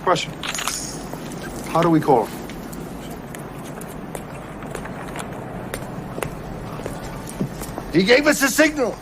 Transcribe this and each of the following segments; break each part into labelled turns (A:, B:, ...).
A: Question. How do we call him? He gave us a signal.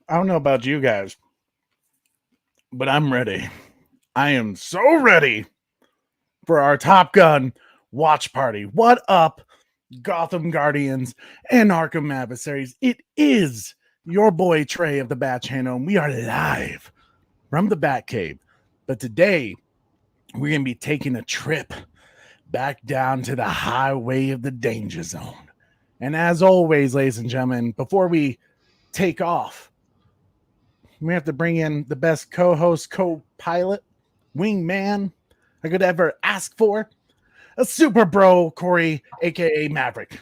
B: I don't know about you guys, but I'm ready. I am so ready for our Top Gun watch party. What up, Gotham Guardians and Arkham adversaries? It is your boy Trey of the Bat Channel, and we are live from the Batcave. But today, we're going to be taking a trip back down to the highway of the danger zone. And as always, ladies and gentlemen, before we take off, we have to bring in the best co-host, co-pilot, wingman I could ever ask for. A super bro, Corey, aka Maverick.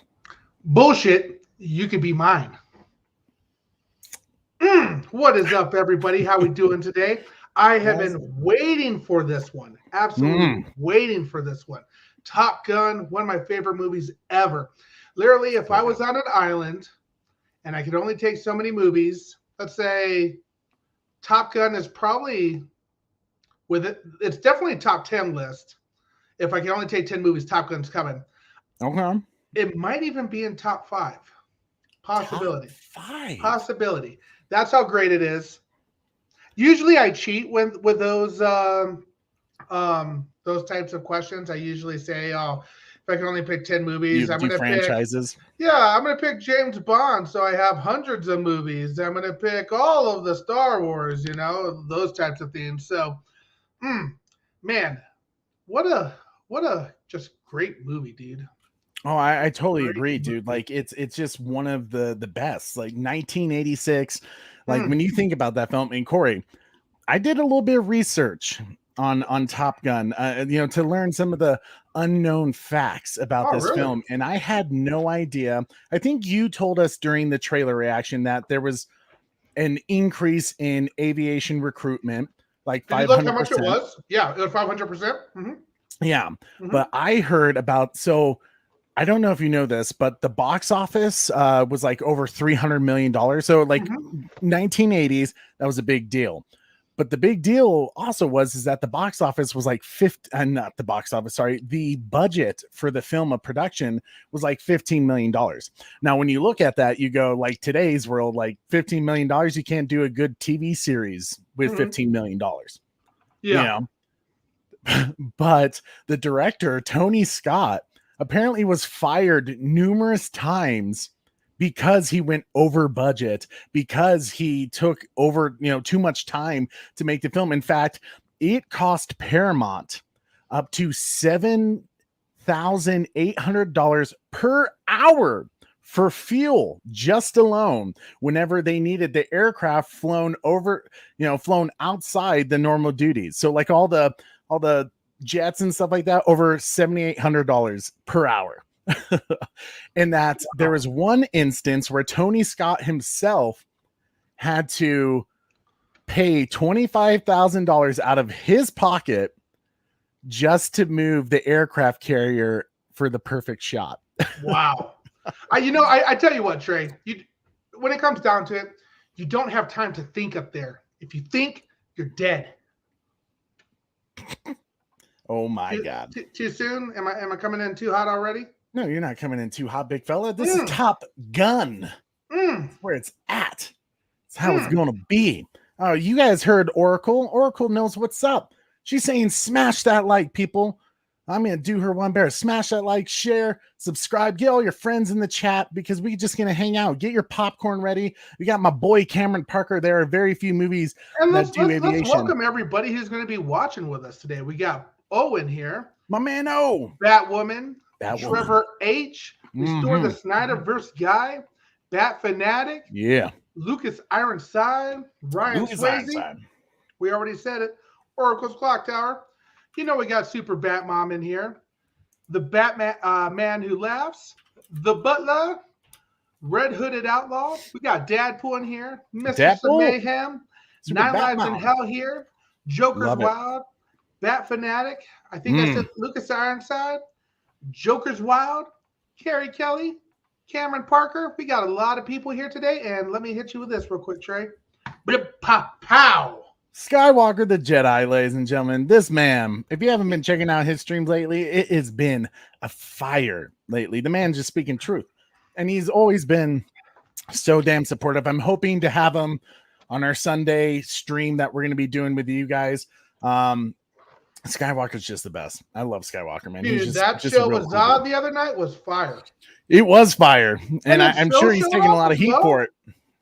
C: Bullshit, you could be mine. What is up, everybody? How we doing today? I have been waiting for this one. Absolutely waiting for this one. Top Gun, one of my favorite movies ever. Literally, if I was on an island and I could only take so many movies, let's say Top Gun is probably with it. It's definitely a top 10 list. If I can only take 10 movies, Top Gun's coming.
B: Okay.
C: It might even be in top 5. Possibility.
B: Top 5.
C: Possibility. That's how great it is. Usually I cheat with those types of questions. I usually say, oh, if I can only pick 10 movies, I'm going to
B: franchises.
C: I'm going to pick James Bond, so I have hundreds of movies. I'm going to pick all of the Star Wars, those types of things. So, man, what a just great movie, dude.
B: Oh, I totally agree, dude. Like it's just one of the best. Like 1986. Like when you think about that film, and Corey, I did a little bit of research on Top Gun, to learn some of the unknown facts about this film, and I had no idea. I think you told us during the trailer reaction that there was an increase in aviation recruitment, like 500%.
C: Look how much it was? Yeah, it was 500%.
B: Yeah, but I heard about, so I don't know if you know this, but the box office was like over $300 million. So like 1980s, that was a big deal. But the big deal also is that the box office was like the budget for the film of production was like $15 million. Now, when you look at that, you go like today's world, like $15 million, you can't do a good TV series with $15 million.
C: Yeah.
B: But the director, Tony Scott, apparently was fired numerous times because he went over budget, because he took over, too much time to make the film. In fact, it cost Paramount up to $7,800 per hour for fuel just alone whenever they needed the aircraft flown outside the normal duties. So like all the jets and stuff like that, over $7,800 per hour. And that there was one instance where Tony Scott himself had to pay $25,000 out of his pocket just to move the aircraft carrier for the perfect shot.
C: Wow. I tell you what, Trey, when it comes down to it, you don't have time to think up there. If you think, you're dead.
B: Oh my God.
C: Too soon? Am I coming in too hot already?
B: No, you're not coming in too hot, big fella. This is Top Gun.
C: Mm.
B: Where it's at. It's how it's going to be. Oh, you guys heard Oracle. Oracle knows what's up. She's saying smash that like, people. I'm going to do her one better. Smash that like, share, subscribe, get all your friends in the chat because we're just going to hang out. Get your popcorn ready. We got my boy Cameron Parker. There are very few movies
C: and
B: that do aviation.
C: Let's welcome everybody who's going to be watching with us today. We got Owen here.
B: My man O.
C: Batwoman. Trevor H. Restore the Snyderverse guy. Bat Fanatic.
B: Yeah.
C: Lucas Ironside. Ryan Swayze. We already said it. Oracle's Clock Tower. You know we got Super Bat Mom in here. The Batman man who laughs. The Butler. Red Hooded Outlaw. We got Dadpool in here. Mr. Mayhem. Nine Lives in Hell here. Joker's Wild. Bat Fanatic. I think I said Lucas Ironside. Joker's Wild. Carrie Kelly. Cameron Parker. We got a lot of people here today. And let me hit you with this real quick, Trey. Blip, pop, pow.
B: Skywalker the Jedi, ladies and gentlemen. This man, if you haven't been checking out his streams lately, it has been a fire lately. The man's just speaking truth. And he's always been so damn supportive. I'm hoping to have him on our Sunday stream that we're going to be doing with you guys. Skywalker's just the best. I love Skywalker, man.
C: Dude, that show was on the other night was fire.
B: It was fire. And I'm sure he's taking a lot of heat for it.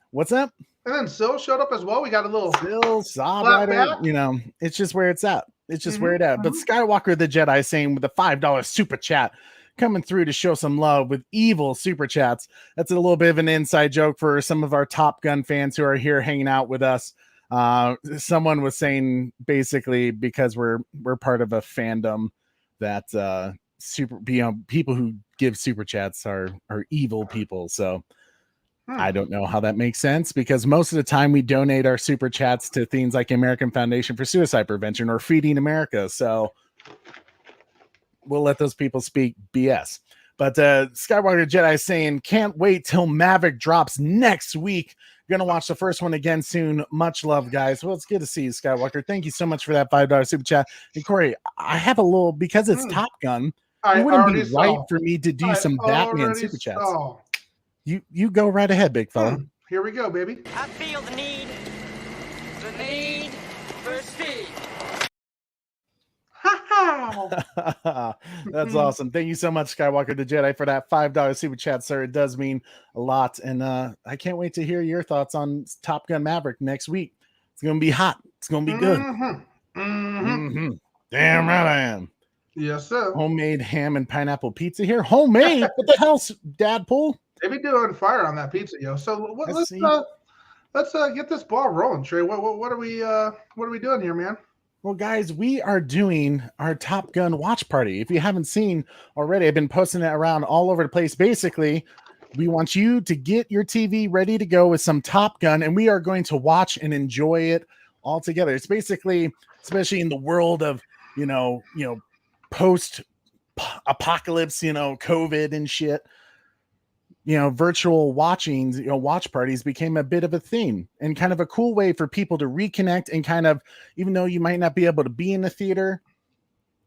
B: What's that?
C: And then Sil showed up as well. We got a little
B: Sob Rider. You know, it's just where it's at. It's just where it's at. But Skywalker the Jedi saying with a $5 super chat coming through to show some love with evil super chats. That's a little bit of an inside joke for some of our Top Gun fans who are here hanging out with us. Someone was saying basically because we're part of a fandom that people who give super chats are evil people. So I don't know how that makes sense because most of the time we donate our super chats to things like American Foundation for Suicide Prevention or Feeding America. So we'll let those people speak BS. But Skywalker Jedi saying, can't wait till Maverick drops next week. Gonna watch the first one again soon. Much love, guys. Well, it's good to see you, Skywalker. Thank you so much for that $5 super chat. And Corey, I have a little, because it's Top Gun, it wouldn't be right for me to do some Batman super chats. You go right ahead, big fella.
C: Here we go, baby.
D: I feel the need for speed.
B: That's awesome. Thank you so much, Skywalker the Jedi, for that $5 super chat, sir. It does mean a lot. And I can't wait to hear your thoughts on Top Gun Maverick next week. It's going to be hot. It's going to be good. Damn right I am.
C: Yes, sir.
B: Homemade ham and pineapple pizza here. Homemade? What the hell, Dadpool?
C: They be doing fire on that pizza, yo. So let's get this ball rolling, Trey. What are we doing here, man?
B: Well, guys, we are doing our Top Gun watch party. If you haven't seen already, I've been posting it around all over the place. Basically, we want you to get your TV ready to go with some Top Gun, and we are going to watch and enjoy it all together. It's basically, especially in the world of, post-apocalypse, COVID and shit, virtual watchings, watch parties became a bit of a thing and kind of a cool way for people to reconnect and kind of, even though you might not be able to be in the theater,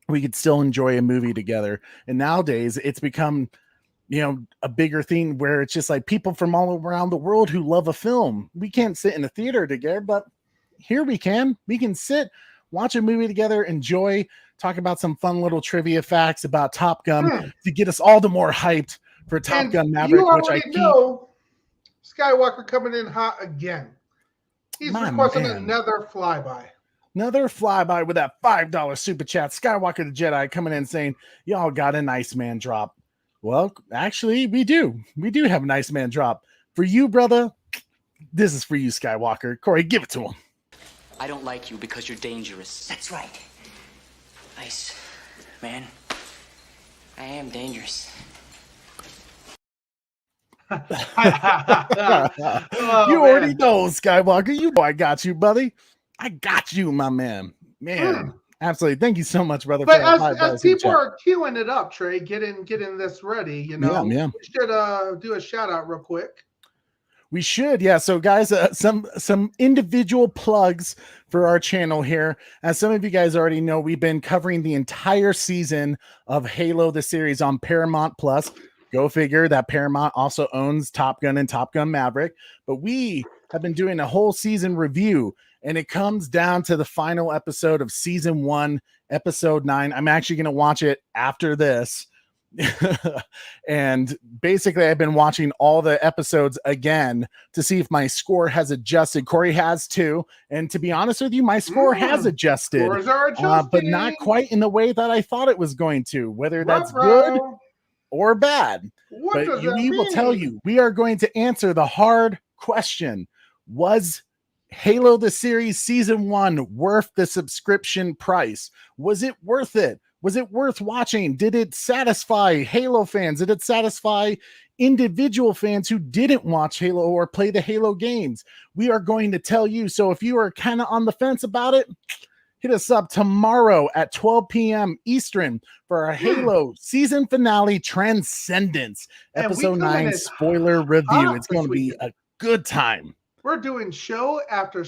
B: we could still enjoy a movie together. And nowadays it's become, a bigger thing where it's just like people from all around the world who love a film. We can't sit in a theater together, but here we can sit, watch a movie together, enjoy, talk about some fun little trivia facts about Top Gun to get us all the more hyped for Top Gun Maverick, which I know
C: Skywalker coming in hot again. He's requesting another flyby.
B: Another flyby with that $5 super chat. Skywalker the Jedi coming in saying, y'all got an Iceman drop. Well, actually, we do. We do have an Iceman drop. For you, brother, this is for you, Skywalker. Corey, give it to him.
D: I don't like you because you're dangerous. That's right. Ice, man. I am dangerous.
B: You already know, Skywalker. You know I got you, buddy. I got you, my man. Absolutely. Thank you so much, brother.
C: But as people are queuing it up, Trey, getting this ready, we should do a shout out real quick.
B: We should, yeah. So, guys, some individual plugs for our channel here. As some of you guys already know, we've been covering the entire season of Halo the series on Paramount Plus. Go figure that Paramount also owns Top Gun and Top Gun Maverick. But we have been doing a whole season review, and it comes down to the final episode of season 1, episode 9. I'm actually going to watch it after this. And basically I've been watching all the episodes again to see if my score has adjusted. Corey has too, and to be honest with you, my score has adjusted,
C: Scores are adjusting.
B: but not quite in the way that I thought it was going to, whether that's good or bad. But we will tell you, we are going to answer the hard question. Was Halo the series season 1 worth the subscription price? Was it worth it? Was it worth watching? Did it satisfy Halo fans? Did it satisfy individual fans who didn't watch Halo or play the Halo games? We are going to tell you. So if you are kind of on the fence about it, hit us up tomorrow at 12 p.m. Eastern for our Halo season finale Transcendence, episode 9 spoiler review. It's going to be a good time.
C: We're doing show after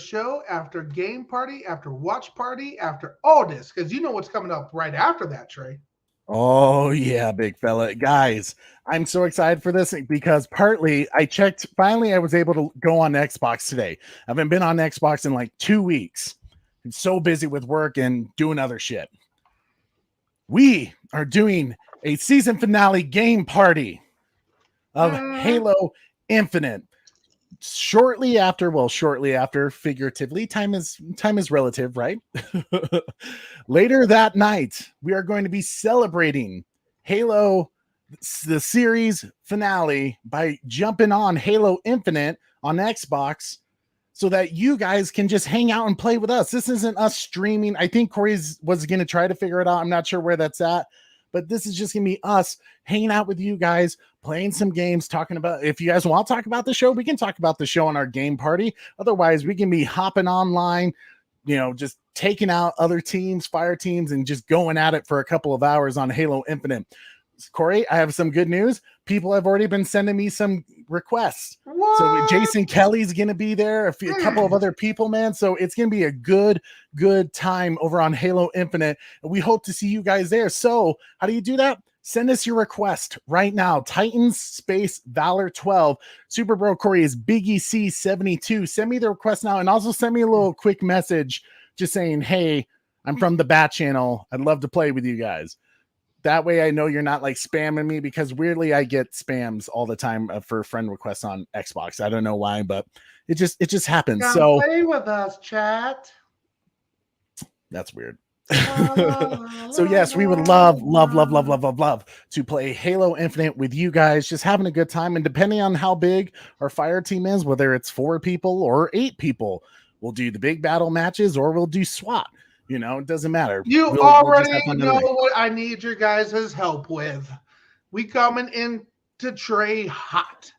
C: game party, after watch party, after all this, because you know what's coming up right after that, Trey.
B: Oh, yeah, big fella. Guys, I'm so excited for this because partly I checked. Finally, I was able to go on Xbox today. I haven't been on Xbox in like 2 weeks. I'm so busy with work and doing other shit. We are doing a season finale game party of Halo Infinite. Shortly after, figuratively, time is relative, right? Later that night, we are going to be celebrating Halo, the series finale, by jumping on Halo Infinite on Xbox so that you guys can just hang out and play with us. This isn't us streaming. I think Corey was going to try to figure it out. I'm not sure where that's at, but this is just going to be us hanging out with you guys, playing some games, talking about, if you guys want to talk about the show, we can talk about the show on our game party. Otherwise, we can be hopping online, just taking out other teams, fire teams, and just going at it for a couple of hours on Halo Infinite. Corey, I have some good news. People have already been sending me some requests. What? So Jason Kelly's going to be there, a couple of other people, man. So it's going to be a good time over on Halo Infinite. And we hope to see you guys there. So how do you do that? Send us your request right now. Titans space Valor 12. Super Bro Corey is Biggie C 72. Send me the request now, and also send me a little quick message just saying, hey, I'm from the Bat Channel. I'd love to play with you guys. That way I know you're not like spamming me, because weirdly I get spams all the time for friend requests on Xbox. I don't know why, but it just happens.
C: Come
B: so
C: play with us, chat.
B: That's weird. So yes, we would love to play Halo Infinite with you guys, just having a good time. And depending on how big our fire team is, whether it's 4 people or 8 people, we'll do the big battle matches or we'll do SWAT. It doesn't matter.
C: We'll already know what I need your guys' help with. We coming in to Trey hot.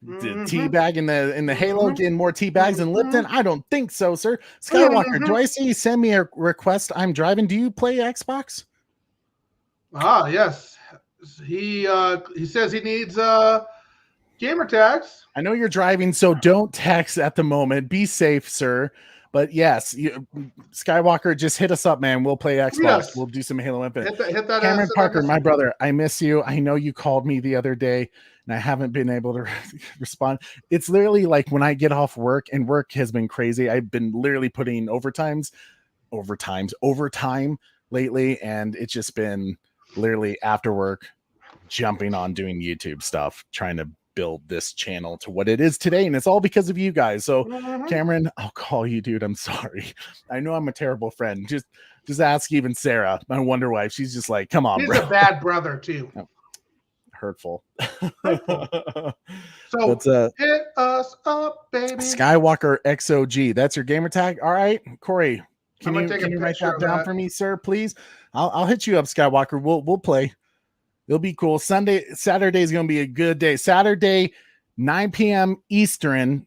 B: The teabag in the Halo, getting more teabags than Lipton? I don't think so, sir. Skywalker, do I see you send me a request? I'm driving. Do you play Xbox?
C: Yes. He says he needs gamer tags.
B: I know you're driving, so don't text at the moment. Be safe, sir. But yes, Skywalker, just hit us up, man. We'll play Xbox. Yes. We'll do some Halo Infinite.
C: Hit that
B: Cameron Parker, my brother, I miss you. I know you called me the other day, and I haven't been able to respond. It's literally like when I get off work, and work has been crazy. I've been literally putting overtime lately, and it's just been literally after work, jumping on doing YouTube stuff, trying to build this channel to what it is today, and it's all because of you guys. So Cameron, I'll call you, dude. I'm sorry. I know I'm a terrible friend. Just ask even Sarah, my Wonder Wife. She's just like, come on,
C: he's
B: bro.
C: a bad brother too.
B: Hurtful.
C: So hit us up, baby.
B: Skywalker XOG, that's your gamer tag. All right, Corey, can you write that down for me, sir, please? I'll hit you up, Skywalker. We'll play. It'll be cool. Saturday is going to be a good day. Saturday, 9 p.m. Eastern.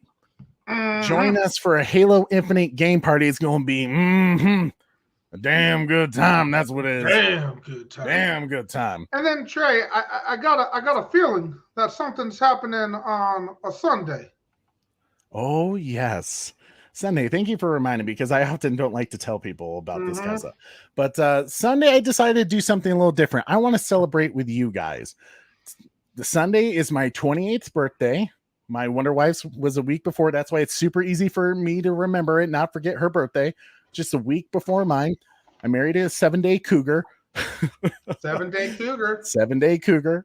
B: Join us for a Halo Infinite game party. It's going to be a damn good time. That's what it is. Damn good time.
C: And then Trey, I got a feeling that something's happening on a Sunday.
B: Oh, yes. Sunday, thank you for reminding me because I often don't like to tell people about this kind of stuff. But Sunday, I decided to do something a little different. I want to celebrate with you guys. The Sunday is my 28th birthday. My Wonder Wife's was a week before. That's why it's super easy for me to remember it, not forget her birthday. Just a week before mine. I married a 7-day cougar.
C: 7-day cougar.
B: 7-day cougar.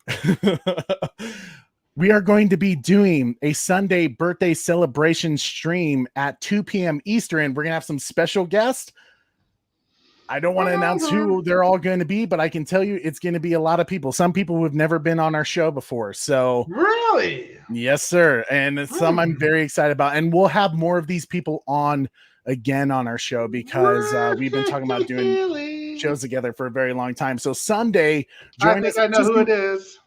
B: We are going to be doing a Sunday birthday celebration stream at 2 p.m. Eastern. We're going to have some special guests. I don't want to announce who they're all going to be, but I can tell you it's going to be a lot of people. Some people who have never been on our show before. So
C: really?
B: Yes, sir. And some I'm very excited about. And we'll have more of these people on again on our show because we've been talking about doing shows together for a very long time. So Sunday, join us.
C: I know who it is.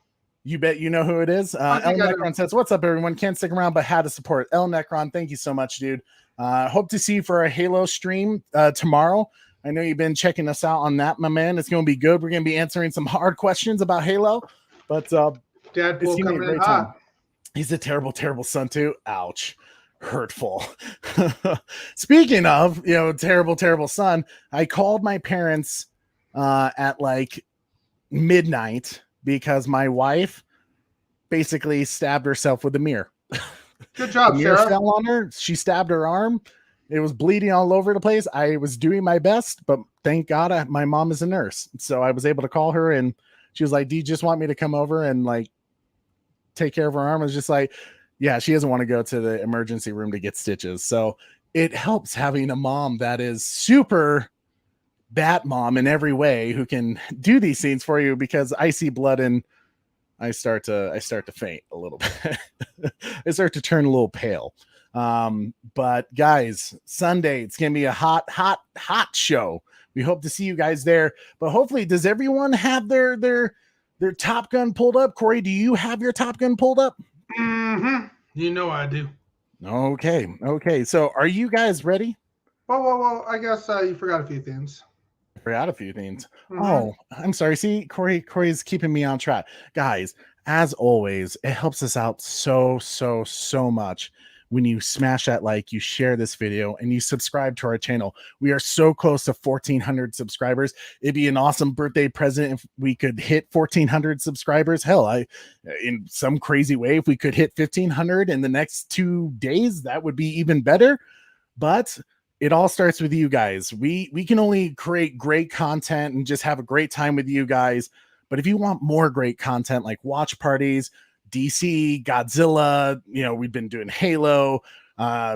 B: You bet you know who it is. El Necron says, what's up, everyone? Can't stick around, but had to support. El Necron, thank you so much, dude. Hope to see you for a Halo stream tomorrow. I know you've been checking us out on that, my man. It's going to be good. We're going to be answering some hard questions about Halo. But
C: Deadpool coming in hot.
B: He's a terrible, terrible son, too. Ouch. Hurtful. Speaking of, terrible, terrible son, I called my parents at like midnight because my wife basically stabbed herself with a mirror.
C: Good job,
B: the mirror
C: Sarah.
B: fell on her. She stabbed her arm. It was bleeding all over the place. I was doing my best, but thank God my mom is a nurse. So I was able to call her and she was like, do you just want me to come over and like take care of her arm? I was just like, yeah, she doesn't want to go to the emergency room to get stitches. So it helps having a mom that is super bat mom in every way who can do these things for you, because I see blood and I start to faint a little bit. I start to turn a little pale. But guys, Sunday, it's going to be a hot show. We hope to see you guys there, but hopefully does everyone have their Top Gun pulled up? Corey, do you have your Top Gun pulled up?
C: Mm-hmm. You know I do.
B: Okay. So are you guys ready?
C: Well, I guess you forgot a few things.
B: Forgot a few things.
C: Mm-hmm.
B: Oh, I'm sorry. See, Corey's keeping me on track. Guys, as always, it helps us out so much when you smash that like, you share this video, and you subscribe to our channel. We are so close to 1,400 subscribers. It'd be an awesome birthday present if we could hit 1,400 subscribers. Hell, in some crazy way, if we could hit 1,500 in the next 2 days, that would be even better. But it all starts with you guys. We can only create great content and just have a great time with you guys. But if you want more great content like watch parties, DC, Godzilla, we've been doing Halo,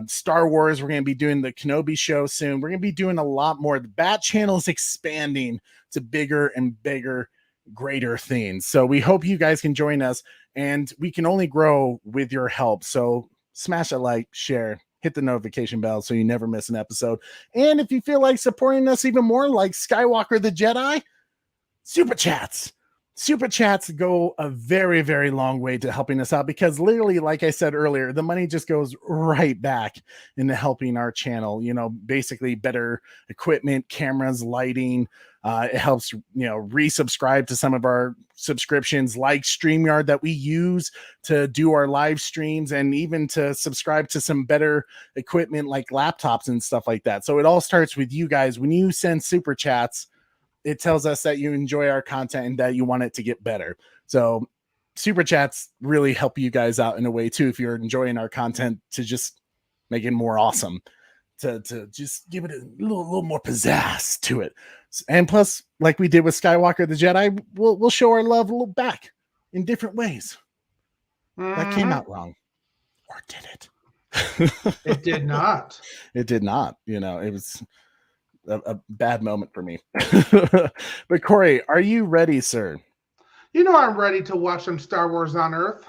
B: Star Wars. We're going to be doing the Kenobi show soon. We're going to be doing a lot more. The Bat channel is expanding to bigger and bigger, greater things. So we hope you guys can join us, and we can only grow with your help. So smash a like, share, hit the notification bell so you never miss an episode. And if you feel like supporting us even more, like Skywalker the Jedi, Super Chats go a very, very long way to helping us out, because literally, like I said earlier, the money just goes right back into helping our channel, basically better equipment, cameras, lighting. It helps, resubscribe to some of our subscriptions like StreamYard that we use to do our live streams, and even to subscribe to some better equipment like laptops and stuff like that. So it all starts with you guys. When you send Super Chats, it tells us that you enjoy our content and that you want it to get better. So Super Chats really help you guys out in a way too, if you're enjoying our content, to just make it more awesome, to just give it a little more pizzazz to it. And plus, like we did with Skywalker the Jedi, we'll show our love a little back in different ways. That came out wrong. Or did it?
C: It did not.
B: It did not. It was a bad moment for me. But Corey, are you ready, sir?
C: I'm ready to watch some Star Wars on Earth.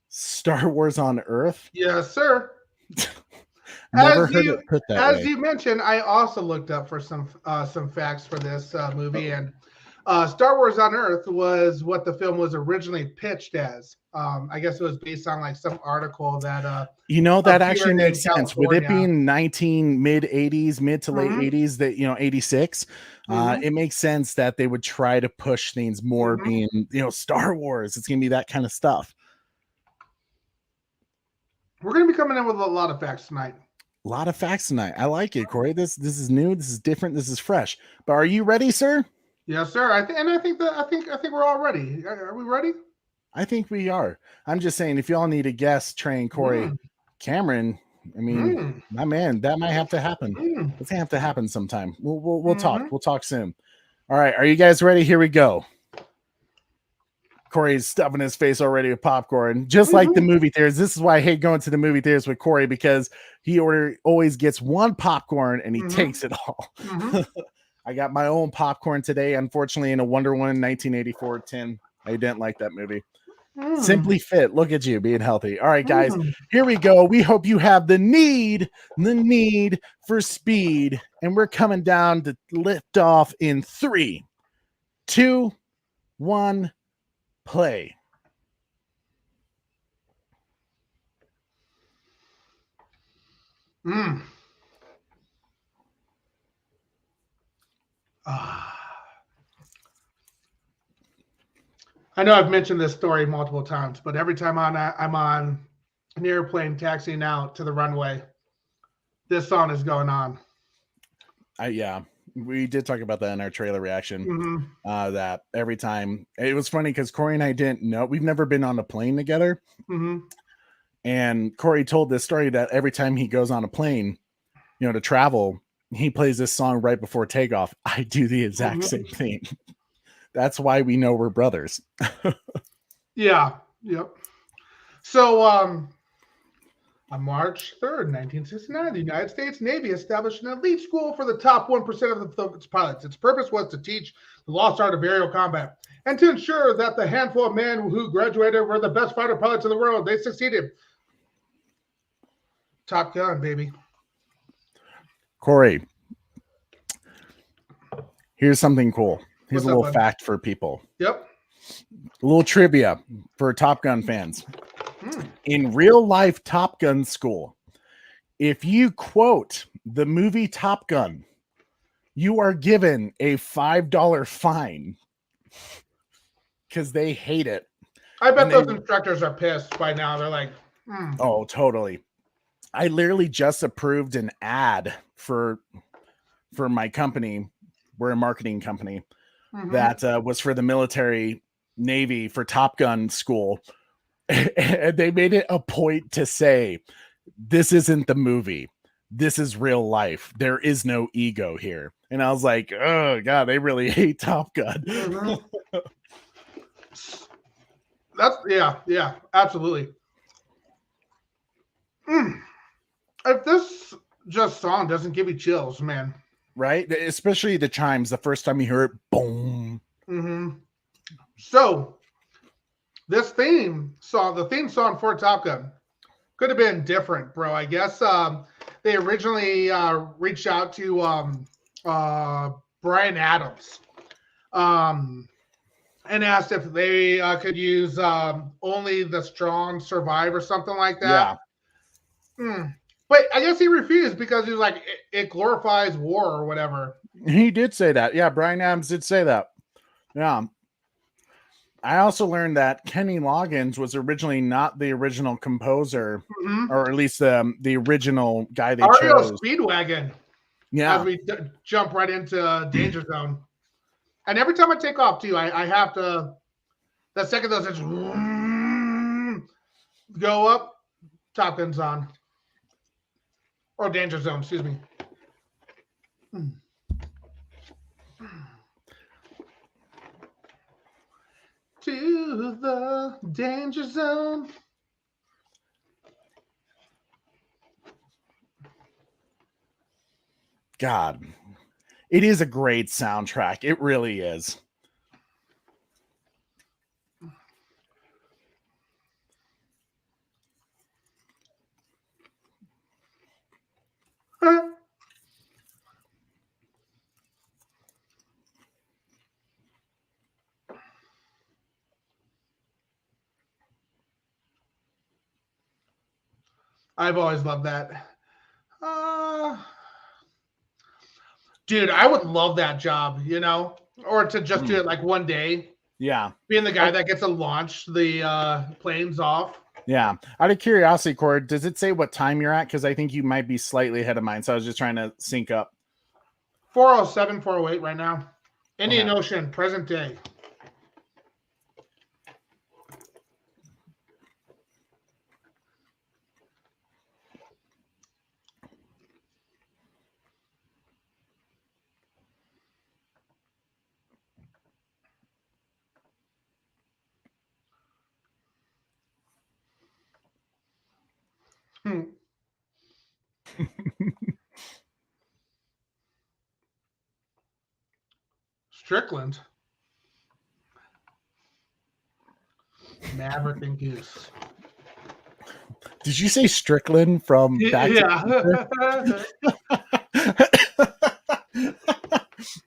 B: Star Wars on Earth?
C: Yes, sir.
B: Never heard it put that way.
C: As you mentioned, I also looked up for some facts for this movie, and Star Wars on Earth was what the film was originally pitched as. I guess it was based on like some article that
B: that actually makes sense. With it being mid to late 80s, that 86, it makes sense that they would try to push things more being Star Wars. It's gonna be that kind of stuff.
C: We're going to be coming in with a lot of facts tonight.
B: A lot of facts tonight. I like it, Corey. This is new. This is different. This is fresh. But are you ready, sir?
C: Yes, sir. I think we're all ready. Are we ready?
B: I think we are. I'm just saying, if y'all need a guest, train Corey Cameron. I mean, my man, that might have to happen. It's gonna have to happen sometime. We'll talk. We'll talk soon. All right, are you guys ready? Here we go. Corey's stuffing his face already with popcorn, just like the movie theaters. This is why I hate going to the movie theaters with Corey, because he always gets one popcorn and he takes it all. I got my own popcorn today, unfortunately, in a Wonder Woman 1984 tin. I didn't like that movie. Simply Fit. Look at you being healthy. All right, guys, here we go. We hope you have the need for speed, and we're coming down to lift off in 3, 2, 1. Play.
C: I know I've mentioned this story multiple times, but every time I'm on an airplane taxiing out to the runway, this song is going on.
B: Yeah, we did talk about that in our trailer reaction. That every time, it was funny because Corey and I didn't know, we've never been on a plane together. And Corey told this story that every time he goes on a plane, to travel, he plays this song right before takeoff. I do the exact same thing. That's why we know we're brothers.
C: Yeah. Yep. So, on March 3rd, 1969, the United States Navy established an elite school for the top 1% of its pilots. Its purpose was to teach the lost art of aerial combat and to ensure that the handful of men who graduated were the best fighter pilots in the world. They succeeded. Top Gun, baby.
B: Corey, here's something cool. Here's
C: What's
B: a
C: up,
B: little
C: bud?
B: fact for people.
C: Yep.
B: A little trivia for Top Gun fans. In real life Top Gun school, if you quote the movie Top Gun, you are given a $5 fine because they hate it.
C: I bet those instructors are pissed by now. They're like,
B: oh, totally. I literally just approved an ad for my company. We're a marketing company that was for the military Navy for Top Gun school. And they made it a point to say, this isn't the movie. This is real life. There is no ego here. And I was like, oh, God, they really hate Top Gun.
C: Yeah, absolutely. If this just song doesn't give you chills, man.
B: Right? Especially the chimes. The first time you hear it, boom.
C: So, this theme song, the theme song for Top Gun, could have been different, bro. I guess they originally reached out to Bryan Adams and asked if they could use Only the Strong Survive or something like that. But I guess he refused because he was like, it glorifies war or whatever.
B: He did say that. Yeah, Bryan Adams did say that. Yeah. I also learned that Kenny Loggins was originally not the original composer, or at least the original guy they chose.
C: Speedwagon.
B: Yeah.
C: As we jump right into Danger Zone. And every time I take off, too, I have to, the second those just go up, Top Gun's on. Or Danger Zone, excuse me. To the Danger Zone.
B: God, it is a great soundtrack. It really is.
C: I've always loved that. Dude, I would love that job, or to just do it like one day.
B: Yeah.
C: Being the guy that gets to launch the planes off.
B: Yeah. Out of curiosity, Cord, does it say what time you're at? Because I think you might be slightly ahead of mine. So I was just trying to sync up.
C: 4:07, 4:08 right now. Indian
B: Okay.
C: Ocean, present day. Strickland. Maverick and Goose.
B: Did you say Strickland from Back
C: Yeah.
B: to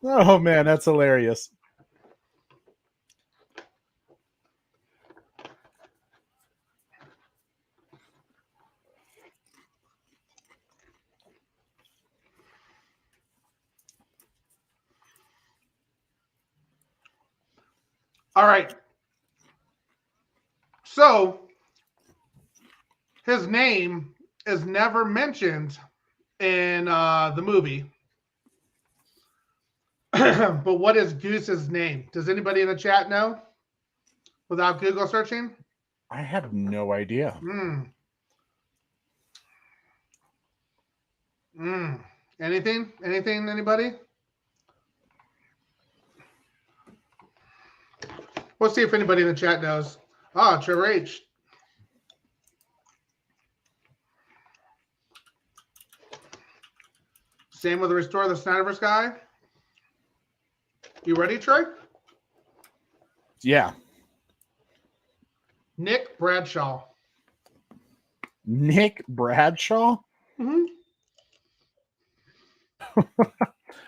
B: Oh, man, that's hilarious.
C: All right. So his name is never mentioned in the movie. But what is Goose's name? Does anybody in the chat know? Without Google searching?
B: I have no idea.
C: Anything? Anything? Anybody? We'll see if anybody in the chat knows. Ah, Trevor H. Same with the Restore the Snyderverse guy. You ready, Troy?
B: Yeah.
C: Nick Bradshaw.
B: Nick Bradshaw?
C: Mm-hmm.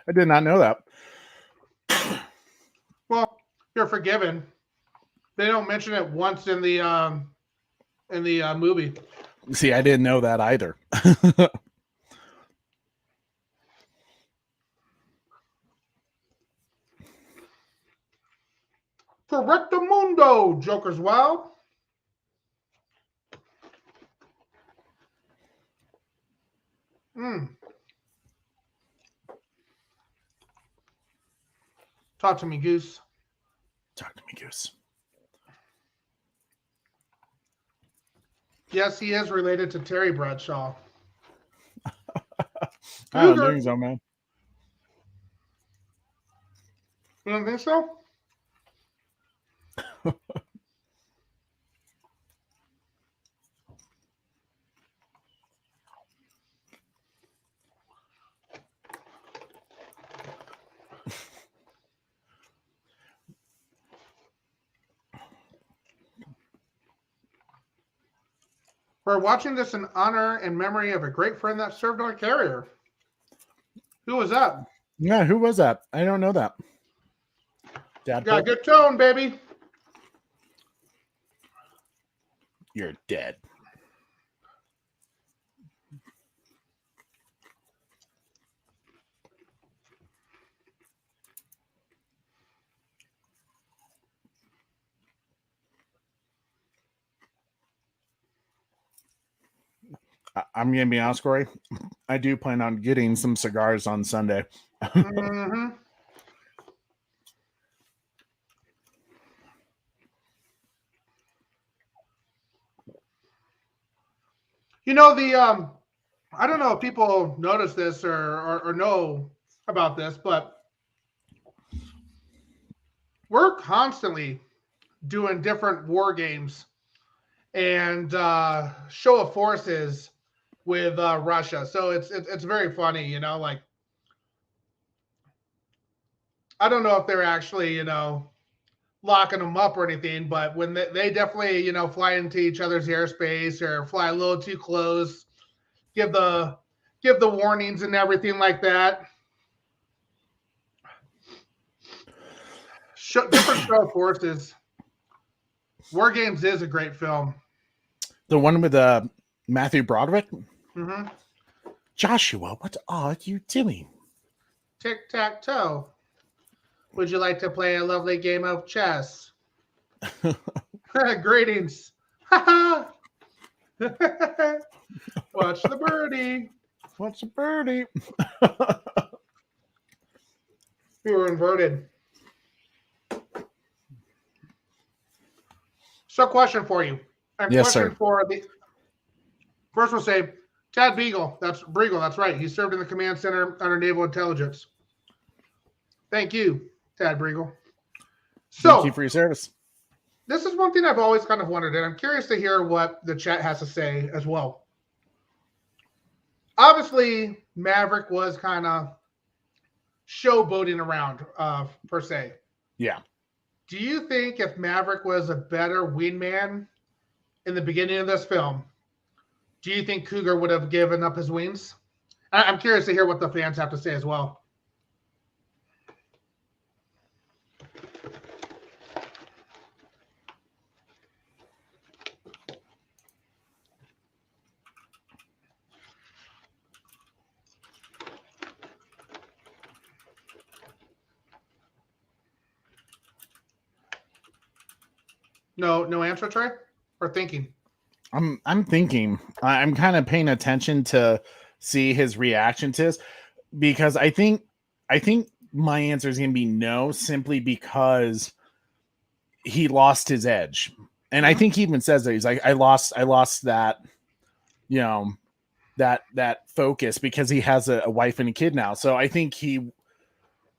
B: I did not know that.
C: Well, you're forgiven. They don't mention it once in the movie.
B: See, I didn't know that either.
C: Correctamundo, Joker's Wild. Talk to me, Goose.
B: Talk to me, Goose.
C: Yes, he is related to Terry Bradshaw.
B: I don't think so, man.
C: You don't think so? We're watching this in honor and memory of a great friend that served on a carrier. Who was that?
B: Yeah, who was that? I don't know that. Dad,
C: Got a good tone, baby.
B: you're dead. I'm gonna be honest, Corey. I do plan on getting some cigars on Sunday.
C: Mm-hmm. You know, I don't know if people notice this or know about this, but we're constantly doing different war games and show of forces with Russia. So it's very funny, you know, like I don't know if they're actually, you know, locking them up or anything, but when they definitely, you know, fly into each other's airspace or fly a little too close, give the warnings and everything like that. Different show of forces. War Games is a great film.
B: The one with Matthew Broderick?
C: Mm-hmm.
B: Joshua, what are you doing?
C: Tic-tac-toe. Would you like to play a lovely game of chess? Greetings. Watch the birdie.
B: What's a birdie?
C: We were inverted. So, question for you.
B: Yes,
C: question
B: sir.
C: for the first, we'll say Tad Beagle. That's Briegel. That's right. He served in the command center under Naval Intelligence. Thank you, Tad Briegel. So,
B: thank you for your service.
C: This is one thing I've always kind of wondered, and I'm curious to hear what the chat has to say as well. Obviously, Maverick was kind of showboating around, per se.
B: Yeah.
C: Do you think if Maverick was a better wingman in the beginning of this film, do you think Cougar would have given up his wings? I'm curious to hear what the fans have to say as well. No answer, Trey? Or thinking?
B: I'm thinking. I'm kind of paying attention to see his reaction to this, because I think my answer is going to be no, simply because he lost his edge. And I think he even says that he's like, I lost that, you know, that focus, because he has a wife and a kid now. So I think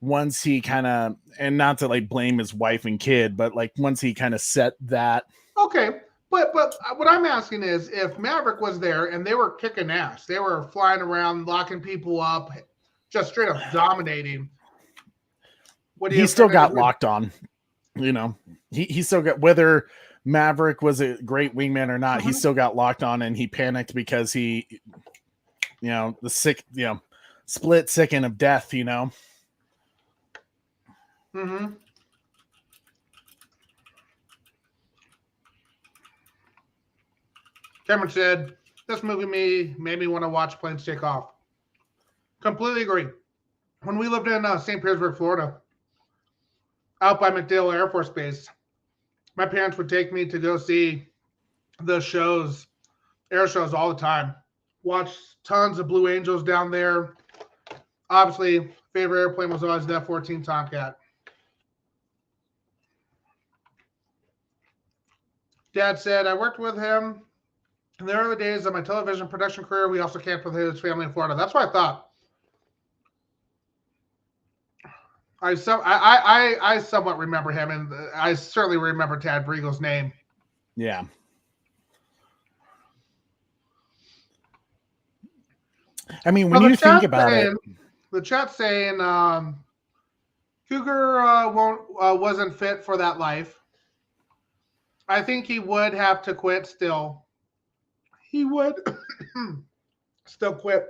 B: once he kind of, and not to like blame his wife and kid, but like once he kind of set that.
C: Okay. But what I'm asking is, if Maverick was there and they were kicking ass, they were flying around, locking people up, just straight up dominating.
B: He still got locked on, you know, he still got, whether Maverick was a great wingman or not, he still got locked on, and he panicked because he, you know, the sick, you know, split second of death, you know.
C: Mm-hmm. Cameron said, this movie made me want to watch planes take off. Completely agree. When we lived in St. Petersburg, Florida, out by MacDill Air Force Base, my parents would take me to go see the shows, air shows all the time. Watch tons of Blue Angels down there. Obviously, favorite airplane was always the F14 Tomcat. Dad said, I worked with him in the early days of my television production career. We also camped with his family in Florida. That's what I thought. I somewhat remember him, and I certainly remember Tad Briegel's name.
B: Yeah. I mean, when you think about it,
C: the chat's saying Cougar wasn't fit for that life. I think he would have to quit still. He would still quit.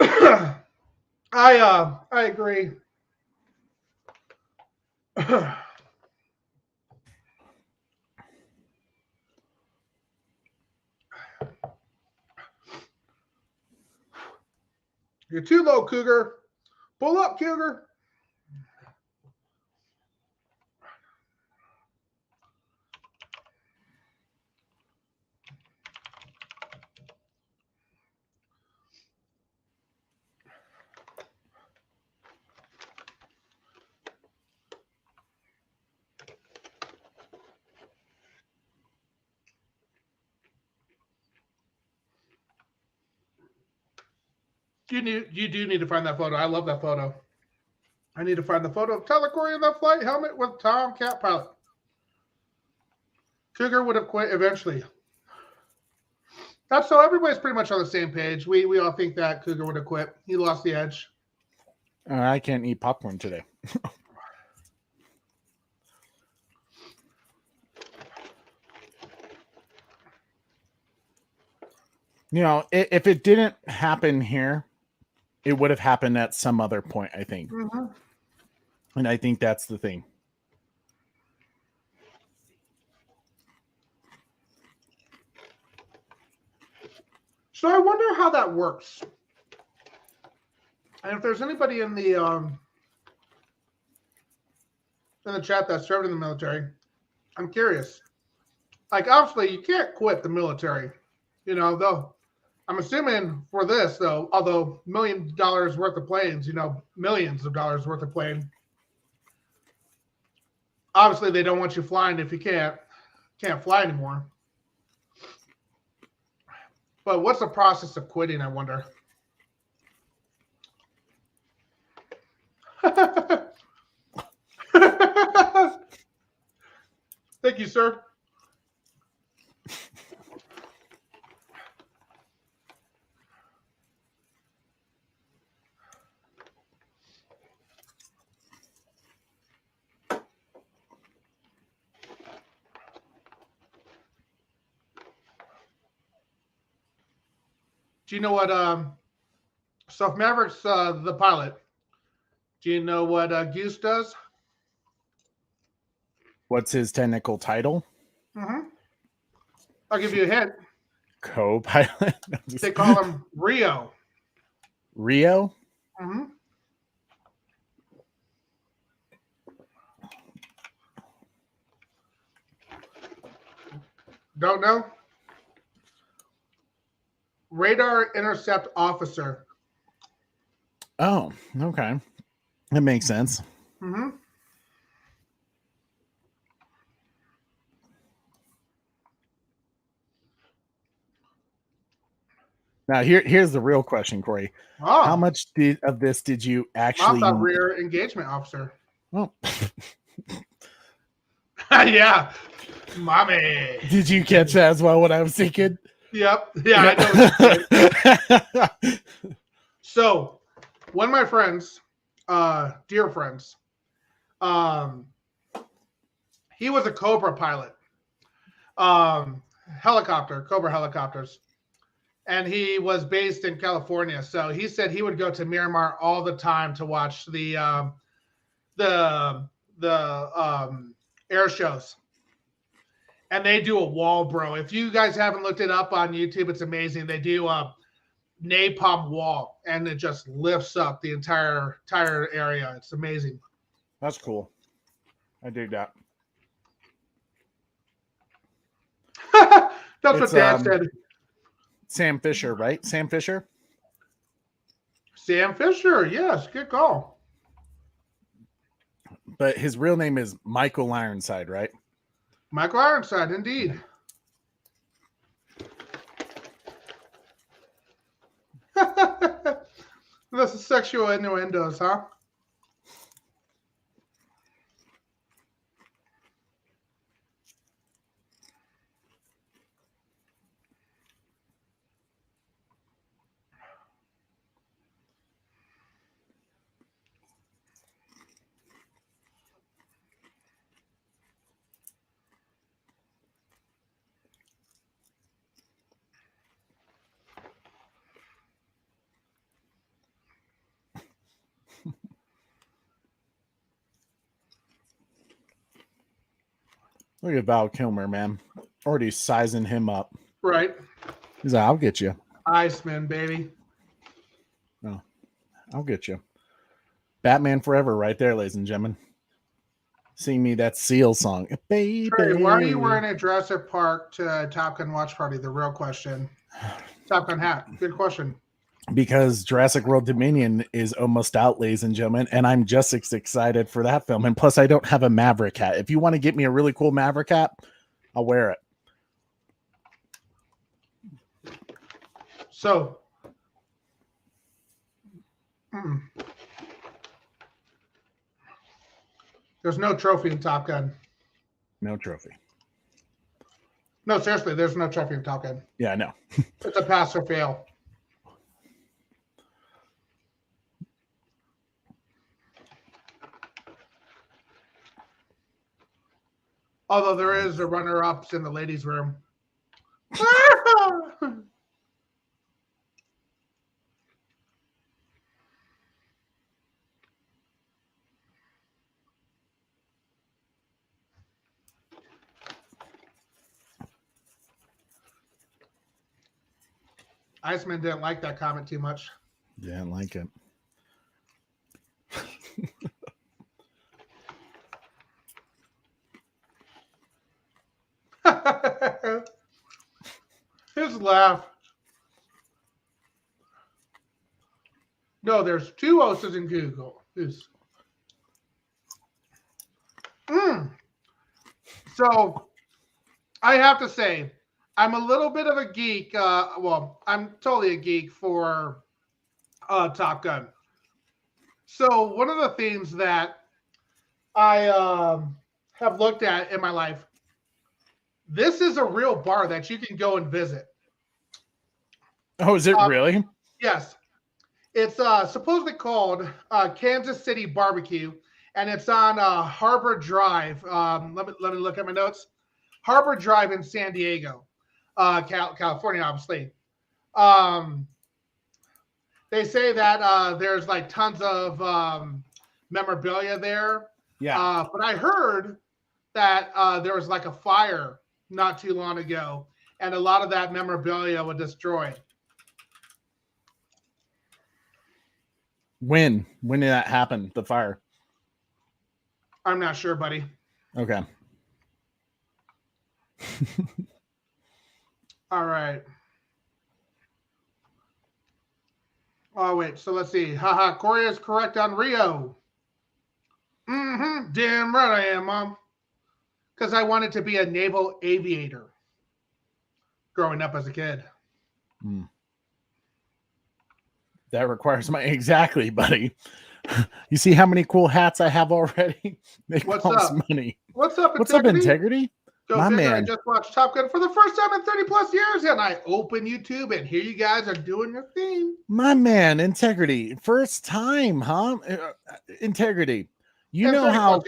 C: I agree. You're too low, Cougar. Pull up, Cougar. You do need to find that photo. I love that photo. I need to find the photo of Tyler Corey in that flight helmet with Tomcat pilot. Cougar would have quit eventually. That's so everybody's pretty much on the same page. We all think that Cougar would have quit. He lost the edge.
B: I can't eat popcorn today. You know, if it didn't happen here, it would have happened at some other point, I think.
C: Mm-hmm.
B: And I think that's the thing.
C: So I wonder how that works. And if there's anybody in the chat that served in the military, I'm curious. like obviously you can't quit the military. You know, though I'm assuming for this though, although $1 million worth of planes, you know, millions of dollars worth of plane. Obviously, they don't want you flying if you can't fly anymore. But what's the process of quitting, I wonder? Thank you, sir. Do you know what? So if Maverick's the pilot, do you know what Goose does?
B: What's his technical title?
C: Mm-hmm. I'll give you a hint.
B: Co-pilot.
C: They call him Rio.
B: Rio?
C: Mm-hmm. Don't know? Radar intercept officer.
B: Oh, okay. That makes sense.
C: Mm-hmm.
B: Now here's the real question, Corey.
C: Oh,
B: How much of this did you
C: I
B: actually?
C: thought rear engagement officer.
B: Well,
C: Yeah, mommy.
B: did you catch that as well? What I was thinking.
C: Yep. Yeah, I know. What you're saying. So, one of my friends, dear friends, he was a Cobra pilot, helicopter, Cobra helicopters, and he was based in California. So he said he would go to Miramar all the time to watch the air shows. And they do a wall, bro. If you guys haven't looked it up on YouTube, it's amazing. They do a napalm wall, and it just lifts up the entire area. It's amazing.
B: That's cool. I dig that.
C: That's what Dad said.
B: Sam Fisher, right? Sam Fisher?
C: Sam Fisher, yes, good call.
B: But his real name is Michael Ironside, right?
C: Michael Ironside, indeed. This is sexual innuendos, huh?
B: Look at Val Kilmer, man. Already sizing him up.
C: Right.
B: He's like, I'll get you.
C: Iceman, baby.
B: Oh, I'll get you. Batman Forever right there, ladies and gentlemen. Sing me that Seal song. Baby.
C: Trey, why are you wearing a Jurassic Park to Top Gun watch party? The real question. Top Gun hat. Good question.
B: Because Jurassic World Dominion is almost out, ladies and gentlemen, and I'm just as excited for that film. And plus, I don't have a Maverick hat. If you want to get me a really cool Maverick hat, I'll wear it.
C: So, there's no trophy in Top Gun.
B: No trophy.
C: No, seriously, there's no trophy in Top Gun.
B: Yeah, I know.
C: It's a pass or fail. Although there is a runner-ups in the ladies' room. Iceman didn't like that comment too much.
B: Didn't like it.
C: just laugh. No, there's 2 O's in Google. So I have to say, I'm a little bit of a geek. Well, I'm totally a geek for Top Gun. So one of the things that I have looked at in my life, this is a real bar that you can go and visit.
B: Oh, is it really?
C: Yes. It's supposedly called Kansas City Barbecue, and it's on Harbor Drive. Let me look at my notes. Harbor Drive in San Diego, California, obviously. They say that there's like tons of memorabilia there.
B: Yeah.
C: But I heard that there was like a fire not too long ago, and a lot of that memorabilia was destroyed.
B: When did that happen? The fire?
C: I'm not sure, buddy.
B: Okay.
C: All right. Oh, wait. So let's see. Haha. Corey is correct on Rio. Damn right I am, Mom. Because I wanted to be a naval aviator growing up as a kid.
B: That requires my exactly, buddy. You see how many cool hats I have already? They cost money.
C: What's up,
B: What's up, Integrity?
C: My man. I just watched Top Gun for the first time in 30 plus years, and I open YouTube, and here you guys are doing your thing.
B: My man, Integrity. First time, huh? Integrity. You know how...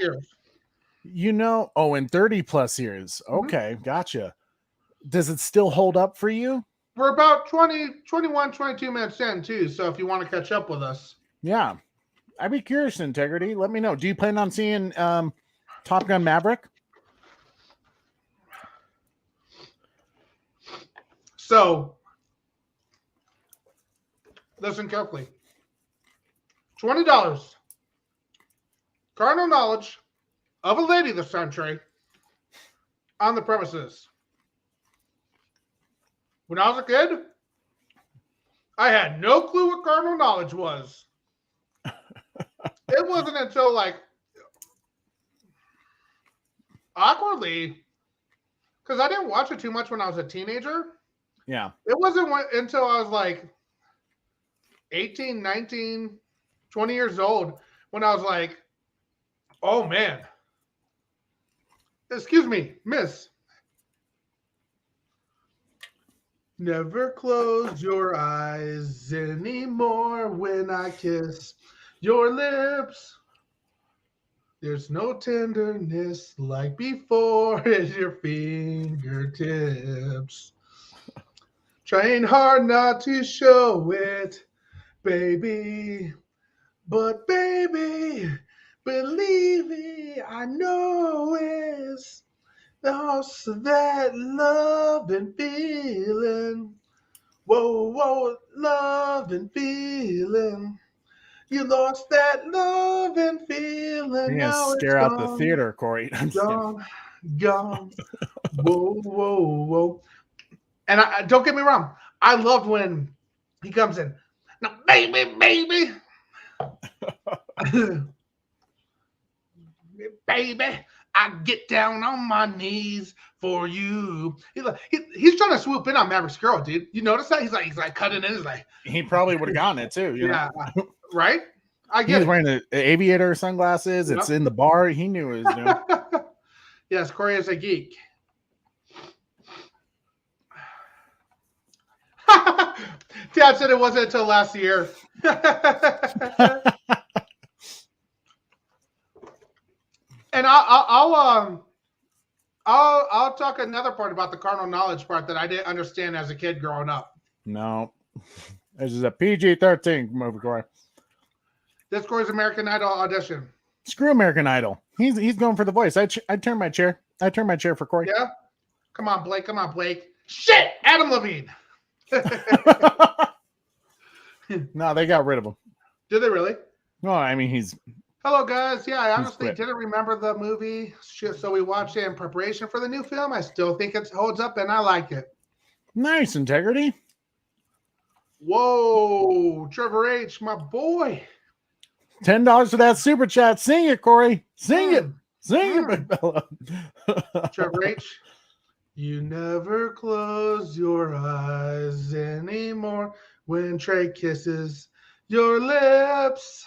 B: You know... Oh, in 30 plus years. Okay, gotcha. Does it still hold up for you?
C: We're about 21, 22 minutes in, too, so if you want to catch up with us.
B: Yeah. I'd be curious, Integrity. Let me know. Do you plan on seeing Top Gun Maverick?
C: So, listen carefully. $20. Carnal knowledge of a lady this century on the premises. When I was a kid, I had no clue what carnal knowledge was. It wasn't until like awkwardly, because I didn't watch it too much when I was a teenager.
B: Yeah.
C: It wasn't until I was like 18, 19, 20 years old when I was like, oh man. Excuse me, miss. Never close your eyes anymore when I kiss your lips. There's no tenderness like before at your fingertips. Trying hard not to show it, baby. But baby, believe me, I know it's also that love and feeling. Whoa, love and feeling. You lost that love and feeling.
B: You're gonna scare out the theater, Corey.
C: Gone. Whoa. And I don't get me wrong. I loved when he comes in. Now, baby. Baby, I get down on my knees for you. He's trying to swoop in on Maverick's girl, dude. You notice that? He's like cutting in. He's like,
B: he probably would have gotten it too. You know?
C: Right? I get
B: he was wearing the aviator sunglasses. It's in the bar. He knew what he was doing.
C: Yes, Corey is a geek. Dad said it wasn't until last year. And I'll talk another part about the carnal knowledge part that I didn't understand as a kid growing up.
B: No, this is a PG-13 movie, Corey.
C: This Corey's American Idol audition.
B: Screw American Idol. He's going for the voice. I turn my chair. I turn my chair for Corey.
C: Yeah. Come on, Blake. Shit, Adam Levine.
B: No, they got rid of him.
C: Did they really?
B: No, I mean he's.
C: Hello, guys. Yeah, I honestly didn't remember the movie, so we watched it in preparation for the new film. I still think it holds up, and I like it.
B: Nice, Integrity.
C: Whoa, Trevor H, my boy.
B: $10 for that super chat. Sing it, Corey. Sing it. Sing it,
C: Mm.
B: Big Bella.
C: Trevor H, you never close your eyes anymore when Trey kisses your lips.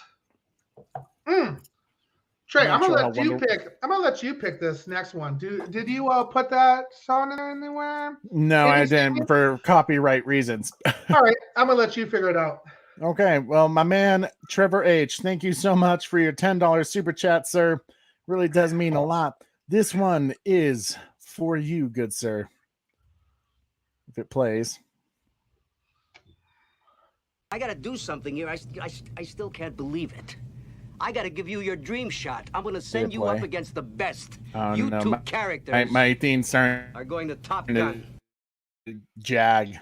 C: Trey, I'm gonna let you pick. I'm gonna let you pick this next one. Did you put that song in anywhere?
B: No, I didn't for copyright reasons.
C: All right, I'm gonna let you figure it out.
B: Okay, well, my man Trevor H, thank you so much for your $10 super chat, sir. Really does mean a lot. This one is for you, good sir. If it plays.
E: I gotta do something here. I still can't believe it. I gotta give you your dream shot. I'm gonna send you up against the best. You
B: no,
E: two characters
B: my theme's starting
E: are going to Top Gun.
B: Jag.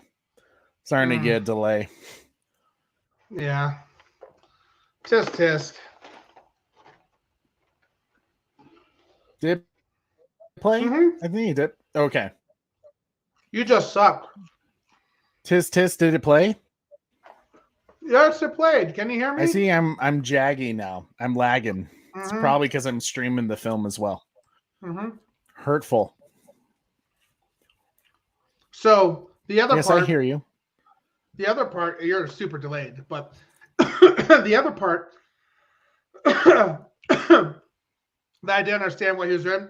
B: Starting to get a delay.
C: Yeah. Tisk.
B: Did it play?
C: Mhm.
B: I think it did. Okay.
C: You just suck.
B: Tisk, did it play?
C: Yes, it played. Can you hear me?
B: I see I'm jaggy now. I'm lagging. It's probably because I'm streaming the film as well. Hurtful.
C: So the other
B: yes,
C: part.
B: I hear you.
C: The other part, you're super delayed, but the other part that I didn't understand what he was doing.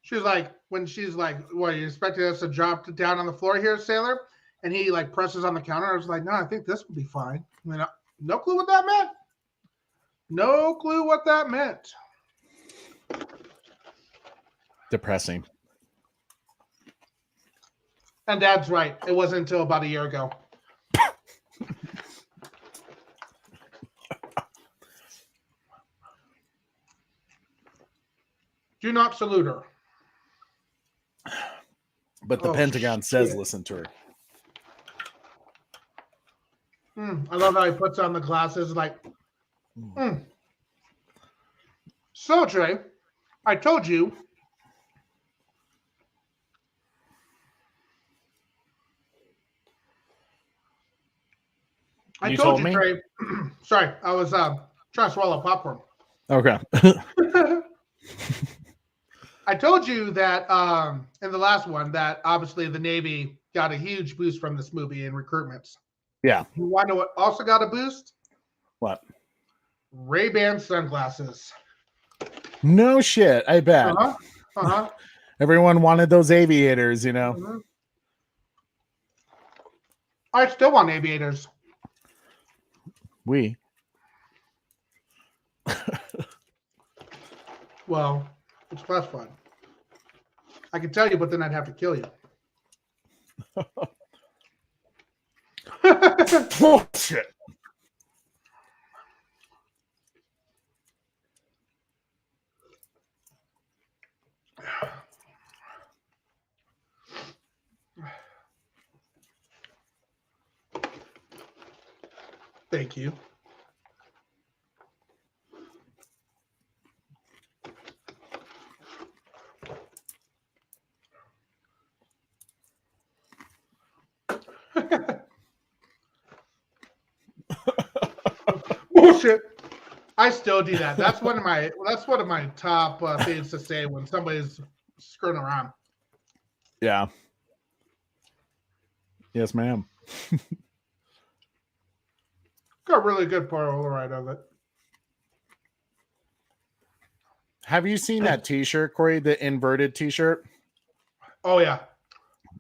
C: She was like, when she's like, "What, you expecting us to drop down on the floor here, sailor?" And he like presses on the counter. I was like, "No, I think this would be fine." I mean, no clue what that meant. No clue what that meant.
B: Depressing.
C: And Dad's right. It wasn't until about a year ago. Do not salute her.
B: But the Pentagon says listen to her.
C: I love how he puts on the glasses like, So, Trey, I told you. I told you, Trey. Sorry, I was trying to swallow popcorn.
B: Okay.
C: I told you that in the last one that obviously the Navy got a huge boost from this movie in recruitments.
B: Yeah.
C: You want to know what also got a boost?
B: What?
C: Ray-Ban sunglasses.
B: No shit. I bet. Everyone wanted those aviators, you know.
C: I still want aviators. Well, it's classified. I can tell you, but then I'd have to kill you.
B: Bullshit.
C: Thank you. Bullshit. I still do that. That's one of my top things to say when somebody's screwing around.
B: Yeah. Yes, ma'am.
C: Got a really good Polaroid of it.
B: Have you seen that T-shirt, Corey? The inverted T-shirt?
C: Oh yeah.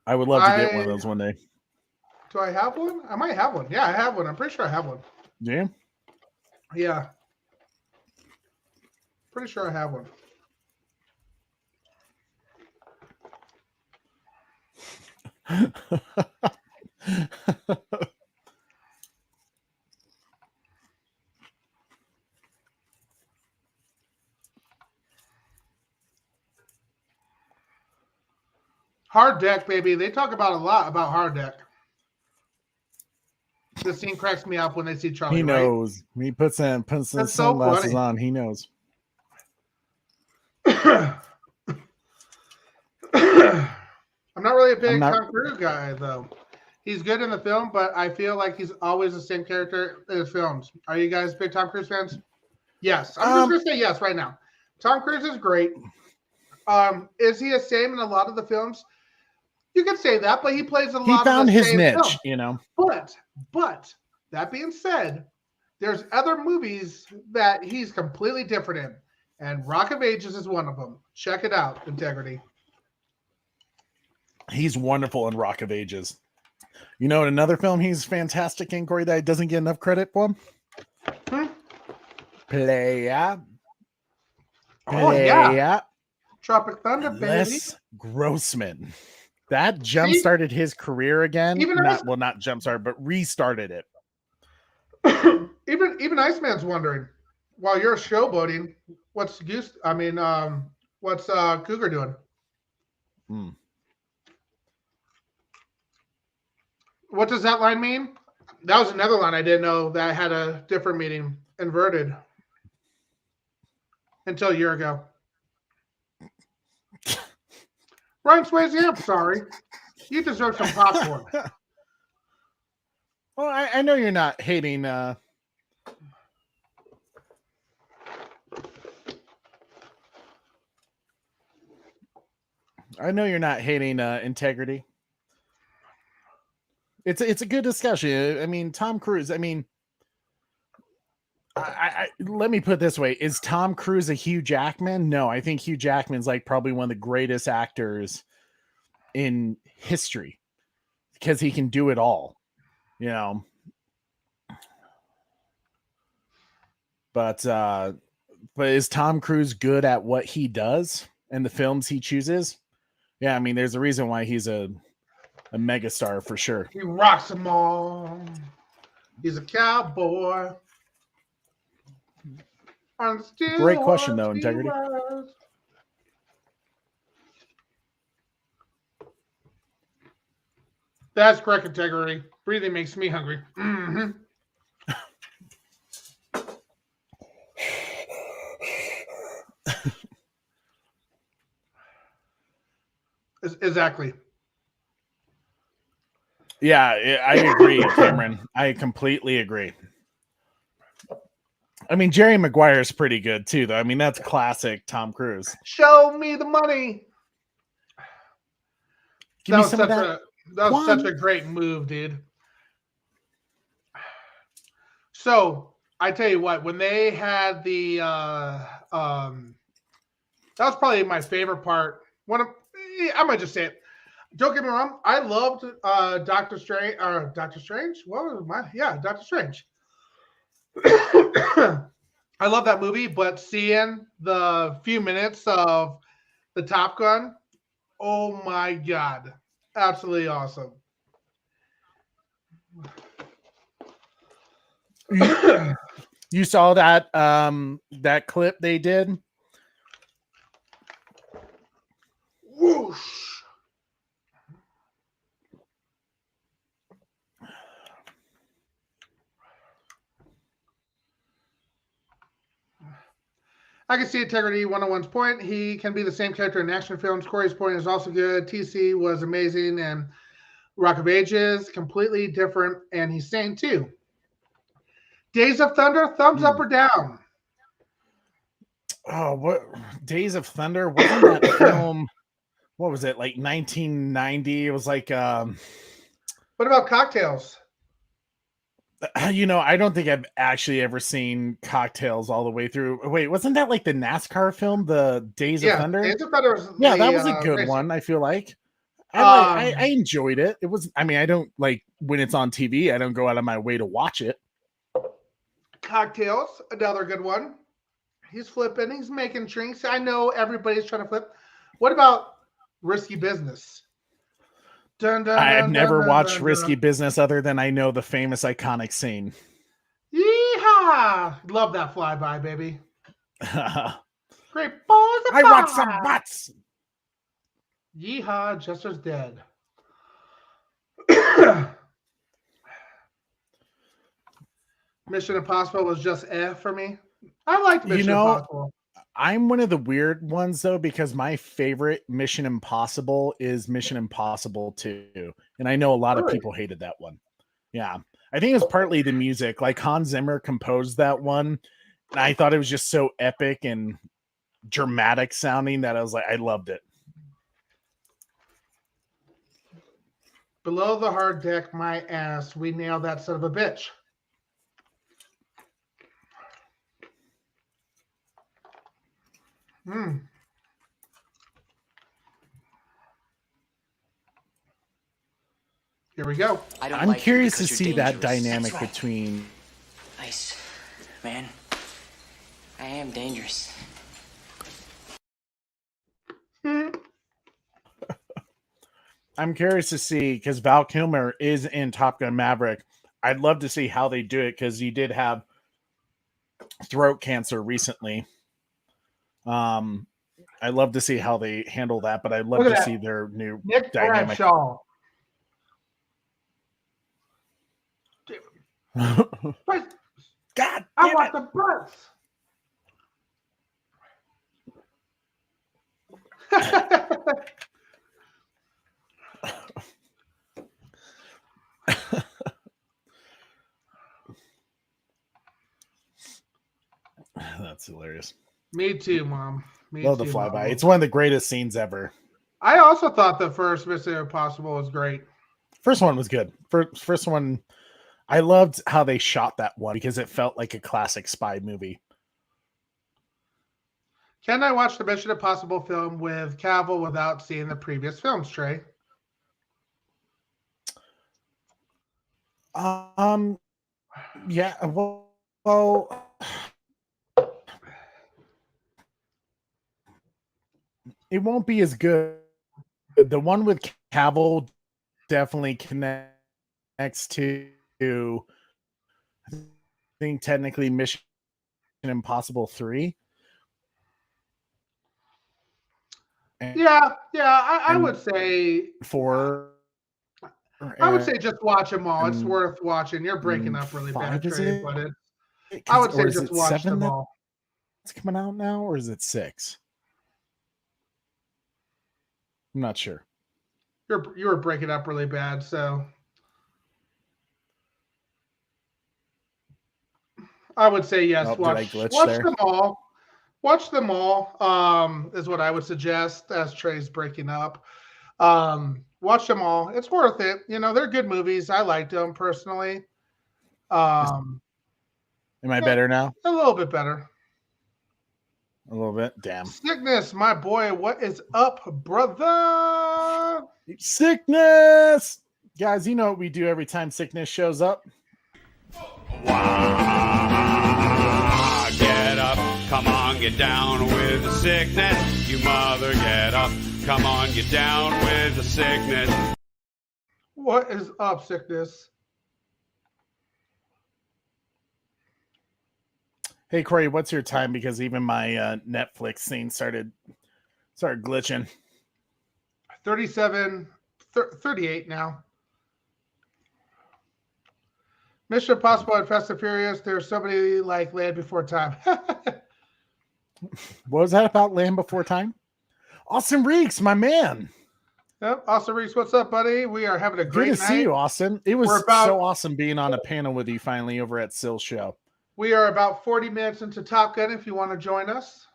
B: I would love to get one of those one day.
C: Do I have one? I might have one. Yeah, I have one. I'm pretty sure I have one.
B: Yeah.
C: Yeah. Pretty sure I have one. Hard Deck, baby. They talk about a lot about Hard Deck. This scene cracks me up when they see Charlie.
B: He knows. Right? He puts some sunglasses on. He knows.
C: I'm not really big Tom Cruise guy, though. He's good in the film, but I feel like he's always the same character in the films. Are you guys big Tom Cruise fans? Yes. I'm just going to say yes right now. Tom Cruise is great. Is he the same in a lot of the films? You could say that, but he plays a lot of the same. He found his niche,
B: you know.
C: But that being said, there's other movies that he's completely different in, and Rock of Ages is one of them. Check it out, Integrity.
B: He's wonderful in Rock of Ages. You know, in another film he's fantastic in, Corey, that doesn't get enough credit for him? Playa.
C: Oh, yeah. Tropic Thunder, baby.
B: Les Grossman. That jump-started his career again. Not jump-started, but restarted it.
C: Even Iceman's wondering, while you're showboating, what's Goose? What's Cougar doing? What does that line mean? That was another line I didn't know that had a different meaning. Inverted. Until a year ago. Ryan Swayze, I'm sorry. You deserve some popcorn.
B: Well, I know you're not hating. I know you're not hating integrity. It's a good discussion. I mean, Tom Cruise. I mean, I let me put it this way: is Tom Cruise a Hugh Jackman? No, I think Hugh Jackman's like probably one of the greatest actors in history because he can do it all. You know, but is Tom Cruise good at what he does and the films he chooses? Yeah, I mean, there's a reason why he's a megastar for sure.
C: He rocks them all. He's a cowboy.
B: Great question, though, Integrity.
C: That's correct, Integrity. Breathing makes me hungry. Mm-hmm. Exactly.
B: Yeah, I agree, Cameron. I completely agree. I mean, Jerry Maguire is pretty good too, though. I mean, that's classic Tom Cruise.
C: Show me the money.
B: Give me some of that.
C: That was such a great move, dude. So I tell you what, when they had the that was probably my favorite part. I might just say it. Don't get me wrong, I loved Doctor Strange. Doctor Strange? What was my? Yeah, Doctor Strange. I love that movie, but seeing the few minutes of the Top Gun, oh my God, absolutely awesome.
B: You saw that that clip they did?
C: Whoosh. I can see Integrity 101's point. He can be the same character in action films. Corey's point is also good. TC was amazing, and Rock of Ages, completely different, and he's sane too. Days of Thunder, thumbs up or down?
B: Oh, what Days of Thunder? Wasn't that film? What was it, like 1990? It was like
C: What about Cocktails?
B: You know, I don't think I've actually ever seen Cocktails all the way through. Wait, wasn't that like the NASCAR film, the Days of Thunder?
C: Days of Thunder was
B: that was a good one, I feel like. I enjoyed it. It was, I mean, I don't like when it's on TV, I don't go out of my way to watch it.
C: Cocktails, another good one. He's flipping, he's making drinks. I know everybody's trying to flip. What about Risky Business?
B: I've never watched Risky Business other than I know the famous iconic scene.
C: Yeehaw! Love that flyby, baby. Great balls of
B: I want some butts.
C: Yeehaw, Jester's dead. Mission Impossible was just for me. I liked Mission Impossible.
B: I'm one of the weird ones though, because my favorite Mission Impossible is Mission Impossible 2. And I know a lot of people hated that one. Yeah. I think it was partly the music. Like Hans Zimmer composed that one. And I thought it was just so epic and dramatic sounding that I was like, I loved it.
C: Below the hard deck, my ass. We nailed that son of a bitch. Here we go.
B: I'm curious to see that dynamic between
D: Ice, man. I am dangerous.
B: I'm curious to see, because Val Kilmer is in Top Gun Maverick. I'd love to see how they do it, because he did have throat cancer recently. I'd love to see how they handle that, but I'd love to see their new
C: Nick
B: dynamic.
C: Bradshaw.
B: God,
C: I want the butts.
B: That's hilarious.
C: Me too, Mom.
B: Love the flyby. Mom. It's one of the greatest scenes ever.
C: I also thought the first Mission Impossible was great.
B: First one was good. First one, I loved how they shot that one because it felt like a classic spy movie.
C: Can I watch the Mission Impossible film with Cavill without seeing the previous films, Trey?
B: Yeah. Well, it won't be as good. The one with Cavill definitely connects to, I think, technically Mission Impossible 3.
C: Yeah, I would say
B: 4.
C: I would say just watch them all. It's worth watching. You're breaking up really bad, Trey, but I would say just watch them all.
B: It's coming out now, or is it 6? I'm not sure.
C: You were breaking up really bad, so I would say yes. Watch them all. Watch them all. Is what I would suggest. As Trey's breaking up, watch them all. It's worth it. You know, they're good movies. I liked them personally.
B: Am I better now?
C: A little bit better.
B: A little bit. Damn.
C: Sickness, my boy. What is up, brother?
B: Sickness. Guys, you know what we do every time Sickness shows up?
F: Wow. Get up. Come on, get down with the sickness. You mother, get up. Come on, get down with the sickness.
C: What is up, Sickness?
B: Hey, Corey, what's your time? Because even my Netflix scene started glitching.
C: 38 now. Mission Impossible and Fast and Furious. There's somebody like Land Before Time.
B: What was that about, Land Before Time? Austin Reeks, my man.
C: Yep, Austin Reeks, what's up, buddy? We are having a great night.
B: Good to see you, Austin. It was so awesome being on a panel with you finally over at Sill's show.
C: We are about 40 minutes into Top Gun if you want to join us.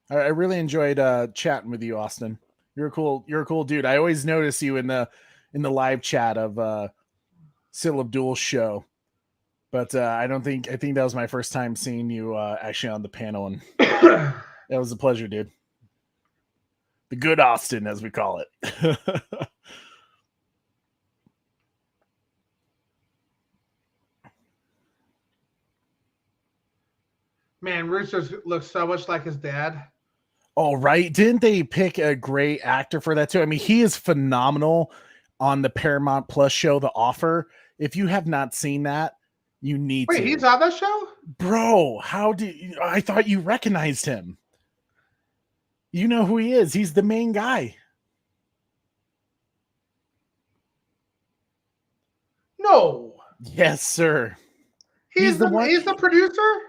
B: I really enjoyed chatting with you, Austin. You're a cool dude. I always notice you in the live chat of Sill Abdul's show. But I think that was my first time seeing you actually on the panel, and that was a pleasure, dude. The good Austin, as we call it.
C: Man, Rooster looks so much like his dad.
B: Oh, right. Didn't they pick a great actor for that too? I mean, he is phenomenal on the Paramount Plus show, The Offer. If you have not seen that, you need to.
C: Wait, he's on that show?
B: Bro, I thought you recognized him. You know who he is. He's the main guy.
C: No.
B: Yes, sir.
C: He's the producer?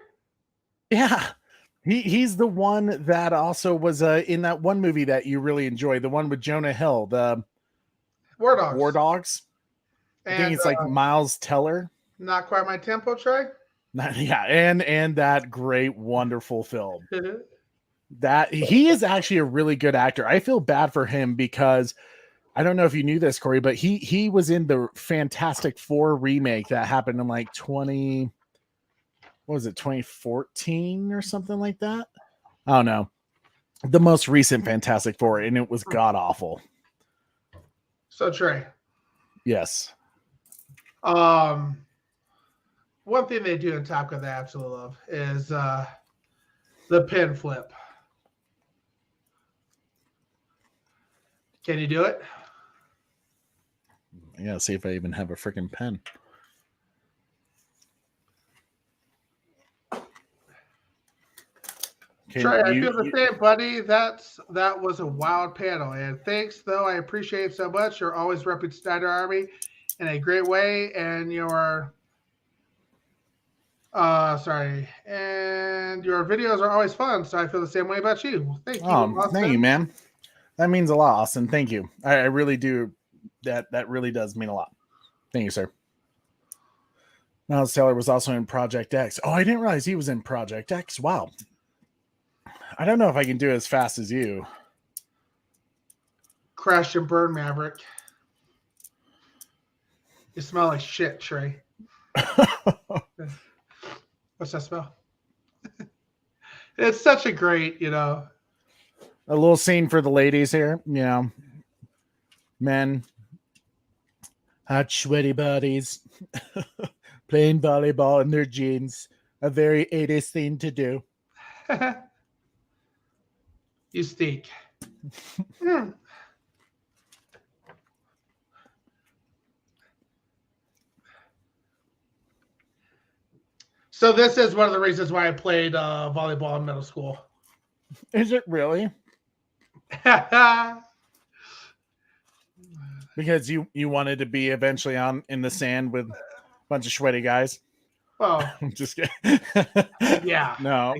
B: Yeah. He's the one that also was in that one movie that you really enjoyed, the one with Jonah Hill, the
C: War Dogs.
B: I think it's like Miles Teller.
C: Not quite my tempo, Trey.
B: Yeah, and that great, wonderful film. That he is actually a really good actor. I feel bad for him because I don't know if you knew this, Corey, but he was in the Fantastic Four remake that happened in like 2014 or something like that. I don't know. The most recent Fantastic Four, and it was god awful.
C: So Trey.
B: Yes.
C: One thing they do in Top Gun that I absolutely love is the pin flip. Can you do it?
B: I gotta see if I even have a freaking pen.
C: Trey, I feel the same, buddy. That was a wild panel, and thanks, though. I appreciate it so much. You're always repping Snyder Army in a great way, and your and your videos are always fun. So I feel the same way about you. Well, thank you.
B: Austin. Thank you, man. That means a lot, Austin. Thank you. I really do. That really does mean a lot. Thank you, sir. Miles Teller was also in Project X. Oh, I didn't realize he was in Project X. Wow. I don't know if I can do it as fast as you.
C: Crash and burn, Maverick. You smell like shit, Trey. What's that smell? It's such a great, a
B: little scene for the ladies here. Men, hot, sweaty bodies, playing volleyball in their jeans. A very 80s thing to do.
C: You stink. So this is one of the reasons why I played volleyball in middle school.
B: Is it really? Because you wanted to be eventually in the sand with a bunch of sweaty guys?
C: Oh.
B: I'm just kidding.
C: Yeah.
B: No.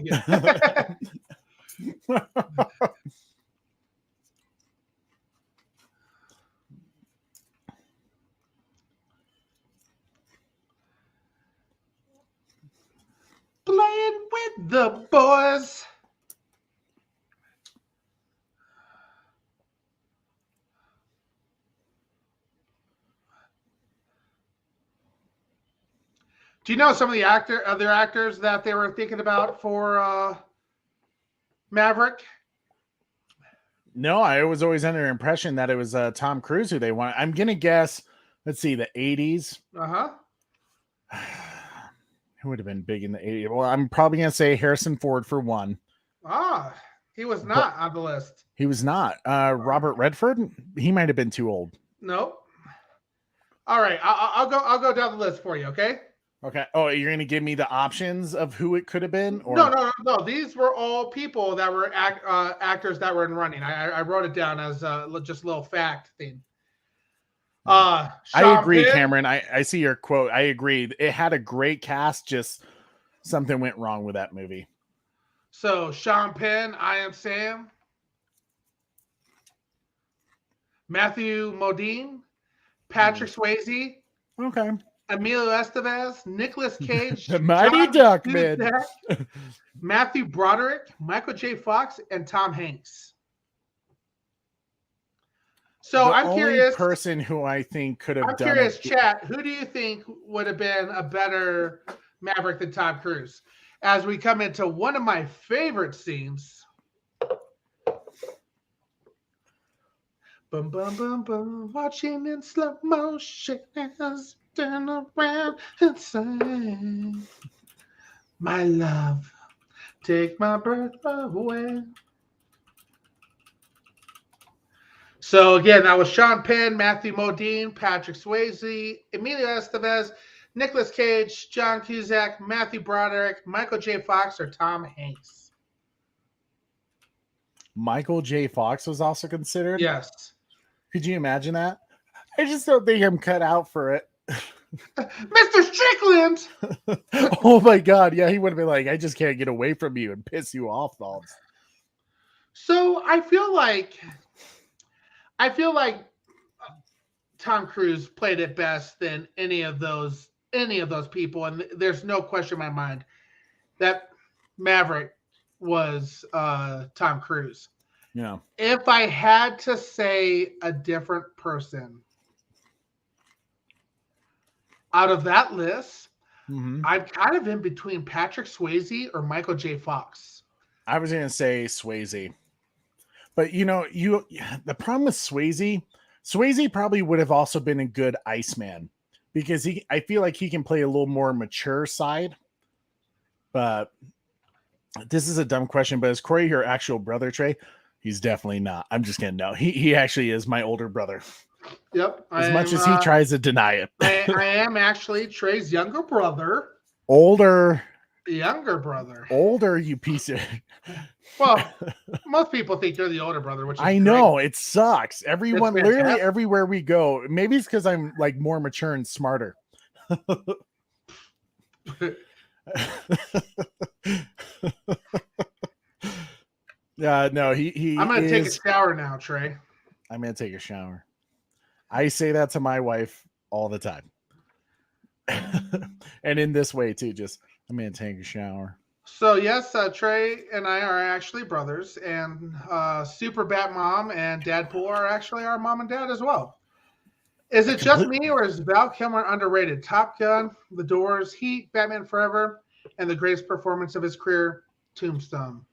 C: Playing with the boys. Do you know some of the other actors that they were thinking about for Maverick?
B: No, I was always under the impression that it was Tom Cruise who they wanted. I'm gonna guess. Let's see, the 80s. Who would have been big in the 80s? Well, I'm probably gonna say Harrison Ford for one.
C: He was not on the list.
B: He was not. Robert Redford. He might have been too old.
C: Nope. All right, I'll go down the list for you. Okay.
B: Okay. Oh, you're going to give me the options of who it could have been? Or...
C: No. These were all people that were actors that were in running. I wrote it down as just a little fact thing.
B: I agree, Penn. Cameron. I see your quote. I agree. It had a great cast. Just something went wrong with that movie.
C: So Sean Penn, I Am Sam. Matthew Modine. Patrick Swayze.
B: Okay.
C: Emilio Estevez, Nicolas Cage,
B: the Mighty Duckman,
C: Matthew Broderick, Michael J. Fox, and Tom Hanks. So I'm curious.
B: The person who I think could have done.
C: I'm curious, chat. Who do you think would have been a better Maverick than Tom Cruise? As we come into one of my favorite scenes. Bum bum bum bum, watching in slow motion as. Turn around and say, my love, take my breath away. So again, that was Sean Penn, Matthew Modine, Patrick Swayze, Emilio Estevez, Nicolas Cage, John Cusack, Matthew Broderick, Michael J. Fox, or Tom Hanks.
B: Michael J. Fox was also considered?
C: Yes.
B: Could you imagine that? I just don't think I'm cut out for it.
C: Mr. Strickland.
B: Oh my God. Yeah, he would have been like, I just can't get away from you and piss you off, Dolls.
C: So I feel like Tom Cruise played it best than any of those people, and there's no question in my mind that Maverick was Tom Cruise.
B: Yeah.
C: If I had to say a different person out of that list, I'm kind of in between Patrick Swayze or Michael J. Fox.
B: I was gonna say Swayze, but the problem with Swayze probably would have also been a good Iceman because I feel like he can play a little more mature side. But this is a dumb question, but is Corey your actual brother, Trey? He's definitely not. I'm just kidding. No, he actually is my older brother.
C: Yep.
B: As much as he tries to deny it.
C: I am actually Trey's younger brother. Younger brother.
B: Older, you piece of...
C: Well, most people think you're the older brother, which is
B: I know. It sucks. Everyone,
C: It's
B: literally
C: fantastic.
B: everywhere we go. Maybe it's because I'm like more mature and smarter. No, he
C: I'm going to take a shower now, Trey.
B: I'm going to take a shower. I say that to my wife all the time. And in this way too, just I'm going to take a shower.
C: So yes, Trey and I are actually brothers, and Super Bat Mom and Dadpool are actually our mom and dad as well. Is it just me, or is Val Kilmer underrated? Top Gun, The Doors, Heat, Batman Forever, and the greatest performance of his career, Tombstone.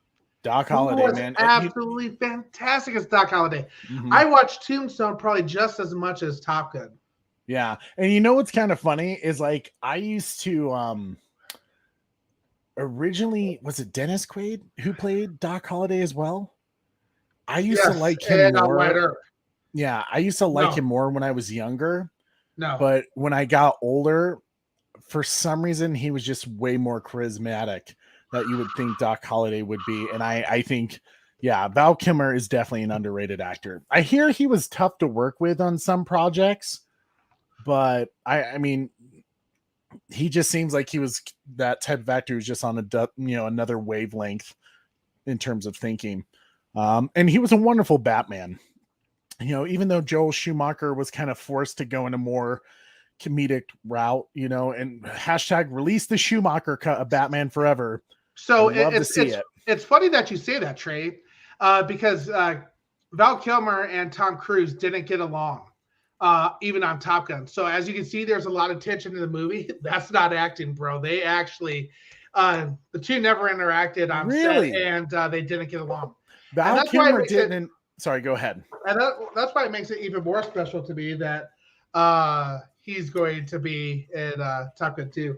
B: Doc Holliday, man,
C: absolutely fantastic as Doc Holliday. I watched Tombstone probably just as much as Top Gun.
B: Yeah, and you know what's kind of funny is like I used to originally, was it Dennis Quaid who played Doc Holliday as well? I used to like him more. Yeah, I used to like him more when I was younger.
C: No.
B: But when I got older, for some reason, he was just way more charismatic that you would think Doc Holliday would be. And I think, yeah, Val Kilmer is definitely an underrated actor. I hear he was tough to work with on some projects, but I mean, he just seems like he was that type of actor who's just on another wavelength in terms of thinking. And he was a wonderful Batman. Even though Joel Schumacher was kind of forced to go in a more comedic route, and hashtag release the Schumacher cut of Batman Forever.
C: So it's funny that you say that, Trey, because Val Kilmer and Tom Cruise didn't get along, even on Top Gun. So as you can see, there's a lot of tension in the movie. That's not acting, bro. They actually, the two never interacted on set, and they didn't get along.
B: Val Kilmer didn't. Sorry, go ahead.
C: And that's why it makes it even more special to me that he's going to be in Top Gun 2.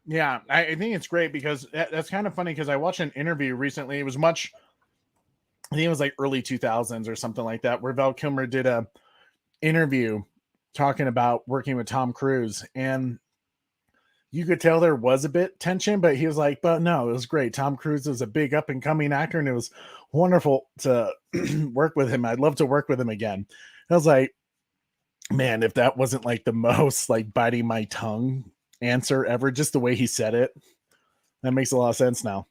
B: Yeah, I think it's great because that's kind of funny because I watched an interview recently. It was I think it was like early 2000s or something like that, where Val Kilmer did a interview talking about working with Tom Cruise. And you could tell there was a bit tension, but he was like, but no, it was great. Tom Cruise was a big up and coming actor, and it was wonderful to work with him. I'd love to work with him again. I was like, man, if that wasn't like the most like biting my tongue answer ever, just the way he said it, that makes a lot of sense now.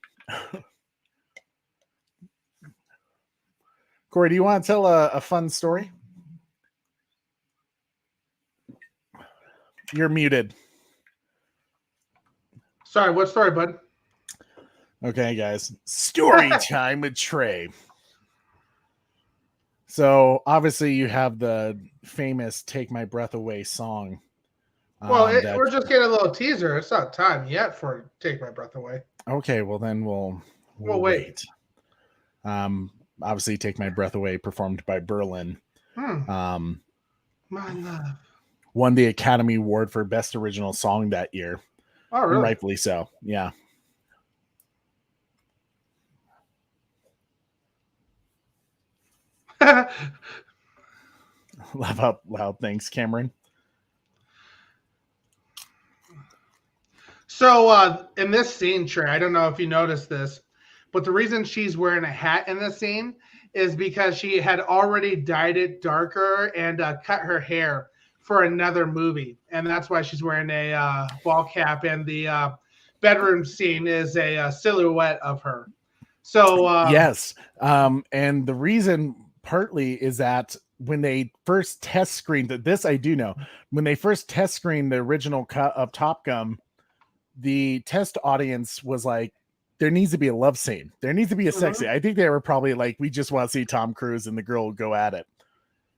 B: Corey, do you want to tell a fun story? You're muted.
C: Sorry, what story, bud?
B: Okay, guys. Story time with Trey. So obviously you have the famous Take My Breath Away song.
C: Well, we're just getting a little teaser. It's not time yet for Take My Breath Away.
B: Okay, well then we'll wait. Obviously Take My Breath Away, performed by Berlin.
C: My love.
B: Won the Academy Award for Best Original Song that year.
C: Oh, really?
B: Rightfully so. Yeah. Laugh out loud. Thanks, Cameron.
C: So in this scene, Trey, I don't know if you noticed this, but the reason she's wearing a hat in this scene is because she had already dyed it darker and cut her hair for another movie, and that's why she's wearing a ball cap, and the bedroom scene is a silhouette of her. So
B: yes, and the reason partly is that when they first test screened this, I do know when they first test screened the original cut of Top Gun, the test audience was like, there needs to be a love scene. There needs to be a sexy. I think they were probably like, we just want to see Tom Cruise and the girl go at it.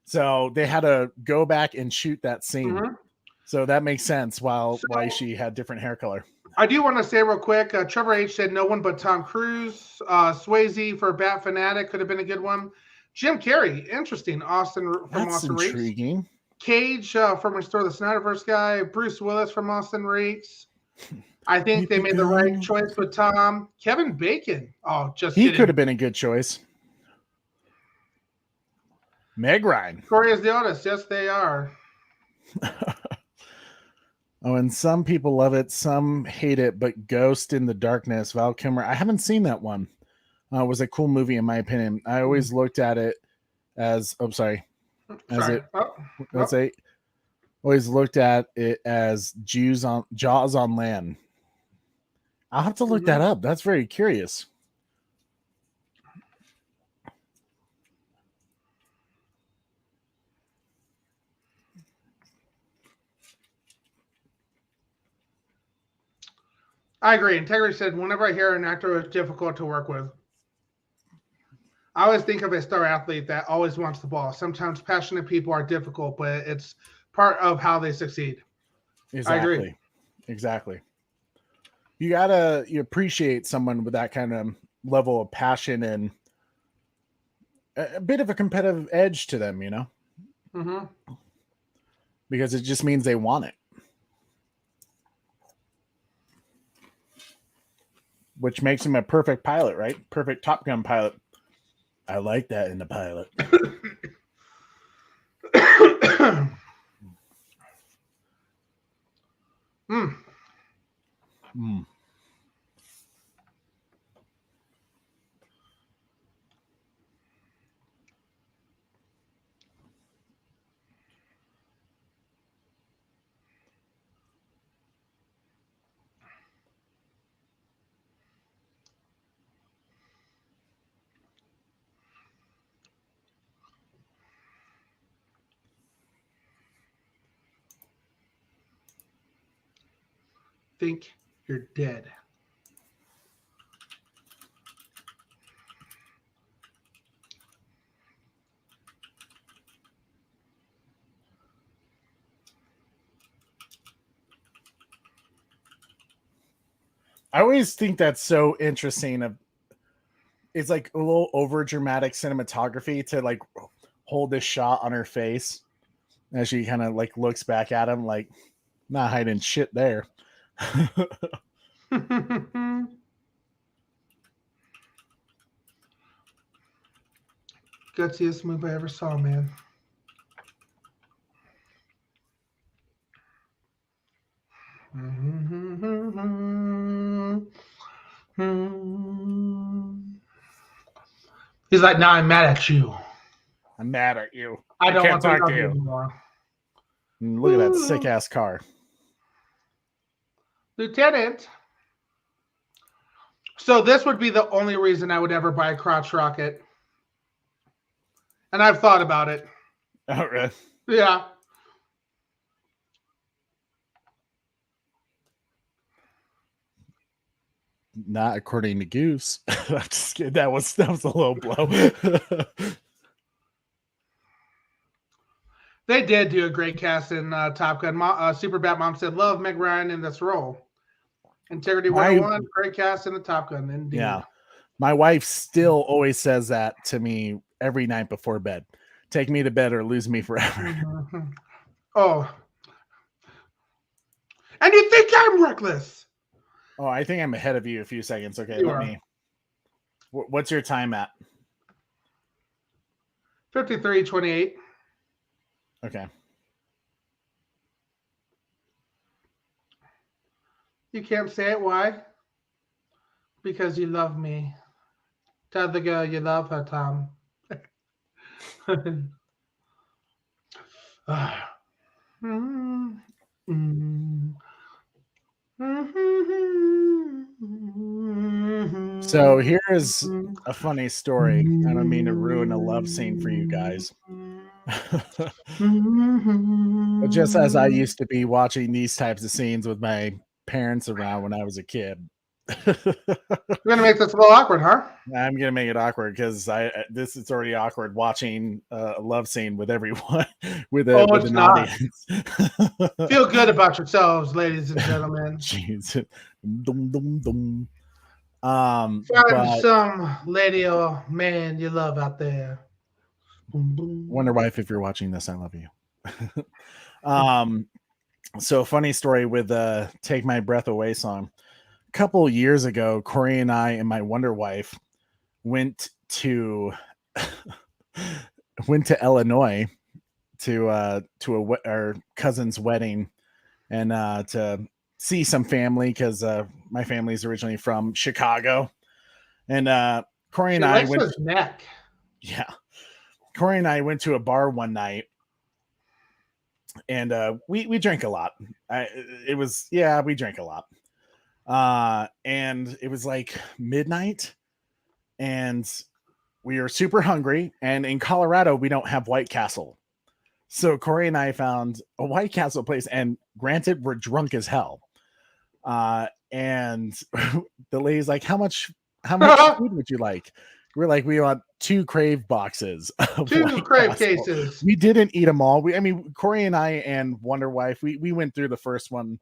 B: So they had to go back and shoot that scene. So that makes sense why she had different hair color.
C: I do want to say real quick, Trevor H said no one but Tom Cruise. Swayze for Bat Fanatic could have been a good one. Jim Carrey, interesting. Austin from
B: That's
C: Austin
B: intriguing.
C: Reeks. Cage from Restore the Snyderverse guy. Bruce Willis from Austin Reeks. I think they made the right choice with Tom. Kevin Bacon. Oh, just
B: he
C: kidding.
B: could have been a good choice. Meg Ryan.
C: Corey is the artist. Yes, they are.
B: Oh, and some people love it, some hate it, but Ghost in the Darkness, Val Kilmer. I haven't seen that one. It was a cool movie in my opinion. I always looked at it as always looked at it as Jaws on land. I'll have to look that up. That's very curious.
C: I agree. Integrity said, whenever I hear an actor is difficult to work with, I always think of a star athlete that always wants the ball. Sometimes passionate people are difficult, but it's part of how they succeed.
B: Exactly.
C: I agree.
B: Exactly. You appreciate someone with that kind of level of passion and a bit of a competitive edge to them, because it just means they want it. Which makes him a perfect pilot, right? Perfect Top Gun pilot. I like that in the pilot.
C: Think you're dead.
B: I always think that's so interesting. It's like a little over dramatic cinematography to like hold this shot on her face as she kind of like looks back at him, like not hiding shit there.
C: Gutsiest movie I ever saw, man. He's like, now I'm mad at you.
B: I'm mad at you.
C: I don't
B: can't
C: want to
B: talk to you
C: anymore.
B: And look at that sick ass car.
C: Lieutenant. So this would be the only reason I would ever buy a crotch rocket. And I've thought about it.
B: Oh, really?
C: Yeah.
B: Not according to Goose. I'm just kidding. That was a low blow.
C: They did do a great cast in Top Gun. Superbat Mom said, love Meg Ryan in this role. Integrity 101, great cast in the Top Gun. Indeed.
B: Yeah. My wife still always says that to me every night before bed. Take me to bed or lose me forever.
C: Oh. And you think I'm reckless?
B: Oh, I think I'm ahead of you a few seconds. Okay,
C: You
B: let
C: are.
B: me. What's your time at?
C: 53:28.
B: Okay.
C: You can't say it. Why? Because you love me. Tell the girl you love her, Tom.
B: So here's a funny story. I don't mean to ruin a love scene for you guys. But just as I used to be watching these types of scenes with my parents around when I was a kid.
C: We're gonna make this a little awkward, huh?
B: I'm gonna make it awkward because this is already awkward watching a love scene with everyone with an audience.
C: Feel good about yourselves, ladies and gentlemen.
B: Jeez. Dum, dum, dum.
C: Find some lady or man you love out there.
B: Wonder Wife, if you're watching this, I love you. So funny story with the Take My Breath Away song. A couple years ago, Corey and I and my Wonder Wife went to Illinois to our cousin's wedding and to see some family because my family is originally from Chicago. And Corey and I went
C: his neck.
B: Yeah. Corey and I went to a bar one night and we drank a lot. We drank a lot. And it was like midnight and we were super hungry. And in Colorado, we don't have White Castle. So Corey and I found a White Castle place, and granted, we're drunk as hell. And the lady's like, how much food would you like? We're like, we want 2 Crave boxes.
C: Two Crave cases.
B: We didn't eat them all. Corey and I and Wonder Wife, we went through the first one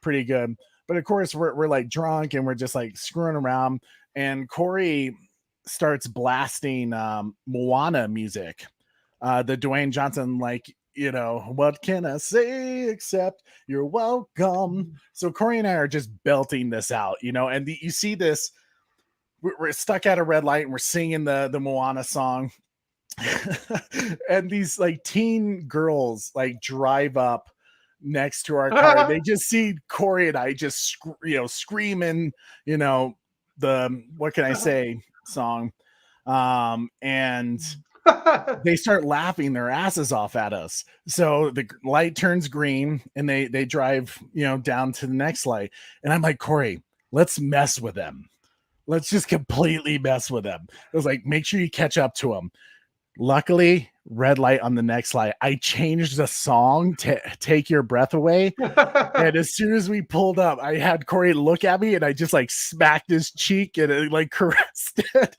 B: pretty good. But of course, we're like drunk and we're just like screwing around. And Corey starts blasting Moana music. The Dwayne Johnson, like, what can I say except you're welcome? So Corey and I are just belting this out, and you see this. We're stuck at a red light and we're singing the Moana song. And these like teen girls like drive up next to our car. They just see Corey and I just screaming, the what can I say song. And they start laughing their asses off at us. So the light turns green and they drive, down to the next light. And I'm like, Corey, let's mess with them. Let's just completely mess with them. It was like, make sure you catch up to them. Luckily, red light on the next light. I changed the song to Take Your Breath Away. And as soon as we pulled up, I had Corey look at me and I just like smacked his cheek and like caressed it.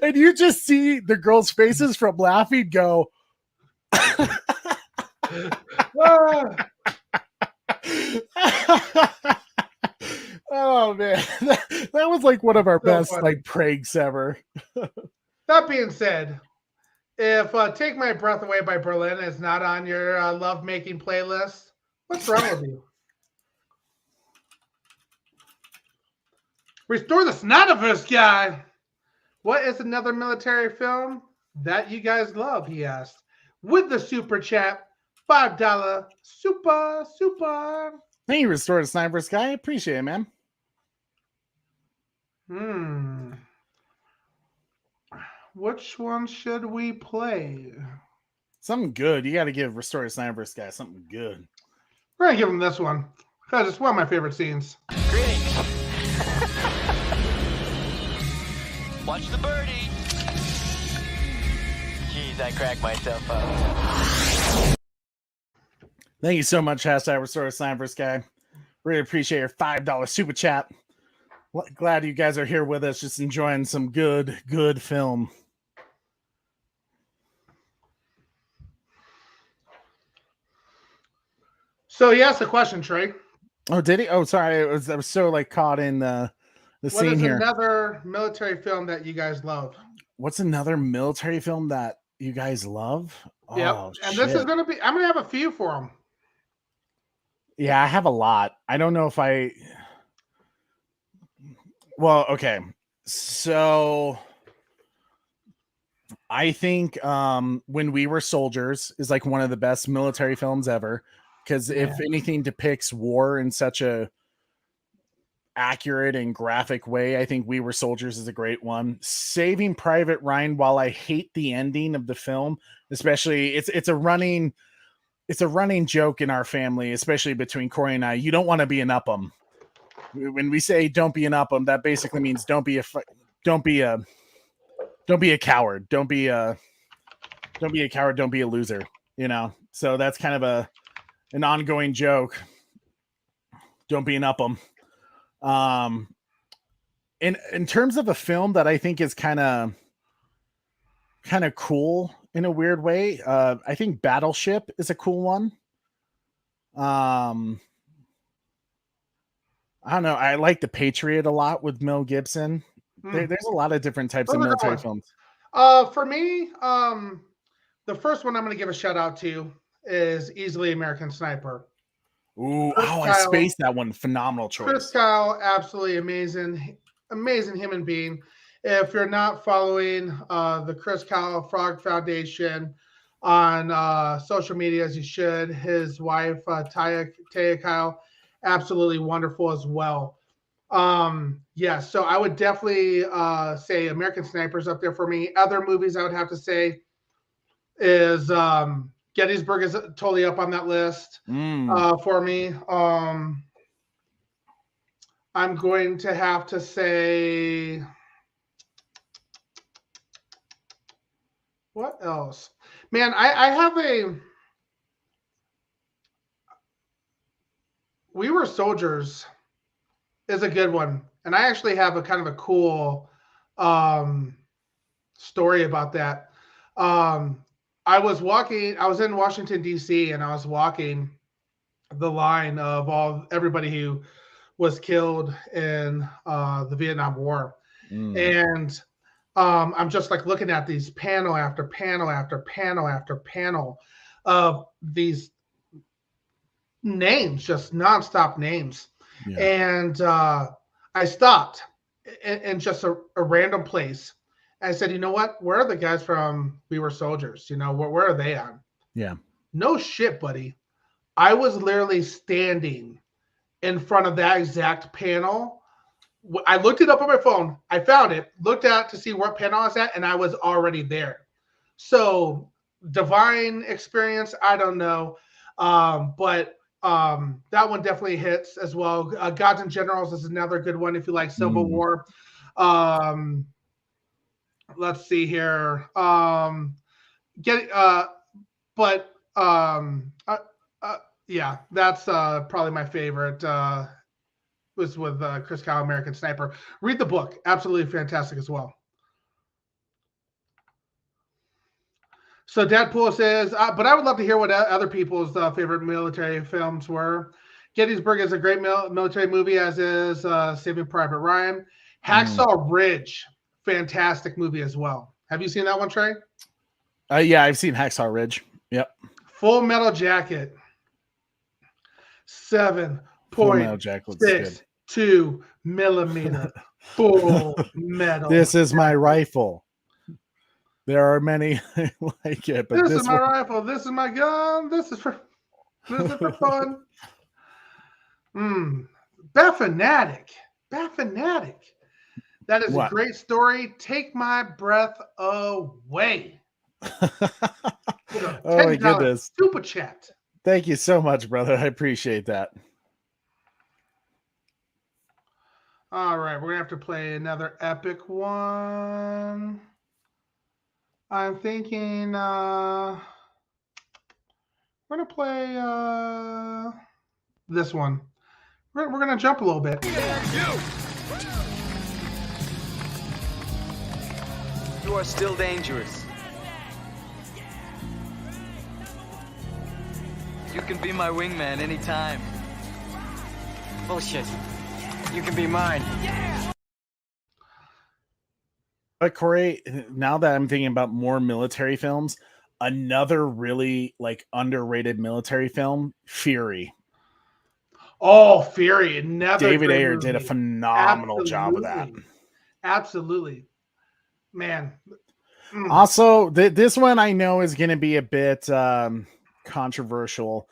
B: And you just see the girls' faces from laughing go. Oh man, that was like one of our best like pranks ever.
C: That being said, if Take My Breath Away by Berlin is not on your love-making playlist, what's wrong with you? Restore the Snotiverse guy. What is another military film that you guys love, he asked. With the super chat, $5 super.
B: Thank you, Restore the Snotiverse guy. I appreciate it, man.
C: Which one should we play?
B: Something good. You got to give Restore the Snotiverse guy something good.
C: We're going to give him this one because it's one of my favorite scenes.
D: Greetings. Watch the birdie. Jeez, I cracked myself up.
B: Thank you so much, hashtag Restore the Snotiverse guy. Really appreciate your $5 super chat. Glad you guys are here with us, just enjoying some good film.
C: So he asked a question, Trey.
B: Oh, did he? Oh, sorry. I was so like caught in the scene here.
C: What is another military film that you guys love?
B: What's another military film that you guys love?
C: Yeah,
B: oh,
C: and
B: shit.
C: This is going to be, I'm going to have a few for them.
B: Yeah, I have a lot. I don't know if well, okay. So I think When We Were Soldiers is like one of the best military films ever. Because if anything depicts war in such a accurate and graphic way, I think We Were Soldiers is a great one. Saving Private Ryan, while I hate the ending of the film, especially it's a running it's a running joke in our family, especially between Corey and I. You don't want to be an Upham. When we say don't be an Upham, that basically means don't be a coward. Don't be a coward. Don't be a loser. You know. So that's kind of an ongoing joke. Don't be an Upham. In terms of a film that I think is kind of cool in a weird way, I think Battleship is a cool one. I don't know. I like The Patriot a lot with Mel Gibson. There's a lot of different types of military films.
C: For me, the first one I'm going to give a shout out to is easily American Sniper.
B: Ooh, I spaced that one. Phenomenal choice.
C: Chris Kyle, absolutely amazing human being. If you're not following the Chris Kyle Frog Foundation on social medias, you should. His wife, Taya Kyle, absolutely wonderful as well. Yes, so I would definitely say American Sniper's up there for me. Other movies I would have to say is Gettysburg is totally up on that list for me. I'm going to have to say, what else? Man, I have We Were Soldiers is a good one. And I actually have a kind of a cool story about that. I was in Washington, D.C., and I was walking the line of everybody who was killed in the Vietnam War. And I'm just like looking at these panel after panel after panel after panel of these names, just nonstop names. Yeah. And I stopped in just a random place. I said, you know what? Where are the guys from We Were Soldiers? You know, where are they on?
B: Yeah.
C: No shit, buddy. I was literally standing in front of that exact panel. I looked it up on my phone. I found it, looked at to see what panel I was at, and I was already there. So divine experience, I don't know. But that one definitely hits as well. Gods and Generals is another good one if you like Civil War. Let's see here. Yeah, that's probably my favorite. Was with Chris Kyle, American Sniper. Read the book. Absolutely fantastic as well. So Deadpool says, but I would love to hear what other people's favorite military films were. Gettysburg is a great military movie, as is Saving Private Ryan. Hacksaw Ridge, fantastic movie as well. Have you seen that one, Trey?
B: Yeah, I've seen Hacksaw Ridge. Yep.
C: Full Metal Jacket. 7.62 millimeter full metal.
B: This is my rifle. There are many like it, but
C: this is my rifle. This is my gun. This is for fun. Bat Fanatic. That is a great story. Take my breath away.
B: Oh my goodness.
C: Super chat.
B: Thank you so much, brother. I appreciate that.
C: All right, we're gonna have to play another epic one. I'm thinking we're gonna play this one. We're gonna jump a little bit.
G: You are still dangerous. You can be my wingman anytime.
D: Bullshit. You can be mine. Yeah!
B: But Corey, now that I'm thinking about more military films, another really like underrated military film, Fury.
C: Oh, Fury! Another
B: David Ayer did a phenomenal job with that.
C: Absolutely, man.
B: Also, this one I know is going to be a bit controversial,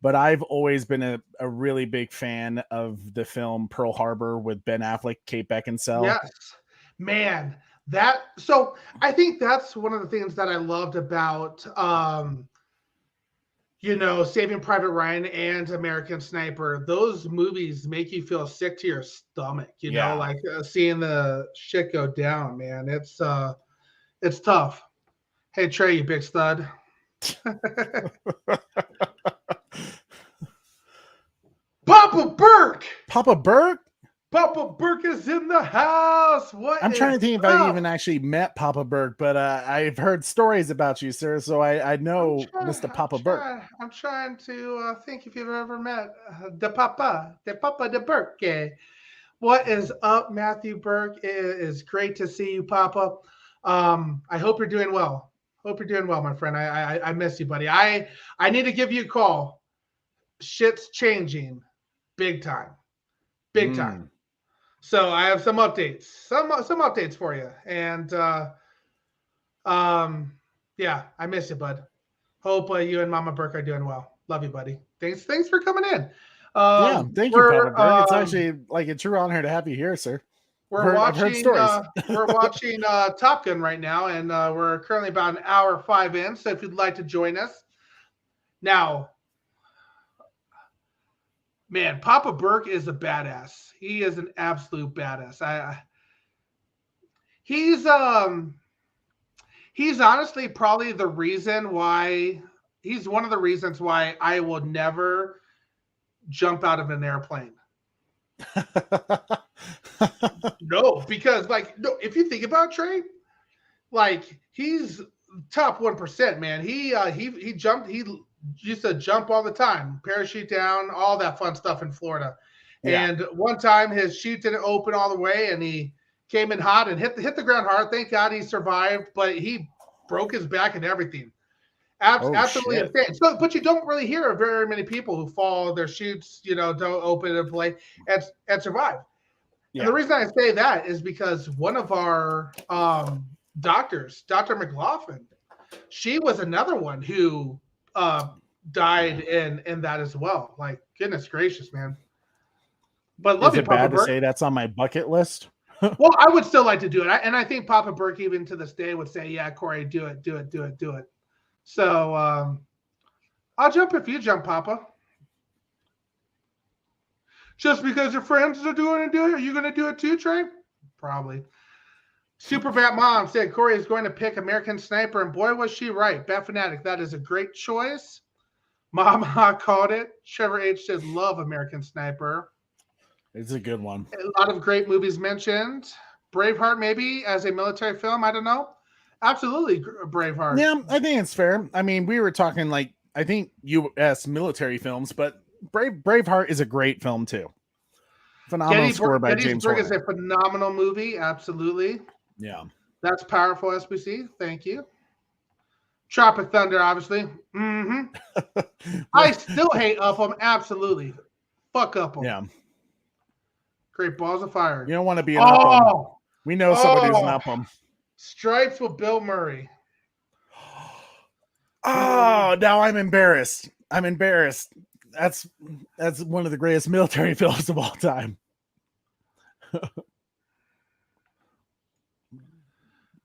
B: but I've always been a really big fan of the film Pearl Harbor with Ben Affleck, Kate Beckinsale.
C: Yes, man. So I think that's one of the things that I loved about Saving Private Ryan and American Sniper, those movies make you feel sick to your stomach, like seeing the shit go down, man. It's tough. Hey, Trey, you big stud. Papa Burke!
B: Papa Burke?
C: Papa Burke is in the house.
B: I'm trying to think if I even actually met Papa Burke, but I've heard stories about you, sir, so I know Mr. Papa Burke.
C: I'm trying to think if you've ever met the Papa de Burke. What is up, Matthew Burke? It is great to see you, Papa. I hope you're doing well. Hope you're doing well, my friend. I miss you, buddy. I need to give you a call. Shit's changing big time. Big time. So I have some updates. Some updates for you. And yeah, I miss you, bud. Hope you and Mama Burke are doing well. Love you, buddy. Thanks for coming in.
B: Yeah, thank you, Papa Burke. It's actually like a true honor to have you here, sir.
C: We're watching Top Gun right now, and we're currently about an hour 5 in. So if you'd like to join us. Now, man, Papa Burke is a badass. He is an absolute badass. He's honestly probably the reason why he's one of the reasons why I will never jump out of an airplane. No, because if you think about Trey, he's top 1%, man. He jumped, he used to jump all the time, parachute down, all that fun stuff in Florida. Yeah. And one time his chute didn't open all the way, and he came in hot and hit the ground hard. Thank God he survived, but he broke his back and everything. Absolutely insane. So, but you don't really hear of very many people who fall, their chutes, don't open and play and survive. Yeah. And the reason I say that is because one of our doctors, Dr. McLaughlin, she was another one who died in that as well. Goodness gracious, man. But love
B: is
C: you,
B: it
C: Papa
B: bad
C: Burke.
B: to say that's on my bucket list?
C: Well, I would still like to do it. And I think Papa Burke, even to this day, would say, yeah, Corey, do it. So I'll jump if you jump, Papa. Just because your friends are doing it, are you going to do it too, Trey? Probably. Super Bat Mom said Corey is going to pick American Sniper, and boy, was she right. Bat Fanatic, that is a great choice. Mama called it. Trevor H says, love American Sniper.
B: It's a good one.
C: A lot of great movies mentioned. Braveheart, maybe, as a military film. I don't know. Absolutely, Braveheart.
B: Yeah, I think it's fair. I mean, we were talking I think U.S. military films, but Braveheart is a great film too. Phenomenal score by James Horner.
C: Gettysburg is a phenomenal movie. Absolutely.
B: Yeah.
C: That's powerful, SBC. Thank you. Tropic Thunder, obviously. Mm-hmm. I still hate Upham. Absolutely. Fuck Upham.
B: Yeah.
C: Great Balls of Fire.
B: You don't want to be an Upham. We know somebody who's an Upham.
C: Stripes with Bill Murray.
B: Oh, now I'm embarrassed. That's one of the greatest military films of all time.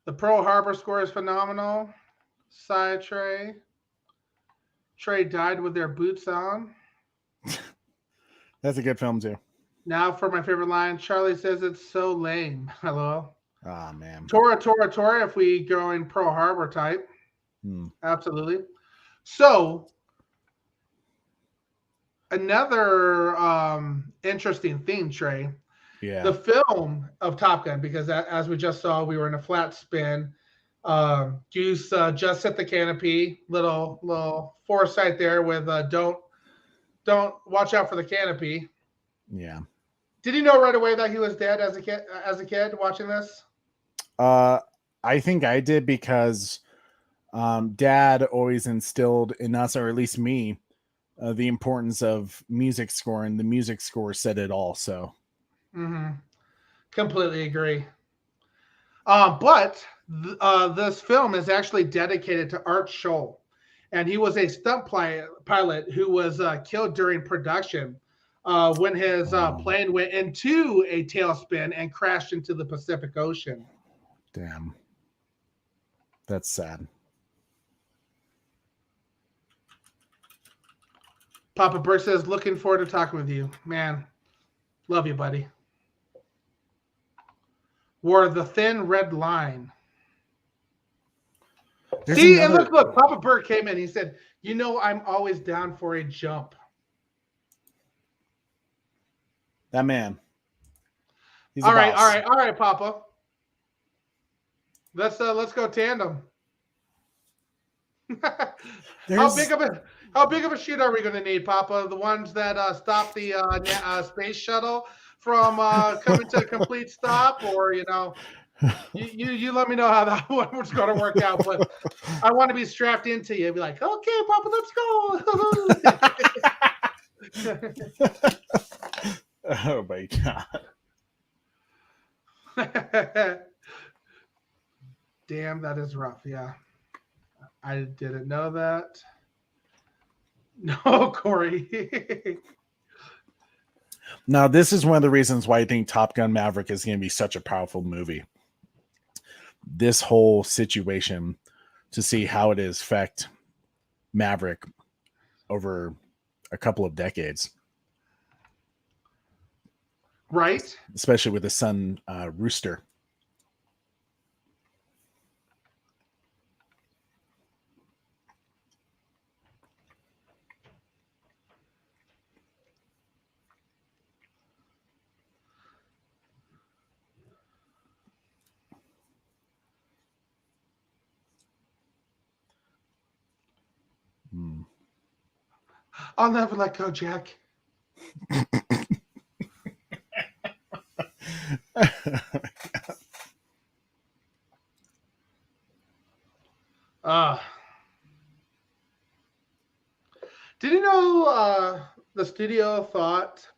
C: The Pearl Harbor score is phenomenal. Side Trey. Trey died with their boots on.
B: That's a good film too.
C: Now for my favorite line, Charlie says it's so lame. Hello.
B: Oh man.
C: Tora, if we go in Pearl Harbor type. Absolutely. So another interesting thing, Trey.
B: Yeah.
C: The film of Top Gun, because as we just saw, we were in a flat spin. Goose just hit the canopy. Little foresight there with don't watch out for the canopy.
B: Yeah.
C: Did you know right away that he was dead as a kid watching this?
B: I think I did because Dad always instilled in us, or at least me, the importance of music score, and the music score said it all. So,
C: completely agree. But this film is actually dedicated to Art Scholl, and he was a stunt pilot who was killed during production when his plane went into a tailspin and crashed into the Pacific Ocean.
B: Damn. That's sad.
C: Papa Bert says, looking forward to talking with you. Man, love you, buddy. Wore the thin red line. See, and look, Papa Bert came in. He said, you know, I'm always down for a jump.
B: That man. He's
C: all right, Papa. Let's go tandem. How big of a shoot are we going to need, Papa? The ones that stop the space shuttle from coming to a complete stop, or you let me know how that one was going to work out. But I want to be strapped into you, and be like, okay, Papa, let's go.
B: Oh my god.
C: Damn, that is rough. Yeah. I didn't know that. No, Corey.
B: Now, this is one of the reasons why I think Top Gun Maverick is going to be such a powerful movie. This whole situation, to see how it is affect Maverick over a couple of decades.
C: Right.
B: Especially with his son, Rooster.
C: I'll never let go, Jack. Did you know the studio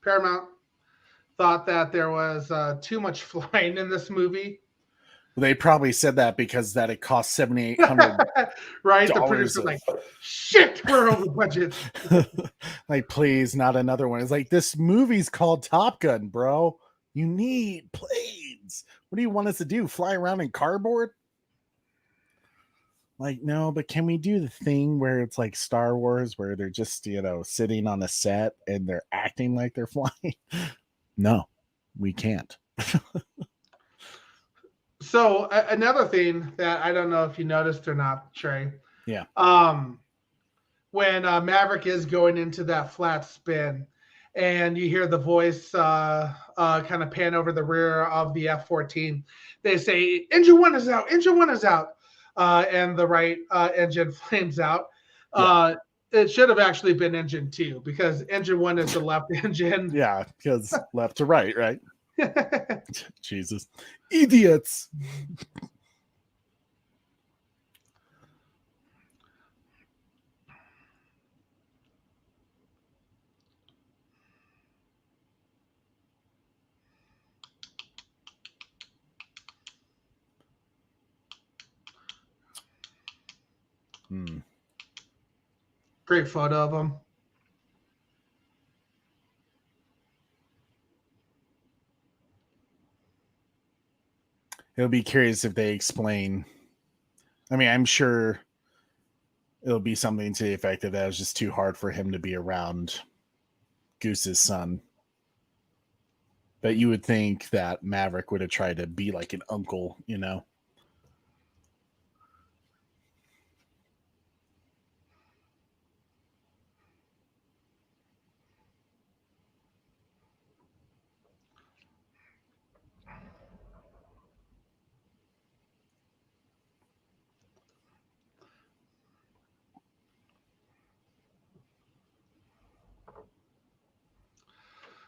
C: Paramount thought that there was too much flying in this movie?
B: They probably said that because it cost $7,800.
C: Right? The producer like, shit, we're over budget.
B: Like, please, not another one. It's like, this movie's called Top Gun, bro. You need planes. What do you want us to do? Fly around in cardboard? Like, no, but can we do the thing where it's like Star Wars, where they're just, sitting on a set and they're acting like they're flying? No, we can't.
C: So another thing that I don't know if you noticed or not, Trey.
B: Yeah.
C: When Maverick is going into that flat spin, and you hear the voice kind of pan over the rear of the F14, they say, "Engine one is out. Engine one is out," and the right engine flames out.
B: Yeah.
C: It should have actually been engine two, because engine one is the left engine.
B: Yeah, because left to right, right? Jesus. Idiots.
C: Great photo of him.
B: It'll be curious if they explain. I mean, I'm sure it'll be something to the effect that it was just too hard for him to be around Goose's son. But you would think that Maverick would have tried to be like an uncle,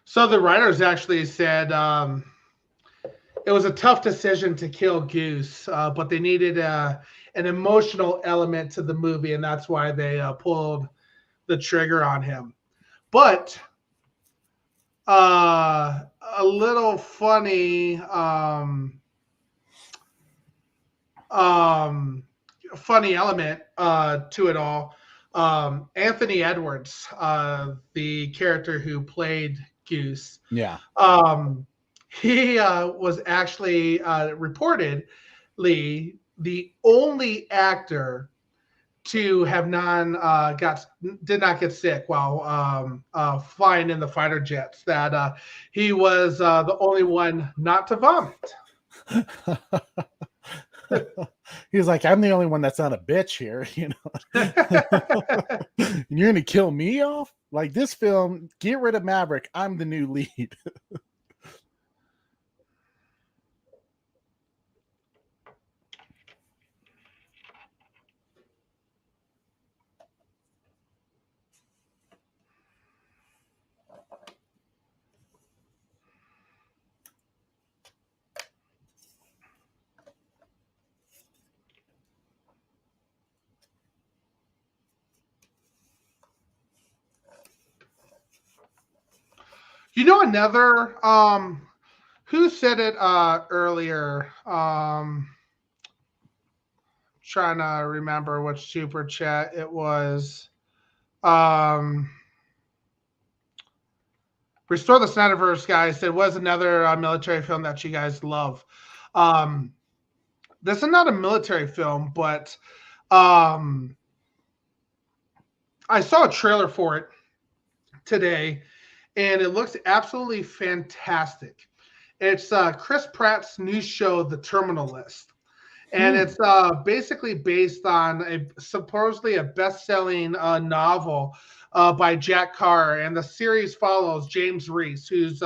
C: So the writers actually said it was a tough decision to kill Goose, but they needed an emotional element to the movie, and that's why they pulled the trigger on him. But a little funny funny element to it all. Anthony Edwards, the character who played Goose.
B: Yeah.
C: He was actually reportedly the only actor to have did not get sick while flying in the fighter jets. That he was the only one not to vomit.
B: He's like, I'm the only one that's not a bitch here, You're gonna kill me off? Like, this film, get rid of Maverick. I'm the new lead.
C: Another who said it earlier? Trying to remember which super chat it was. Restore the Snyderverse guys said was another military film that you guys love. This is not a military film, but I saw a trailer for it today, and it looks absolutely fantastic. It's Chris Pratt's new show, The Terminal List. And it's basically based on supposedly a best-selling novel by Jack Carr. And the series follows James Reese, who's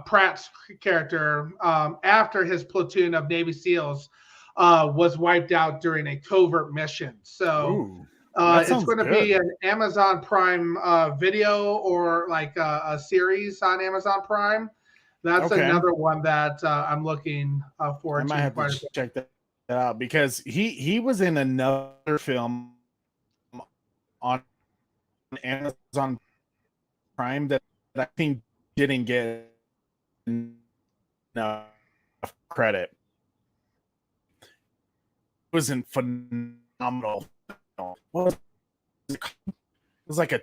C: Pratt's character, after his platoon of Navy SEALs was wiped out during a covert mission. So it's going to be an Amazon Prime video, or like a series on Amazon Prime. That's another one that I'm looking forward to.
B: I might have to check that out, because he was in another film on Amazon Prime that I think didn't get enough credit. It wasn't phenomenal. What was it? It was like a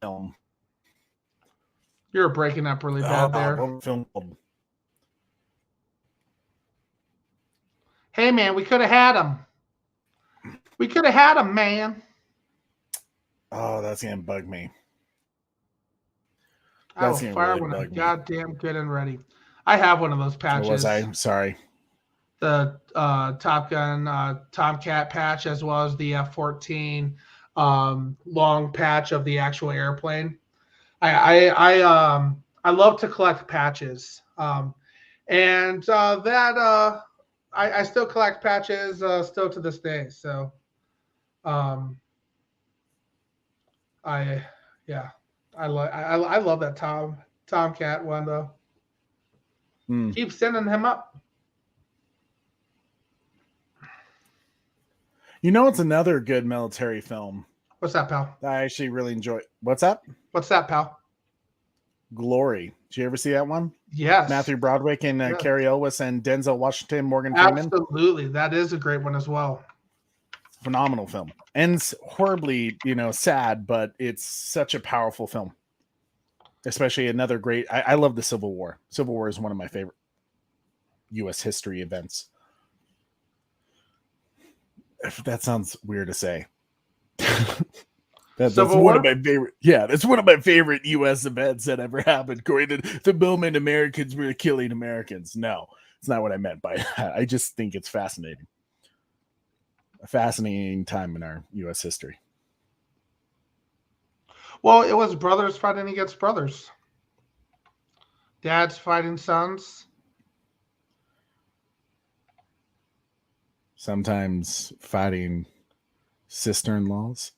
B: film.
C: You're breaking up really bad there.
B: Film.
C: Hey, man, we could have had him. We could have had him, man.
B: Oh, that's going to bug me.
C: I will fire when I'm goddamn good and ready. I have one of those patches.
B: Was I? Sorry.
C: The Top Gun Tomcat patch, as well as the F14 long patch of the actual airplane. I love to collect patches, and that I still collect patches still to this day. So, I love that Tomcat one though. Keep sending him up.
B: It's another good military film.
C: What's that, pal?
B: I actually really enjoy. What's that?
C: What's that, pal?
B: Glory. Did you ever see that one?
C: Yes.
B: Matthew Broderick and Carrie Elwes and Denzel Washington, Morgan Freeman.
C: Absolutely. That is a great one as well.
B: Phenomenal film. Ends horribly, sad, but it's such a powerful film. Especially another great. I love the Civil War. Civil War is one of my favorite U.S. history events. If that sounds weird to say. That's one of my favorite. Yeah, that's one of my favorite U.S. events that ever happened. According to the moment Americans were killing Americans. No, it's not what I meant by that. I just think it's fascinating. A fascinating time in our U.S. history.
C: Well, it was brothers fighting against brothers. Dads fighting sons.
B: Sometimes fighting sister-in-laws.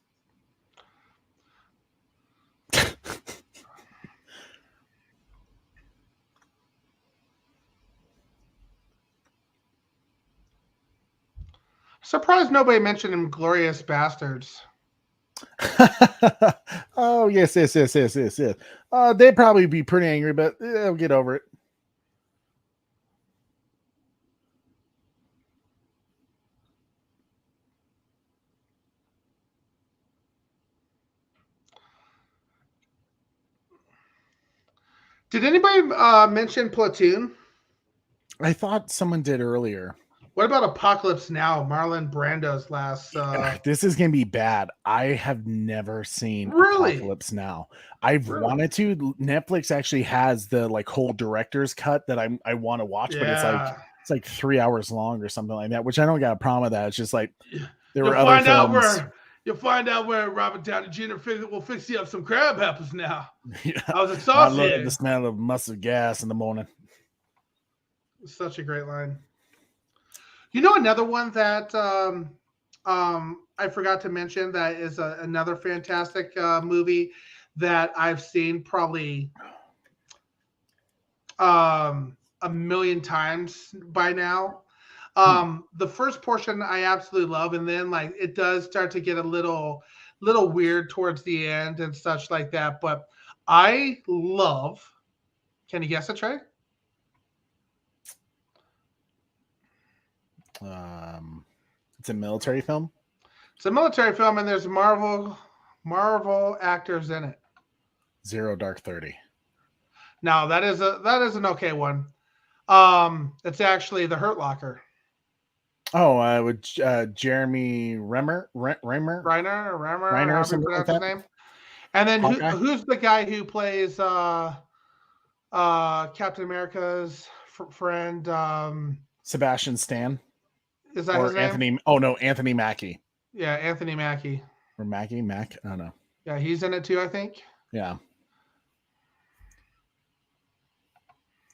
C: Surprised nobody mentioned Inglorious Bastards.
B: Oh, yes. They'd probably be pretty angry, but they'll get over it.
C: Did anybody mention Platoon?
B: I thought someone did earlier.
C: What about Apocalypse Now? Marlon Brando's last.
B: This is gonna be bad. I have never seen
C: Really?
B: Apocalypse Now. I've
C: Really?
B: wanted to. Netflix actually has the like whole director's cut that I want to watch, but it's like 3 hours long or something like that. Which I don't got a problem with that. It's just like there were other films.
C: You'll find out where Robert Downey Jr. will fix you up some crab apples now.
B: Yeah.
C: I was
B: I
C: exhausted.
B: love the smell of mustard gas in the morning.
C: Such a great line. You know, another one that I forgot to mention that is another fantastic movie that I've seen probably a million times by now. The first portion I absolutely love, and then like it does start to get a little weird towards the end and such like that. But I love. Can you guess it, Trey?
B: It's a military film.
C: It's a military film, and there's Marvel actors in it.
B: Zero Dark 30.
C: Now that is an okay one. It's actually The Hurt Locker.
B: Oh, with Jeremy Renner,
C: Reiner,
B: something like
C: his
B: that.
C: name. And then who's the guy who plays Captain America's friend?
B: Sebastian Stan.
C: Is that
B: or
C: his name?
B: Anthony? Oh no, Anthony Mackie.
C: Yeah, Anthony Mackie.
B: Or Mackie? Mac? I don't know.
C: Yeah, he's in it too, I think.
B: Yeah.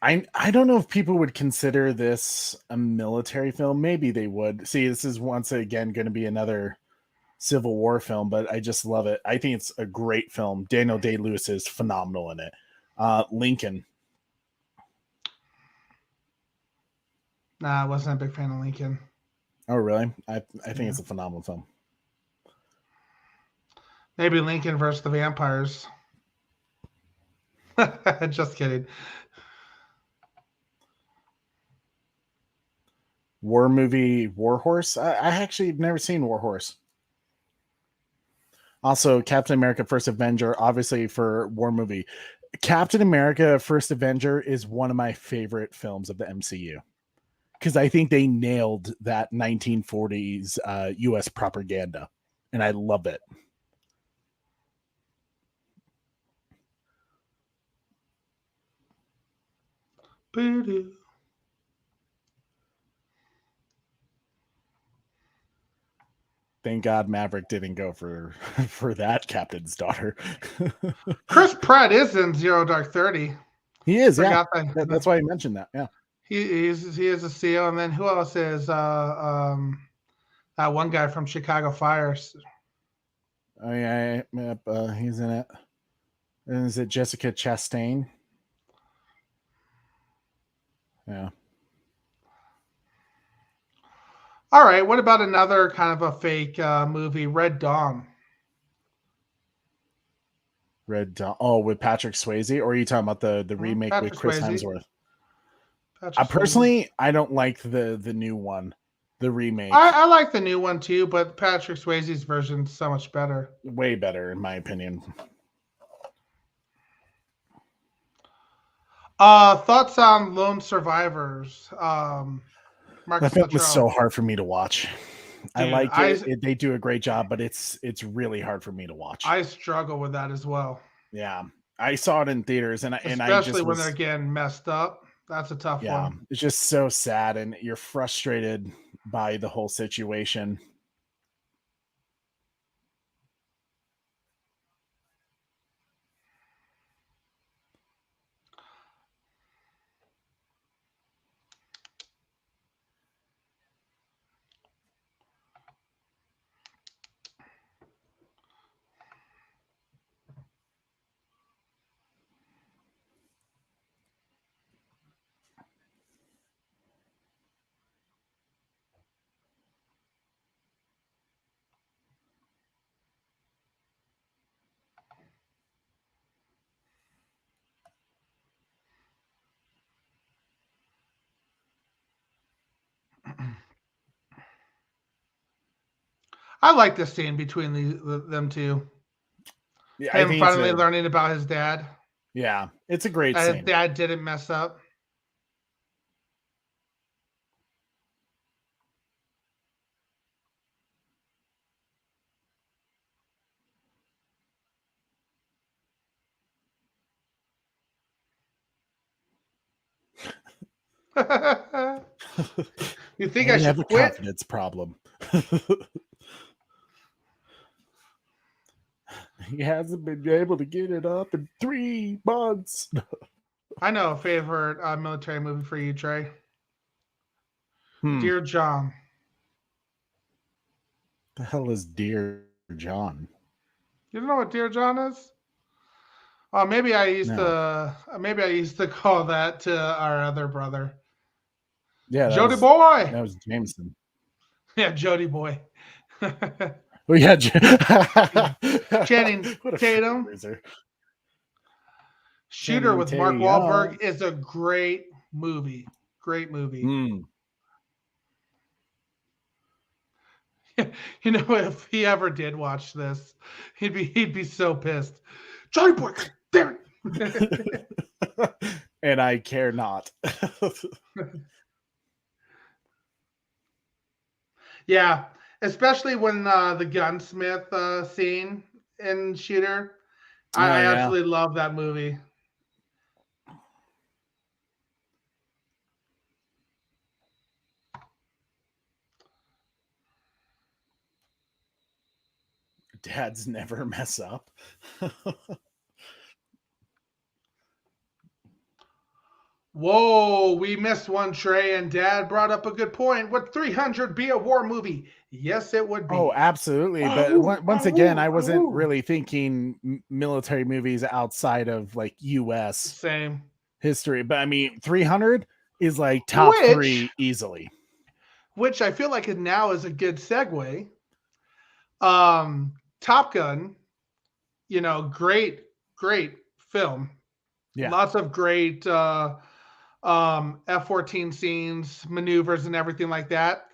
B: I don't know if people would consider this a military film. Maybe they would. See, this is once again going to be another Civil War film, but I just love it. I think it's a great film. Daniel Day-Lewis is phenomenal in it. Lincoln.
C: Nah, I wasn't a big fan of Lincoln.
B: Oh, really? I think it's a phenomenal film.
C: Maybe Lincoln versus the Vampires. Just kidding.
B: War movie War Horse. I actually have never seen War Horse. Also, Captain America First Avenger, obviously for war movie. Captain America First Avenger is one of my favorite films of the MCU. Because I think they nailed that 1940s U.S. propaganda. And I love it.
C: Boo-doo.
B: Thank God Maverick didn't go for that captain's daughter.
C: Chris Pratt is in Zero Dark 30.
B: He is, yeah. That's why I mentioned that, yeah.
C: He is a SEAL, and then who else is that one guy from Chicago Fire?
B: Oh yeah, he's in it. And is it Jessica Chastain? Yeah.
C: All right. What about another kind of a fake movie, Red Dawn?
B: Red Dawn. Oh, with Patrick Swayze, or are you talking about the remake
C: Patrick
B: with Chris
C: Swayze.
B: Hemsworth?
C: Personally,
B: I don't like the new one, the remake.
C: I like the new one too, but Patrick Swayze's version is so much better.
B: Way better, in my opinion.
C: Thoughts on Lone Survivors?
B: That film was so hard for me to watch. Dude, I like it. They do a great job, but it's really hard for me to watch.
C: I struggle with that as well.
B: Yeah, I saw it in theaters,
C: especially when they're getting messed up. That's a tough one.
B: It's just so sad, and you're frustrated by the whole situation.
C: I like this scene between them two.
B: Yeah,
C: him finally learning about his dad.
B: Yeah, it's a great scene.
C: His dad didn't mess up. You think
B: Maybe
C: I should
B: have a
C: quit?
B: confidence problem. He hasn't been able to get it up in 3 months.
C: I know a favorite military movie for you, Trey.
B: Hmm.
C: Dear John.
B: The hell is Dear John?
C: You don't know what Dear John is? Oh, maybe I used to call that to our other brother.
B: Yeah,
C: Jody boy.
B: That was Jameson.
C: Yeah, Jody boy.
B: Oh yeah,
C: Channing Tatum.
B: Loser.
C: Shooter
B: Channing
C: with Mark
B: Tatum.
C: Wahlberg is a great movie. Great movie.
B: Mm.
C: You know, if he ever did watch this, he'd be so pissed. Johnny boy, damn it.
B: And I care not.
C: Yeah, especially when the gunsmith scene in Shooter. I absolutely love that movie.
B: Dads never mess up.
C: Whoa, we missed one, Trey, and Dad brought up a good point. Would 300 be a war movie? Yes, it would be.
B: Oh, absolutely. But once again, I wasn't really thinking military movies outside of like U.S.
C: Same
B: history. But I mean, 300 is like top 3 easily.
C: Which I feel like it now is a good segue. Top Gun, you know, great film.
B: Yeah.
C: Lots of great F14 scenes, maneuvers, and everything like that.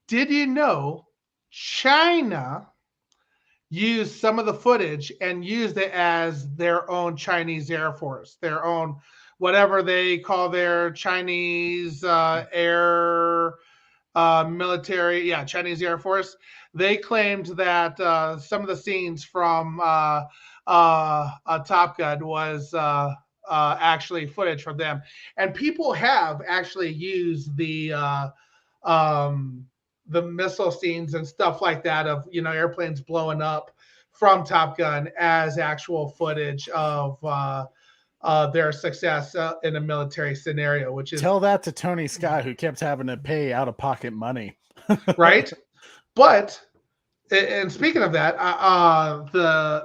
C: Did you know China used some of the footage and used it as their own Chinese Air Force, their own whatever they call their Chinese air military, Chinese Air Force. They claimed that some of the scenes from Top Gun was actually footage from them, and people have actually used the missile scenes and stuff like that of, you know, airplanes blowing up from Top Gun as actual footage of their success in a military scenario, which is
B: tell that to Tony Scott, who kept having to pay out of pocket money.
C: right. But and speaking of that,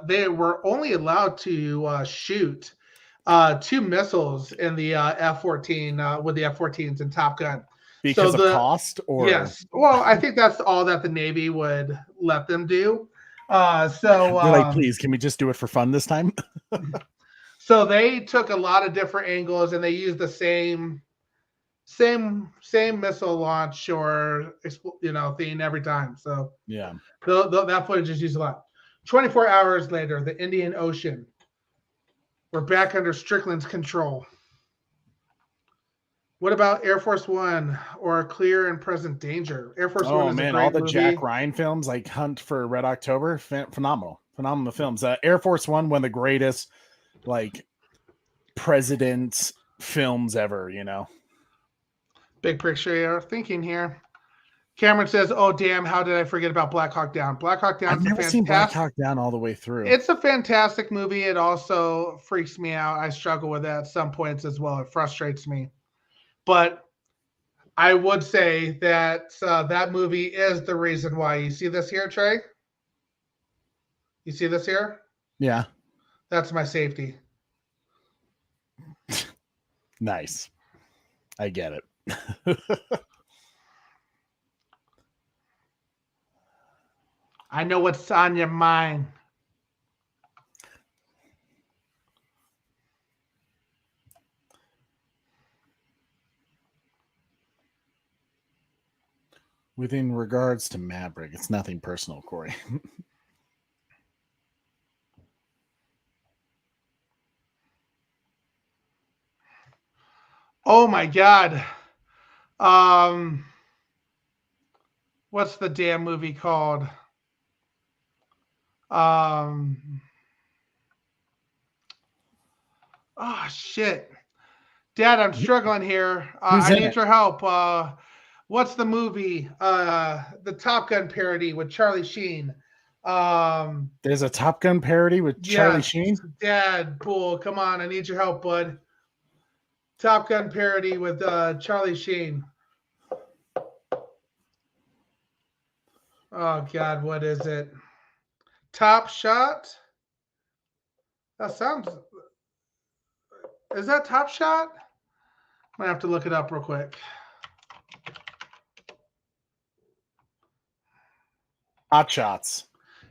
C: they were only allowed to shoot 2 missiles in the F-14 with the F-14s in Top Gun
B: because of cost, or
C: yes. Well, I think that's all that the Navy would let them do. So
B: they're like, please, can we just do it for fun this time?
C: So they took a lot of different angles and they used the same missile launch or thing every time. So
B: yeah,
C: that footage is used a lot. 24 hours later, the Indian Ocean. We're back under Strickland's control. What about Air Force One or Clear and Present Danger? Air Force One is a great
B: all the
C: movie.
B: Jack Ryan films like Hunt for Red October, phenomenal films. Air Force One of the greatest like president's films ever, you know.
C: Big picture thinking here. Cameron says, "Oh damn, how did I forget about Black Hawk Down?" Black Hawk Down.
B: I've never seen Black Hawk Down all the way through.
C: It's a fantastic movie. It also freaks me out. I struggle with that at some points as well. It frustrates me, but I would say that that movie is the reason why. You see this here, Trey? You see this here?
B: Yeah,
C: that's my safety.
B: Nice. I get it.
C: I know what's on your mind.
B: Within regards to Maverick, it's nothing personal, Corey.
C: Oh my God. What's the damn movie called? Oh shit. Dad, I'm struggling here.
B: Who's
C: I
B: in
C: need
B: it?
C: your help. What's the movie? The Top Gun parody with Charlie Sheen.
B: There's a Top Gun parody with Charlie
C: Yes,
B: Sheen.
C: Dad, Bull, come on. I need your help, bud. Top Gun parody with Charlie Sheen. Oh, God, what is it? Top Shot? That sounds... Is that Top Shot? I'm going to have to look it up real quick.
B: Hot Shots.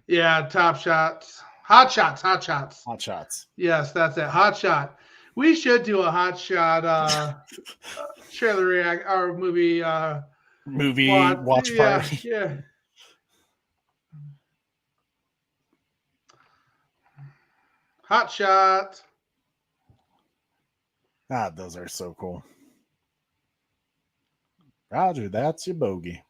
C: Yeah, Top Shots. Hot Shots.
B: Hot Shots.
C: Yes, that's it. Hot Shot. We should do a Hot Shot trailer react or movie
B: watch party.
C: Yeah. Hot Shot.
B: Ah, those are so cool. Roger, that's your bogey.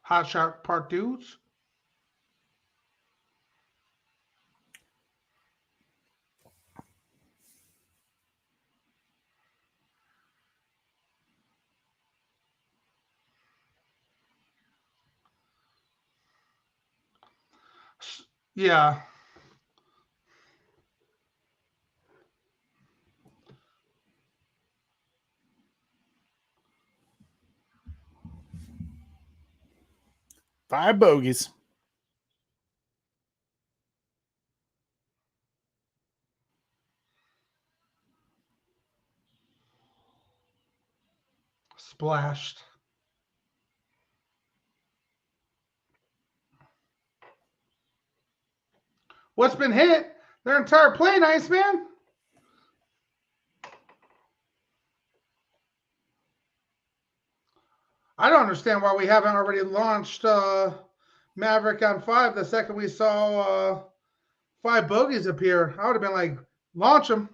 C: Hot Shot Part 2s. Yeah.
B: Five bogeys.
C: Splashed. What's been hit? Their entire plane, Iceman. I don't understand why we haven't already launched Maverick on 5 the second we saw 5 bogeys appear. I would have been like, launch them.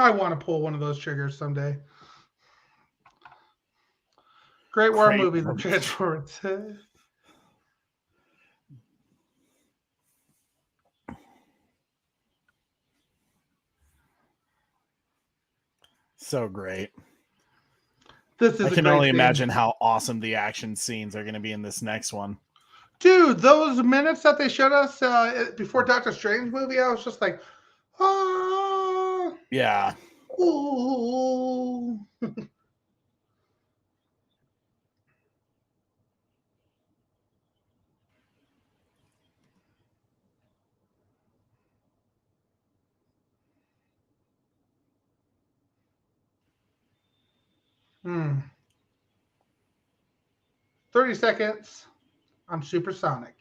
C: I want to pull one of those triggers someday. Great war movie, The Transformers.
B: So great.
C: I
B: can only imagine how awesome the action scenes are going to be in this next one.
C: Dude, those minutes that they showed us before Doctor Strange movie, I was just like, oh.
B: Yeah.
C: Ooh. Hmm. 30 seconds. I'm supersonic.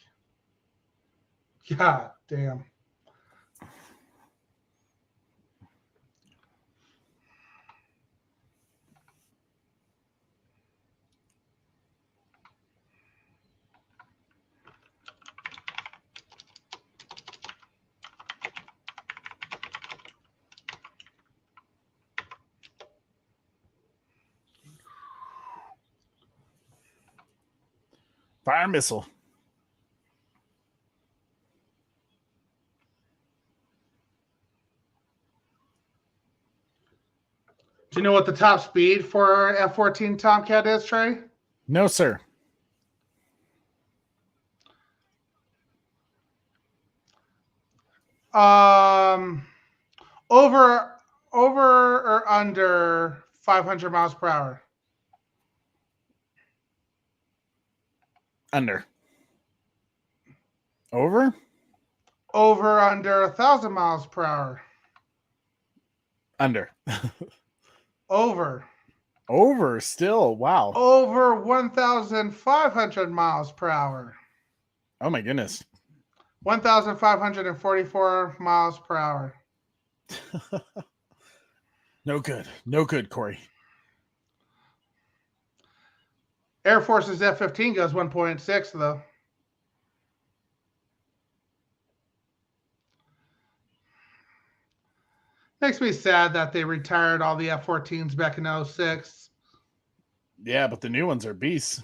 C: God damn.
B: Fire missile.
C: Do you know what the top speed for F14 Tomcat is, Trey?
B: No, sir.
C: Over Over or under 500 miles per hour?
B: Under. Over?
C: Over under 1,000 miles per hour?
B: Under.
C: Over.
B: Over still. Wow.
C: Over 1,500 miles per hour?
B: Oh my goodness.
C: 1,544 miles per hour.
B: No good. No good, Corey.
C: Air Force's F-15 goes 1.6 though. Makes me sad that they retired all the F-14s back in 06.
B: Yeah, but the new ones are beasts.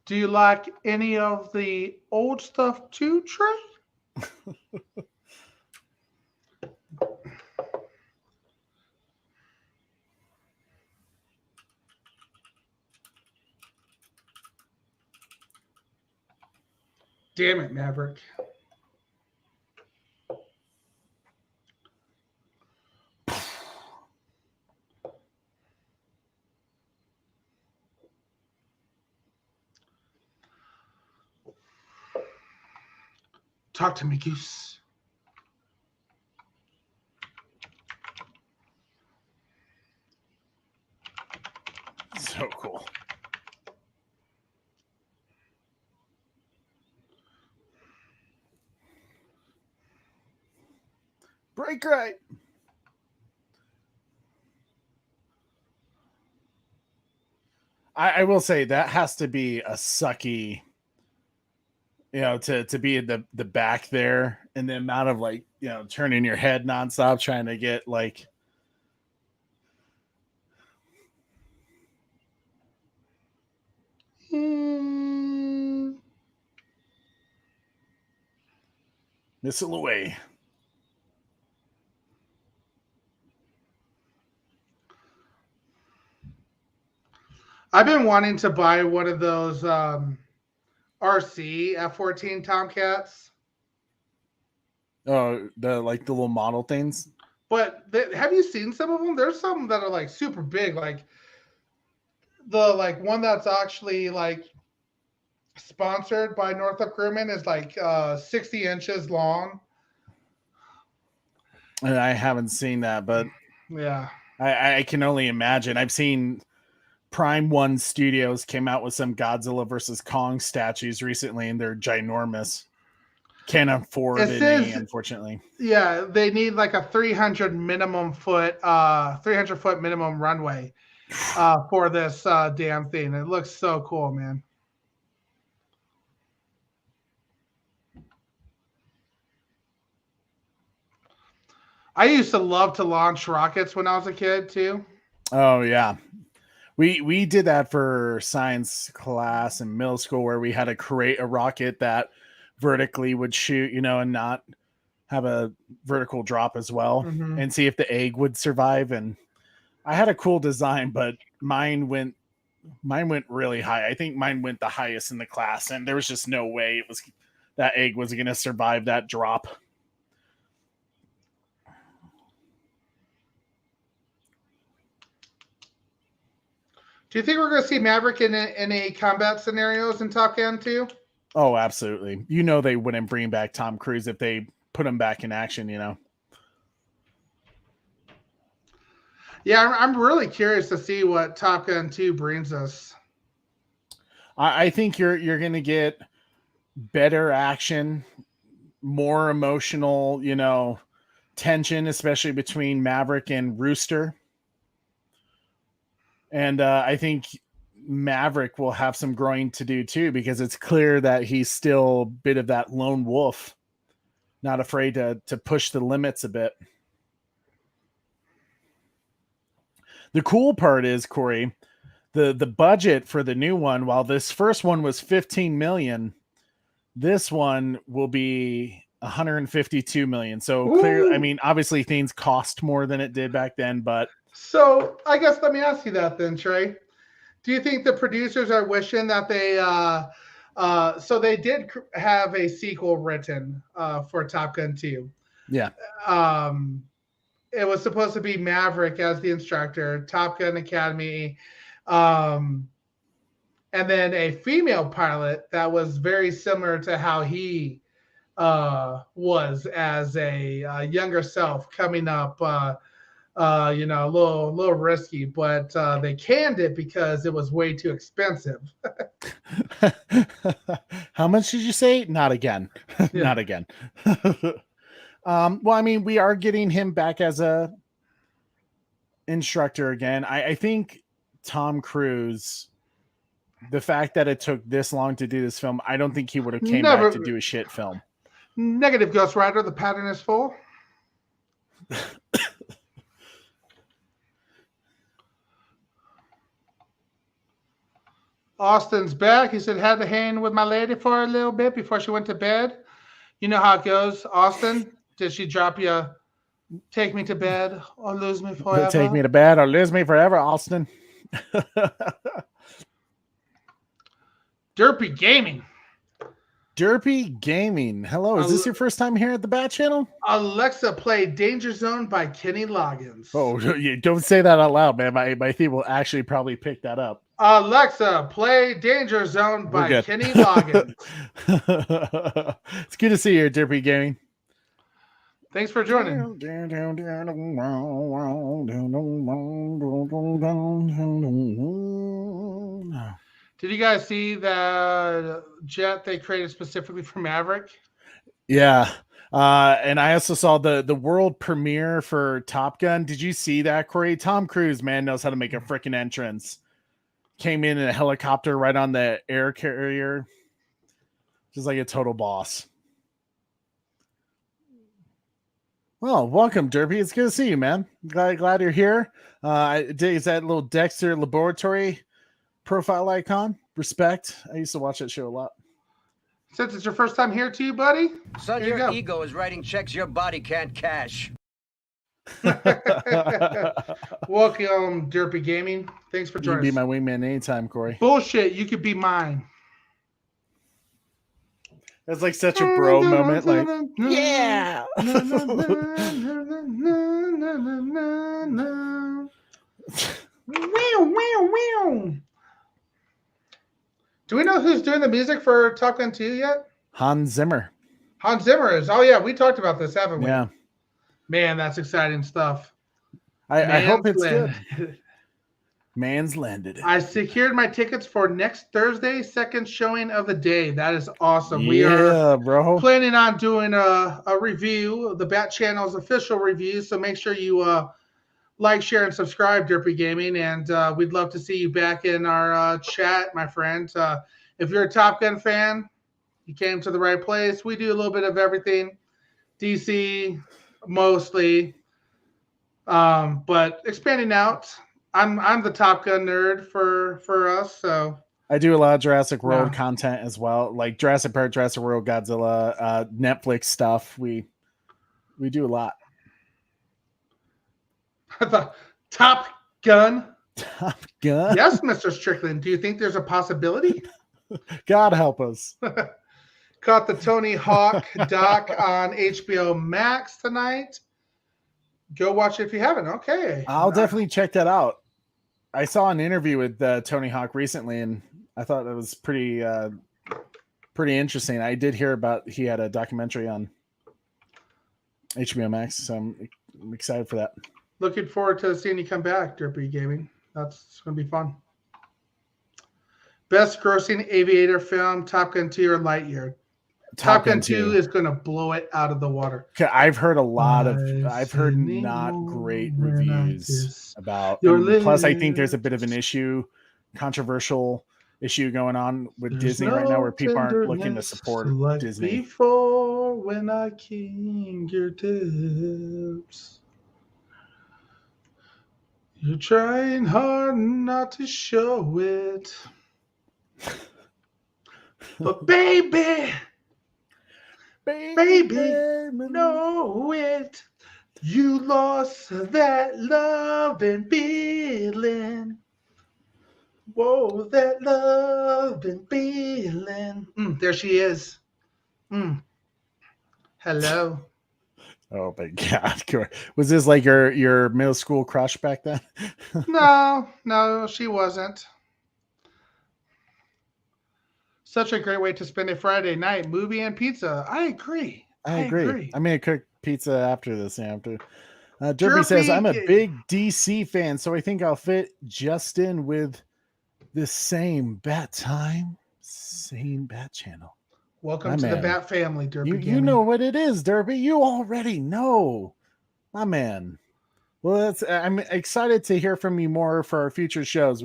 C: Do you like any of the old stuff too, Trey? Damn it, Maverick. Talk to me, Goose.
B: So cool. Break right. I will say that has to be a sucky, you know, to be in the back there and the amount of like, you know, turning your head nonstop trying to get like missile away.
C: I've been wanting to buy one of those RC F14 Tomcats.
B: Oh, the little model things.
C: But have you seen some of them? There's some that are like super big, like the one that's actually like sponsored by Northrop Grumman is like 60 inches long.
B: And I haven't seen that, but
C: yeah,
B: I can only imagine. I've seen Prime One Studios came out with some Godzilla versus Kong statues recently, and they're ginormous. Can't afford any, unfortunately.
C: Yeah, they need like a 300 foot minimum runway for this damn thing. It looks so cool, man. I used to love to launch rockets when I was a kid too.
B: Oh yeah. We did that for science class in middle school where we had to create a rocket that vertically would shoot, you know, and not have a vertical drop as well, and see if the egg would survive. And I had a cool design, but mine went really high. I think mine went the highest in the class, and there was just no way that egg was going to survive that drop.
C: Do you think we're going to see Maverick in any combat scenarios in Top Gun 2?
B: Oh, absolutely. You know they wouldn't bring back Tom Cruise if they put him back in action, you know?
C: Yeah, I'm really curious to see what Top Gun 2 brings us.
B: I think you're going to get better action, more emotional, you know, tension, especially between Maverick and Rooster. And I think Maverick will have some growing to do too, because it's clear that he's still a bit of that lone wolf, not afraid to push the limits a bit. The cool part is, Corey, the budget for the new one, while this first one was $15 million, this one will be $152 million. So clear. I mean, obviously things cost more than it did back then, but
C: so I guess let me ask you that then, Trey. Do you think the producers are wishing that they So they did have a sequel written for Top Gun 2.
B: Yeah.
C: It was supposed to be Maverick as the instructor, Top Gun Academy, and then a female pilot that was very similar to how he was as a younger self coming up. A little risky, but they canned it because it was way too expensive.
B: How much did you say? Not again. Not again. Well, I mean, we are getting him back as a instructor again. I think Tom Cruise, the fact that it took this long to do this film, I don't think he would have came back to do a shit film.
C: Negative, Ghost Rider. The pattern is full. Austin's back. He said, had to hang with my lady for a little bit before she went to bed. You know how it goes, Austin. Did she drop you a take me to bed or lose me forever?
B: Take me to bed or lose me forever, Austin.
C: Derpy Gaming.
B: Derpy Gaming. Hello. Is this your first time here at the Bat Channel?
C: Alexa, play Danger Zone by Kenny Loggins.
B: Oh, don't say that out loud, man. My theme will actually probably pick that up.
C: Alexa, play Danger Zone by Kenny Loggins.
B: It's good to see you, Derpy Gaming.
C: Thanks for joining. Did you guys see the jet they created specifically for Maverick?
B: Yeah. And I also saw the world premiere for Top Gun. Did you see that, Corey? Tom Cruise, man, knows how to make a freaking entrance. Came in a helicopter right on the air carrier. Just like a total boss. Well, welcome, Derpy. It's good to see you, man. Glad you're here. Is that little Dexter Laboratory profile icon? Respect. I used to watch that show a lot.
C: Since it's your first time here too, buddy.
E: Son, your ego is writing checks your body can't cash.
C: Welcome, Derpy Gaming. Thanks for joining.
B: You can be my wingman anytime, Corey.
C: Bullshit. You could be mine.
B: That's like such a bro moment. Like, yeah.
C: Do we know who's doing the music for Top Gun 2 yet?
B: Hans Zimmer.
C: Hans Zimmer is. Oh, yeah. We talked about this, haven't we?
B: Yeah.
C: Man, that's exciting stuff.
B: I hope it's good. Man's landed.
C: I secured my tickets for next Thursday, second showing of the day. That is awesome.
B: Yeah,
C: we are
B: bro.
C: planning on doing a review, the Bat Channel's official review. So make sure you like, share, and subscribe, Derpy Gaming. And we'd love to see you back in our chat, my friend. If you're a Top Gun fan, you came to the right place. We do a little bit of everything. DC, mostly. But expanding out. I'm the Top Gun nerd for us, so
B: I do a lot of Jurassic World content as well, like Jurassic Park, Jurassic World, Godzilla, Netflix stuff. We do a lot.
C: The Top Gun.
B: Top Gun.
C: Yes, Mr. Strickland. Do you think there's a possibility?
B: God help us.
C: Caught the Tony Hawk doc on HBO Max tonight. Go watch it if you haven't. Okay.
B: I'll definitely check that out. I saw an interview with Tony Hawk recently, and I thought it was pretty interesting. I did hear about he had a documentary on HBO Max, so I'm excited for that.
C: Looking forward to seeing you come back, Derpy Gaming. That's going to be fun. Best grossing aviator film, Top Gun 2 or Lightyear? Top Gun 2 is going to blow it out of the water.
B: I've heard I've heard not great reviews about. Plus, I think there's a bit of an controversial issue going on with Disney right now, where people aren't looking to support Disney.
C: Before when I king your tips, you're trying hard not to show it, but baby, know it. You lost that love and feeling. Whoa, that love been feeling. There she is. Hello.
B: Oh my God. Was this like your middle school crush back then?
C: No, she wasn't. Such a great way to spend a Friday night, movie and pizza. I agree.
B: I agree. I may cook pizza after this. Derpy says, I'm a big DC fan, so I think I'll fit just in with the same bat time, same bat channel.
C: Welcome to the Bat family, Derpy.
B: You know what it is, Derpy. You already know, my man. Well, I'm excited to hear from you more for our future shows.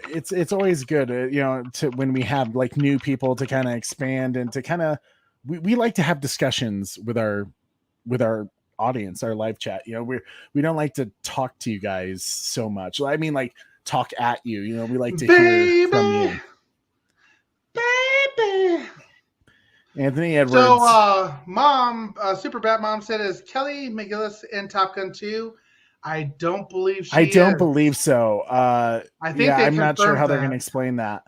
B: It's always good, to when we have like new people to kind of expand and to kind of we like to have discussions with our audience, our live chat. We don't like to talk to you guys so much. I mean, like talk at you. We like to hear from you.
C: Baby.
B: Anthony Edwards.
C: So, Super Bat Mom said, is Kelly McGillis in Top Gun 2? I don't believe she is.
B: I don't believe so.
C: I think I'm
B: not sure how they're going to explain that.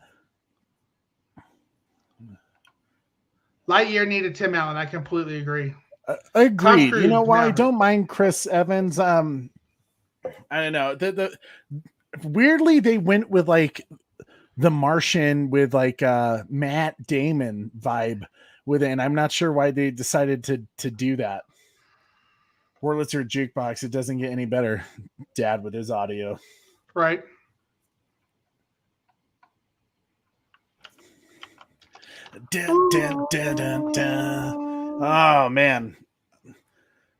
C: Lightyear needed Tim Allen. I completely agree.
B: Agreed. You know why? I don't mind Chris Evans. I don't know. Weirdly, they went with like the Martian with like Matt Damon vibe with it, and I'm not sure why they decided to do that. Wurlitzer Jukebox, it doesn't get any better, Dad, with his audio.
C: Right.
B: Oh, man.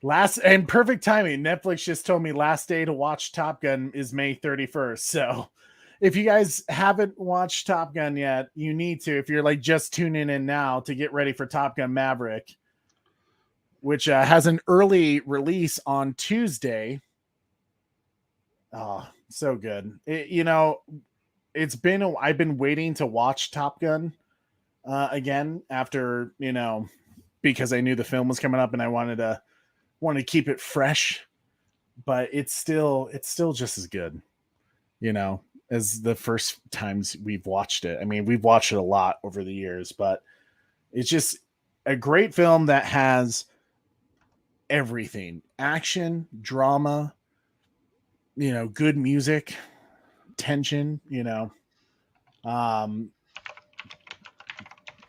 B: Perfect timing. Netflix just told me last day to watch Top Gun is May 31st. So if you guys haven't watched Top Gun yet, you need to. If you're like just tuning in now to get ready for Top Gun Maverick, which has an early release on Tuesday. Oh, so good. I've been waiting to watch Top Gun again after, because I knew the film was coming up and I wanted to keep it fresh, but it's still just as good, as the first times we've watched it. I mean, we've watched it a lot over the years, but it's just a great film that has everything: action, drama, good music, tension,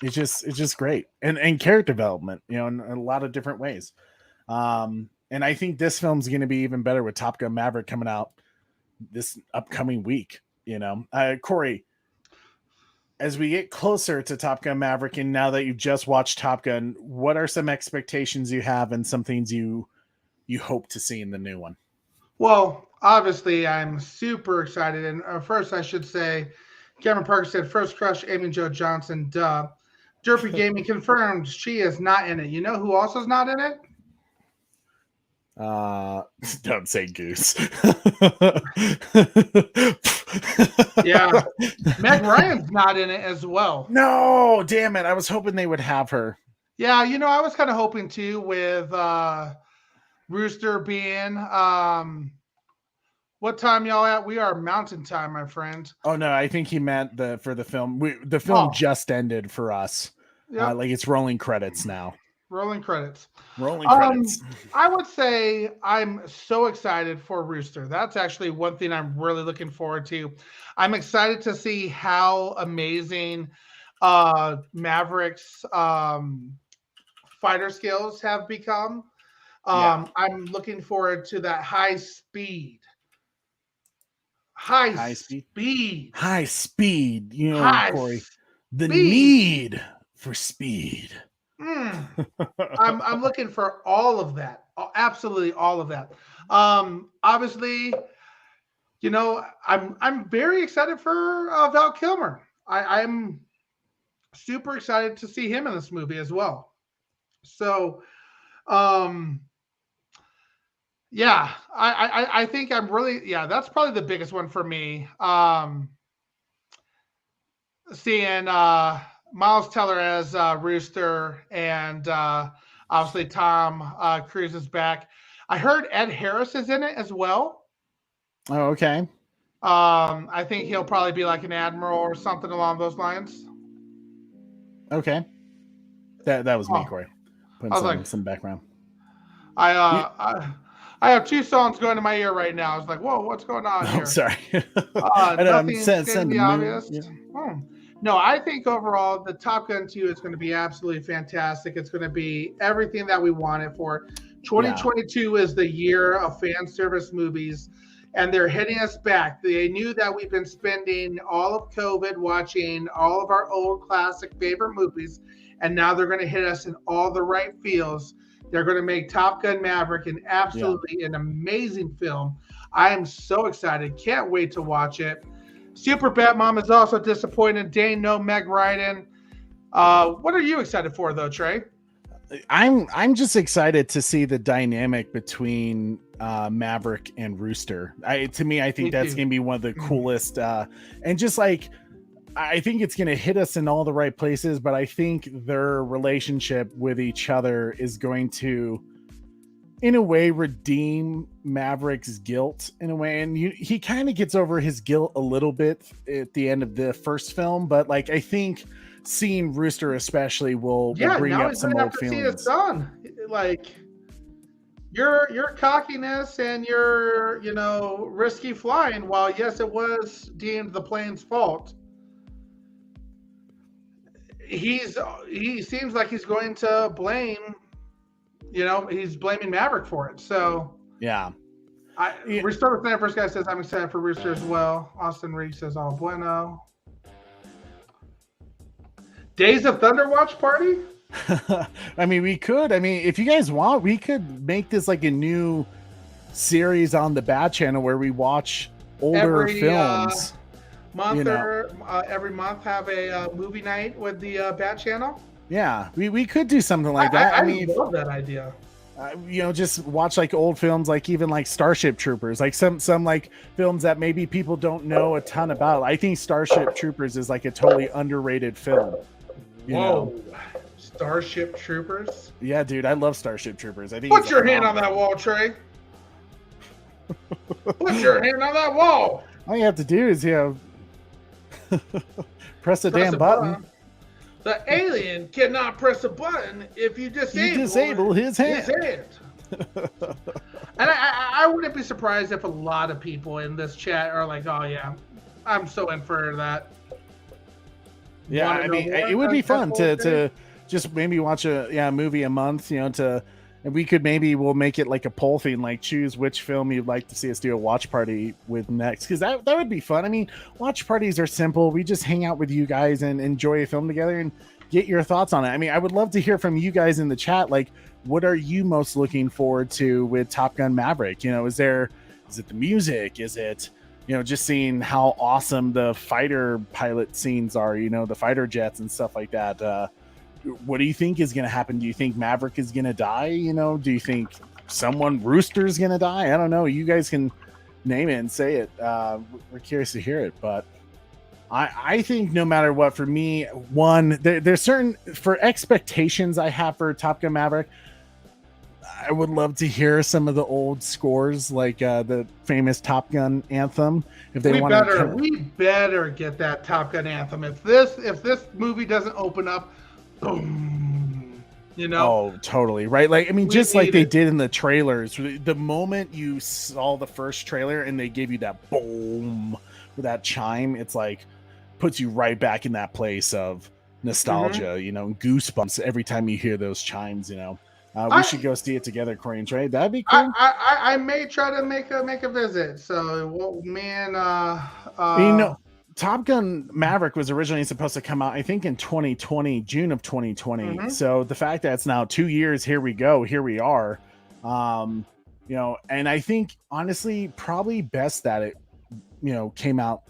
B: it's just great. And character development, in a lot of different ways. And I think this film's going to be even better with Top Gun Maverick coming out this upcoming week. Corey, as we get closer to Top Gun Maverick, and now that you've just watched Top Gun, what are some expectations you have and some things you hope to see in the new one?
C: Well, obviously, I'm super excited. And first, I should say, Cameron Parker said, first crush, Amy Jo Johnson, duh. Derpy Gaming confirmed she is not in it. You know who else is not in it?
B: Don't say Goose.
C: Yeah. Meg Ryan's not in it as well.
B: No, damn it. I was hoping they would have her.
C: Yeah, I was kind of hoping too, with Rooster being what time y'all at? We are Mountain Time, my friend.
B: Oh no, I think he meant for the film. The film just ended for us. Yep. Like it's rolling credits now.
C: Rolling credits.
B: Rolling credits.
C: I would say I'm so excited for Rooster. That's actually one thing I'm really looking forward to. I'm excited to see how amazing Maverick's fighter skills have become. I'm looking forward to that high speed. High speed.
B: Corey. The need for speed.
C: I'm looking for all of that. Absolutely all of that. Obviously, I'm very excited for Val Kilmer. I'm super excited to see him in this movie as well. So, yeah, I think I'm really, that's probably the biggest one for me. Seeing Miles Teller as Rooster, and obviously Tom Cruise is back. I heard Ed Harris is in it as well.
B: Oh, okay.
C: I think he'll probably be like an admiral or something along those lines.
B: Okay. That was me,
C: Oh.
B: Corey.
C: I was
B: Putting
C: like-
B: some background.
C: I have two songs going to my ear right now. I was like, whoa, what's going on here?
B: Oh, sorry. I know, I'm
C: Nothing
B: sending
C: stating
B: the
C: the
B: mood,
C: obvious.
B: yeah.
C: No, I think overall the Top Gun 2 is going to be absolutely fantastic. It's going to be everything that we want it for. 2022 is the year of fan service movies, and they're hitting us back. They knew that we've been spending all of COVID watching all of our old classic favorite movies, and now they're going to hit us in all the right feels. They're going to make Top Gun Maverick an absolutely an amazing film. I am so excited. Can't wait to watch it. Super Bat Mom is also disappointed. Dane, no Meg Ryden. What are you excited for, though, Trey?
B: I'm just excited to see the dynamic between Maverick and Rooster. To me, I think that's going to be one of the coolest. And just like, I think it's going to hit us in all the right places, but I think their relationship with each other is going to, in a way, redeem Maverick's guilt in a way. And he kind of gets over his guilt a little bit at the end of the first film, but like, I think seeing Rooster especially will bring up some old feelings. See his son. Like your cockiness and your, risky flying, while yes, it was deemed the plane's fault, he seems like he's going to blame, he's blaming Maverick for it. So yeah.
C: We start with that. First guy says, I'm excited for Rooster as well. Austin Reed says, all bueno. Days of Thunder watch party?
B: I mean, we could. I mean, if you guys want, we could make this like a new series on the Bat Channel where we watch older films.
C: Every month have a movie night with the Bat Channel.
B: Yeah, we could do something like that.
C: I mean, love that idea.
B: Just watch like old films, like even like Starship Troopers, like some like films that maybe people don't know a ton about. I think Starship Troopers is like a totally underrated film.
C: Whoa, Starship Troopers?
B: Yeah, dude, I love Starship Troopers. I think.
C: Put your hand on that wall, Trey. Put your hand on that wall.
B: All you have to do is press a damn button.
C: The alien cannot press a button if you disable
B: his hand.
C: And I wouldn't be surprised if a lot of people in this chat are like, "Oh yeah, I'm so in for that."
B: Yeah, I mean, it would be fun to just maybe watch a movie a month, and we could we'll make it like a poll thing, like choose which film you'd like to see us do a watch party with next, because that would be fun. I mean, watch parties are simple. We just hang out with you guys and enjoy a film together and get your thoughts on it. I mean, I would love to hear from you guys in the chat. Like, what are you most looking forward to with Top Gun Maverick? Is it the music? Is it just seeing how awesome the fighter pilot scenes are, the fighter jets and stuff like that. What do you think is going to happen? Do you think Maverick is going to die? Do you think Rooster's going to die? I don't know. You guys can name it and say it. We're curious to hear it, but I think no matter what, for me, there's certain for expectations I have for Top Gun Maverick. I would love to hear some of the old scores, like the famous Top Gun anthem. If they want
C: we better get that Top Gun anthem. If this movie doesn't open up, boom,
B: Oh, totally right. Like, I mean, just like they did in the trailers. The moment you saw the first trailer and they gave you that boom with that chime, it's like puts you right back in that place of nostalgia. Goosebumps every time you hear those chimes. We should go see it together, Corey and Trey. That'd be cool.
C: I may try to make a visit. So,
B: Top Gun Maverick was originally supposed to come out, I think, in 2020, June of 2020.
C: Mm-hmm.
B: So the fact that it's now 2 years, here we are. And I think honestly, probably best that it, came out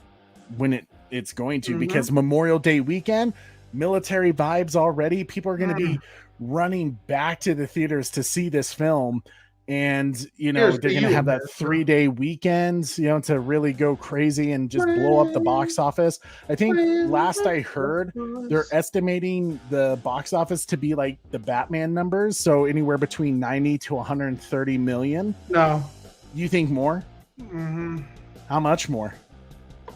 B: when it's going to, because Memorial Day weekend, military vibes already. People are going to be running back to the theaters to see this film, and they're going to have that 3-day weekend to really go crazy and just blow up the box office. I think last I heard, they're estimating the box office to be like the Batman numbers, so anywhere between 90 to 130 million.
C: No,
B: you think more?
C: Mm-hmm.
B: How much more?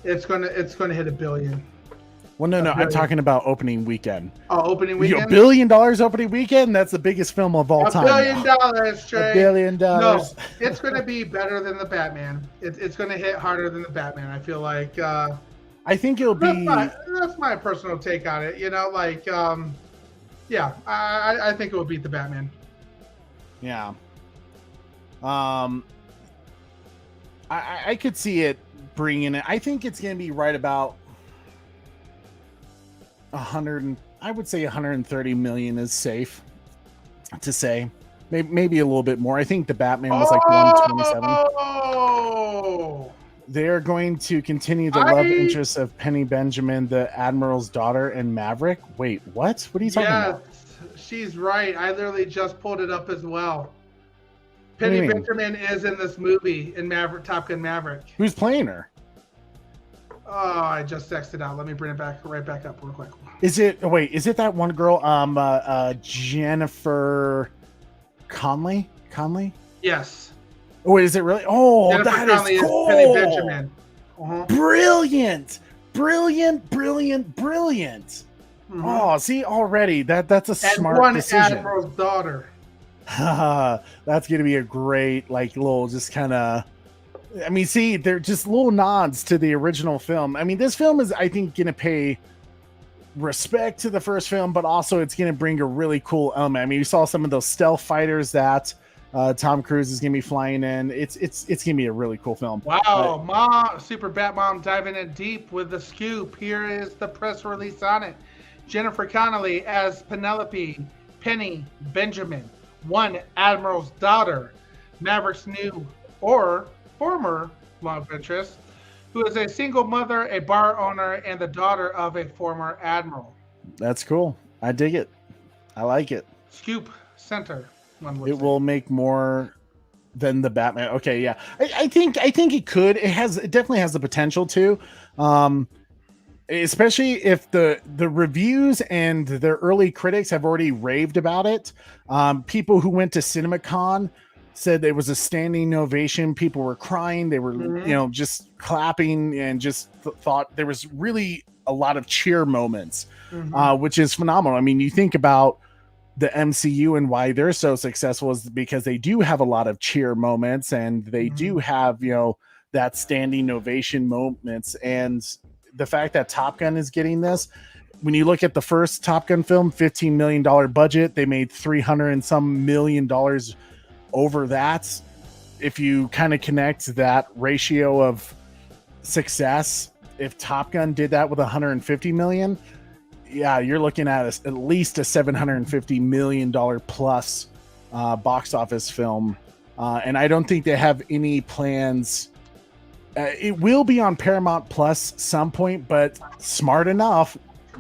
C: It's gonna hit $1 billion.
B: Well, no, I'm talking about opening weekend.
C: Oh, opening weekend.
B: $1 billion opening weekend. That's the biggest film of all time.
C: $1 billion, Trey.
B: $1 billion.
C: No, it's going to be better than the Batman. It's going to hit harder than the Batman. I feel like.
B: I think it'll be.
C: That's my personal take on it. You know, like, yeah, I think it will beat the Batman.
B: Yeah. I could see it bringing it. I think it's going to be right about 100. I would say 130 million is safe to say. Maybe a little bit more. I think the Batman was like 127.
C: Oh!
B: They're going to continue the love interest of Penny Benjamin, the Admiral's daughter, and Maverick. Wait, what? What are you talking about?
C: She's right. I literally just pulled it up as well. Penny Benjamin is in this movie in Top Gun Maverick.
B: Who's playing her?
C: Oh, I just texted out. Let me bring it right back up real quick.
B: Is it that one girl, Jennifer Connelly?
C: Yes.
B: Oh, is it really? Oh,
C: Jennifer
B: that
C: Connelly
B: is cool.
C: Penny Benjamin. Uh-huh.
B: Brilliant. Mm-hmm. Oh, see, already that's a smart decision.
C: Admiral's daughter.
B: That's gonna be a great, like, little, just kind of. I mean, see, they're just little nods to the original film. I mean, this film is, I think, gonna pay respect to the first film, but also it's gonna bring a really cool element. I mean, you saw some of those stealth fighters that Tom Cruise is gonna be flying in. It's gonna be a really cool film.
C: Wow, Super Bat Mom diving in deep with the scoop. Here is the press release on it. Jennifer Connelly as Penelope Penny Benjamin, one Admiral's daughter, Maverick's new or former love interest, who is a single mother, a bar owner, and the daughter of a former admiral.
B: That's cool. I dig it. I like it.
C: Scoop center.
B: It will make more than the Batman. Okay, yeah. I think it could. It definitely has the potential to. Especially if the reviews and the early critics have already raved about it. People who went to CinemaCon said it was a standing ovation. People were crying. They were, just clapping and just thought there was really a lot of cheer moments, which is phenomenal. I mean, you think about the MCU and why they're so successful is because they do have a lot of cheer moments, and they do have, that standing ovation moments. And the fact that Top Gun is getting this, when you look at the first Top Gun film, $15 million budget, they made $300 and some million over that. If you kind of connect that ratio of success, if Top Gun did that with 150 million, yeah, you're looking at at least a $750 million plus box office film. And I don't think they have any plans. It will be on Paramount Plus some point, but smart enough,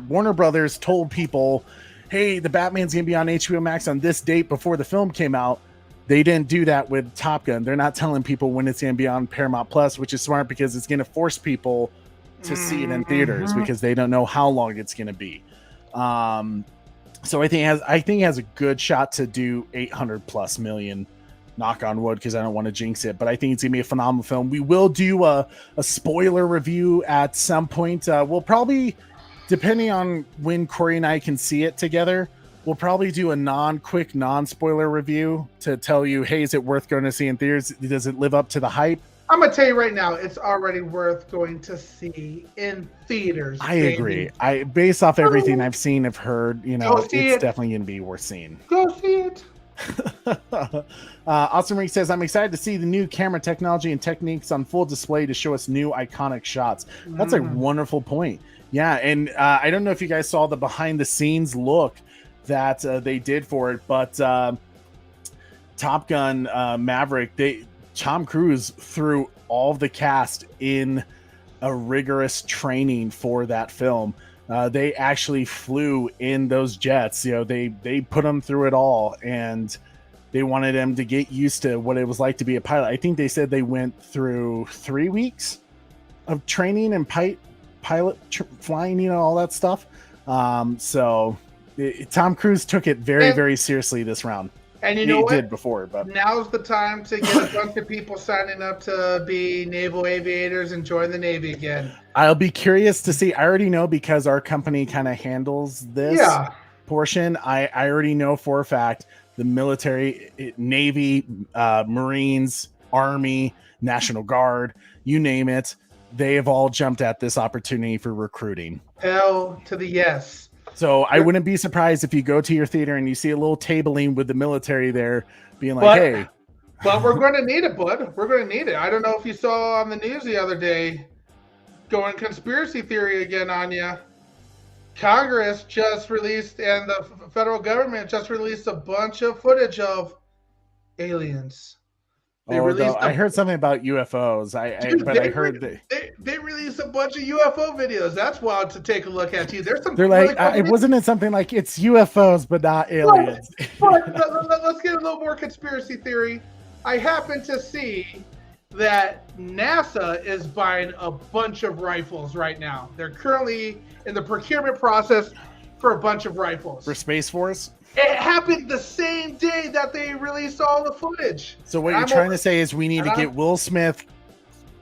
B: Warner Brothers told people, hey, the Batman's going to be on HBO Max on this date before the film came out. They didn't do that with Top Gun. They're not telling people when it's going to be on Paramount Plus, which is smart because it's going to force people to see it in theaters because they don't know how long it's going to be. So I think it has a good shot to do 800 plus million. Knock on wood, because I don't want to jinx it, but I think it's gonna be a phenomenal film. We will do a spoiler review at some point. We'll probably, depending on when Corey and I can see it together, we'll probably do a non-spoiler review to tell you, hey, is it worth going to see in theaters? Does it live up to the hype?
C: I'm gonna tell you right now, it's already worth going to see in theaters.
B: I agree. Based off everything I've seen, I've heard, it's definitely gonna be worth seeing.
C: Go see it.
B: Awesome Ring says, I'm excited to see the new camera technology and techniques on full display to show us new iconic shots. That's a wonderful point. Yeah, and I don't know if you guys saw the behind the scenes look that they did for it, but Top Gun Maverick, Tom Cruise threw all of the cast in a rigorous training for that film. They actually flew in those jets. They put them through it all, and they wanted them to get used to what it was like to be a pilot. I think they said they went through 3 weeks of training and pilot flying, all that stuff. So Tom Cruise took it very, very seriously this round.
C: And you
B: He
C: know what?
B: did before, but
C: Now's the time to get a bunch of people signing up to be naval aviators and join the Navy again.
B: I'll be curious to see. I already know because our company kind of handles this portion. I already know for a fact the military, Navy, Marines, Army, National Guard, you name it, they have all jumped at this opportunity for recruiting.
C: Hell to the yes.
B: So I wouldn't be surprised if you go to your theater and you see a little tabling with the military there being like, hey.
C: But we're going to need it, bud. We're going to need it. I don't know if you saw on the news the other day, going conspiracy theory again on you. Congress just released, and the federal government just released a bunch of footage of aliens.
B: I heard something about UFOs. I heard
C: they released a bunch of UFO videos. That's wild to take a look at. Too. There's some.
B: They're like, wasn't it something like it's UFOs but not aliens?
C: But let's get a little more conspiracy theory. I happen to see that NASA is buying a bunch of rifles right now. They're currently in the procurement process for a bunch of rifles
B: for Space Force.
C: It happened the same day that they released all the footage.
B: So what you're trying to say is we need to get Will Smith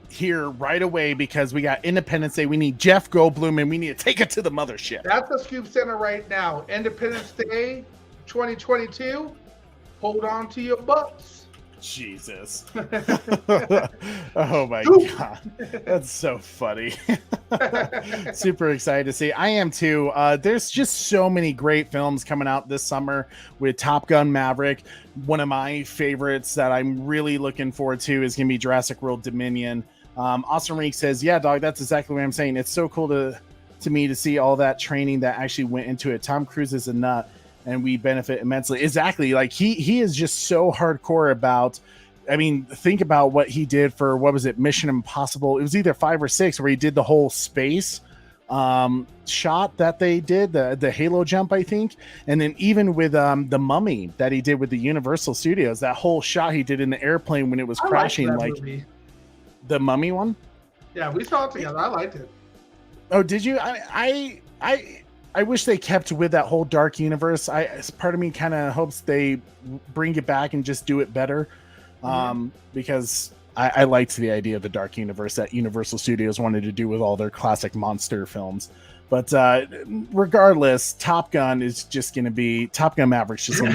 B: here right away because we got Independence Day. We need Jeff Goldblum and we need to take it to the mothership.
C: That's the scoop center right now. Independence Day 2022. Hold on to your butts.
B: Jesus. Oh my God. That's so funny. Super excited to see. I am too. There's just so many great films coming out this summer with Top Gun Maverick. One of my favorites that I'm really looking forward to is going to be Jurassic World Dominion. Austin Reek says, yeah, dog, that's exactly what I'm saying. It's so cool to me to see all that training that actually went into it. Tom Cruise is a nut. And we benefit immensely. Exactly. Like he is just so hardcore about, I mean, think about what he did for, what was it? Mission Impossible. It was either 5 or 6 where he did the whole space shot that they did, the Halo jump, I think. And then even with the Mummy that he did with the Universal Studios, that whole shot he did in the airplane when it was crashing, like movie. The Mummy one.
C: Yeah, we saw it together. I liked it.
B: Oh, did you? I wish they kept with that whole dark universe. Part of me kind of hopes they bring it back and just do it better, because I liked the idea of the dark universe that Universal Studios wanted to do with all their classic monster films. But regardless, Top Gun Maverick's just going to be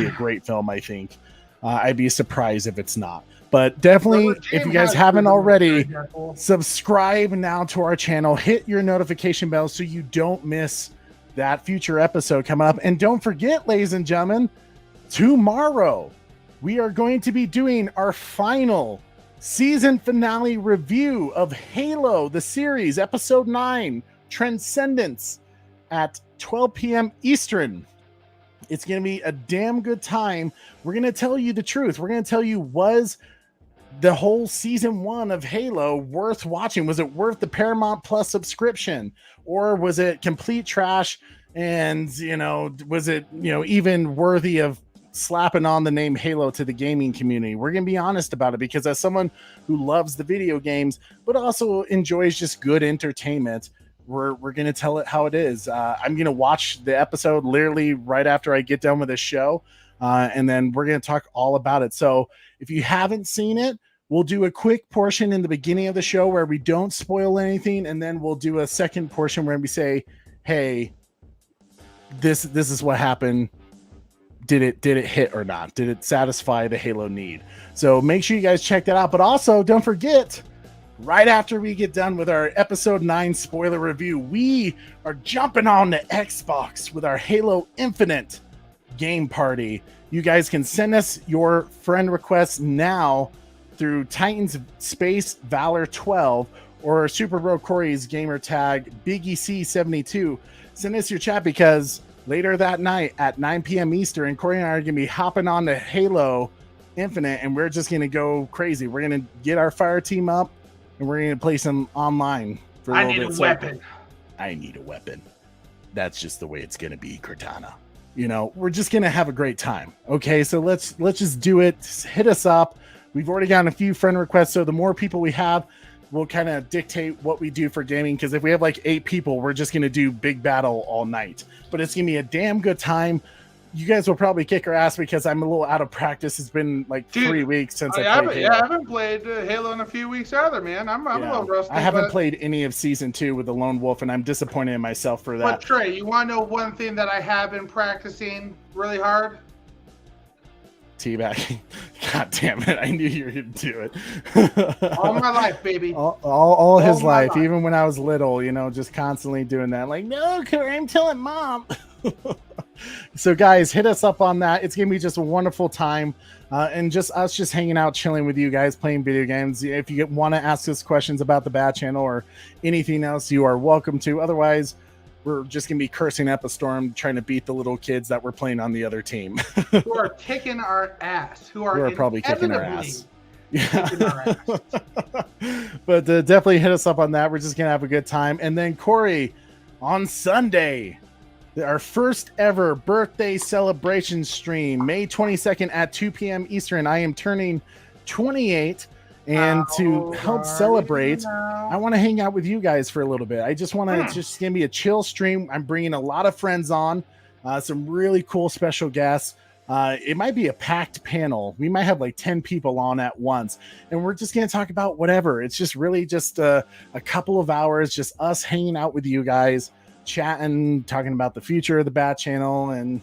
B: a great film, I think. I'd be surprised if it's not. But definitely, if you guys haven't already, subscribe now to our channel. Hit your notification bell so you don't miss that future episode coming up. And don't forget, ladies and gentlemen, tomorrow we are going to be doing our final season finale review of Halo, the series, episode 9, Transcendence, at 12 p.m. Eastern. It's going to be a damn good time. We're going to tell you the truth. We're going to tell you, was the whole season 1 of Halo worth watching? Was it worth the Paramount Plus subscription, or was it complete trash? And, was it, even worthy of slapping on the name Halo to the gaming community? We're going to be honest about it, because as someone who loves the video games, but also enjoys just good entertainment, we're going to tell it how it is. I'm going to watch the episode literally right after I get done with this show. And then we're going to talk all about it. So if you haven't seen it, we'll do a quick portion in the beginning of the show where we don't spoil anything. And then we'll do a second portion where we say, hey, this is what happened. Did it hit or not? Did it satisfy the Halo need? So make sure you guys check that out. But also don't forget, right after we get done with our episode 9 spoiler review, we are jumping on the Xbox with our Halo Infinite game party. You guys can send us your friend requests now through Titans Space Valor 12 or Super Bro Corey's gamer tag BigEC72. Send us your chat, because later that night at 9 p.m. Eastern, Corey and I are going to be hopping on to Halo Infinite, and we're just going to go crazy. We're going to get our fire team up, and we're going to play some online for a little bit. I need a weapon. That's just the way it's going to be, Cortana. We're just going to have a great time. Okay, so let's just do it. Just hit us up. We've already gotten a few friend requests, so the more people we have, we'll kind of dictate what we do for gaming, because if we have like 8 people, we're just going to do big battle all night. But it's going to be a damn good time. you guys will probably kick our ass because I'm a little out of practice. It's been like 3 weeks since I played Halo.
C: I haven't played Halo in a few weeks either, man. I'm a little rusty.
B: I haven't played any of Season 2 with the Lone Wolf, and I'm disappointed in myself for that.
C: But Trey, you want to know one thing that I have been practicing really hard?
B: Teabagging. God damn it. I knew you were going to do it.
C: All my life, baby.
B: All his life, even when I was little, you know, just constantly doing that. Like, no, Corey, I'm telling Mom. So, guys, hit us up on that. It's going to be just a wonderful time. And just us just hanging out, chilling with you guys, playing video games. If you want to ask us questions about the Bat Channel or anything else, you are welcome to. Otherwise, we're just going to be cursing up a storm, trying to beat the little kids that were playing on the other team.
C: Who are kicking our ass. Who are
B: probably kicking our ass.
C: Kicking our ass.
B: But definitely hit us up on that. We're just going to have a good time. And then, Corey, on Sunday, our first ever birthday celebration stream, May 22nd at 2 p.m. Eastern. I am turning 28. And to help celebrate, I want to hang out with you guys for a little bit. I just want to just give me a chill stream. I'm bringing a lot of friends on, some really cool special guests. It might be a packed panel. We might have like 10 people on at once, and we're just going to talk about whatever. It's just really just a couple of hours, just us hanging out with you guys, chatting, talking about the future of the Bat Channel and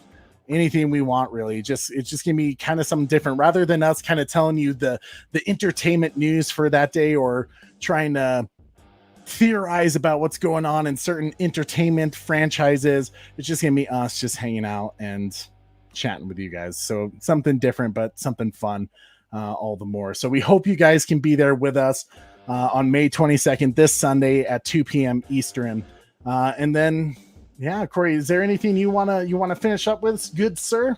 B: anything we want, really. It's just gonna be kind of something different rather than us kind of telling you the entertainment news for that day or trying to theorize about what's going on in certain entertainment franchises. It's just gonna be us just hanging out and chatting with you guys. So something different, but something fun all the more. So we hope you guys can be there with us on May 22nd, this Sunday at 2 p.m. Eastern. And then yeah, Corey, is there anything you wanna finish up with, good sir?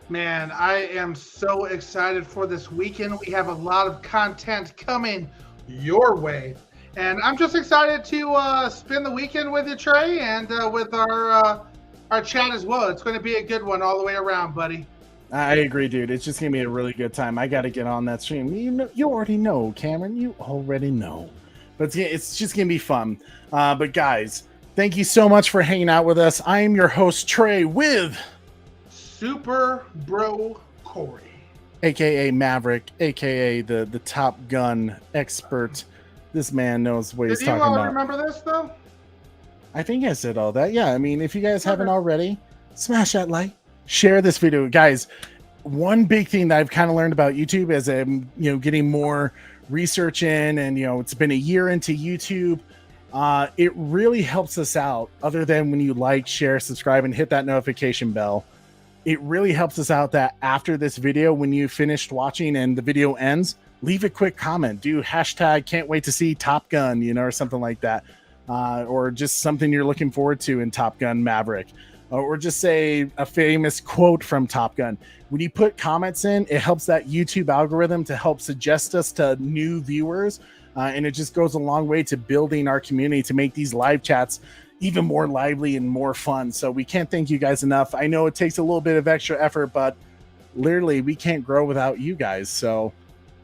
C: Man, I am so excited for this weekend. We have a lot of content coming your way, and I'm just excited to spend the weekend with you, Trey, and with our chat as well. It's going to be a good one all the way around, buddy.
B: I agree, dude. It's just gonna be a really good time. I got to get on that stream. You already know, Cameron. You already know, but it's just gonna be fun. But guys, thank you so much for hanging out with us. I am your host, Trey, with
C: Super Bro Corey,
B: aka Maverick, aka the Top Gun expert. This man knows what he's talking about.
C: Did you all remember this though?
B: I think I said all that. Yeah, I mean, if you guys haven't already, smash that like, share this video, guys. One big thing that I've kind of learned about YouTube as I'm getting more research in, and it's been a year into YouTube. It really helps us out, other than when you like, share, subscribe, and hit that notification bell. It really helps us out that after this video, when you finished watching and the video ends, leave a quick comment. Do hashtag can't wait to see Top Gun, or something like that. Or just something you're looking forward to in Top Gun Maverick. Or just say a famous quote from Top Gun. When you put comments in, it helps that YouTube algorithm to help suggest us to new viewers. And it just goes a long way to building our community to make these live chats even more lively and more fun. So we can't thank you guys enough. I know it takes a little bit of extra effort, but literally we can't grow without you guys. So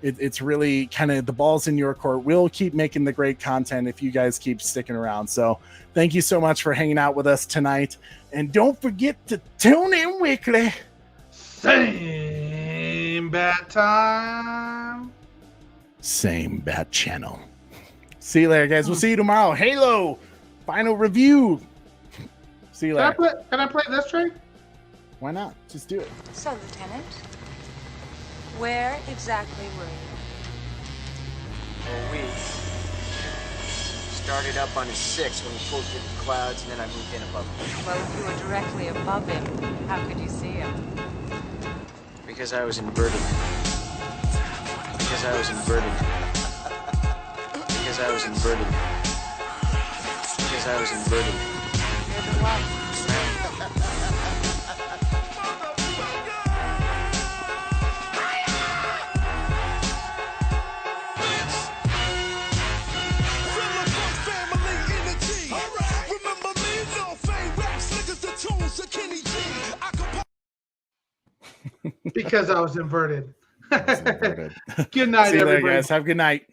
B: it's really kind of the ball's in your court. We'll keep making the great content if you guys keep sticking around. So thank you so much for hanging out with us tonight. And don't forget to tune in weekly.
C: Same bat time.
B: Same Bat Channel. See you later, guys. We'll see you tomorrow. Halo final review. See you later.
C: Can I play this, Trey?
B: Why not? Just do it.
H: So, Lieutenant, where exactly were you?
I: Well, we started up on a 6 when we pulled through the clouds, and then I moved in above him.
H: Well, if you were directly above him, how could you see him?
I: Because I was inverted. Because I was inverted. Because I was inverted. Because I was inverted.
H: You're the one.
C: Because I was inverted.
B: Good
C: Good night,
B: See you later,
C: everybody.
B: guys. Have a good night.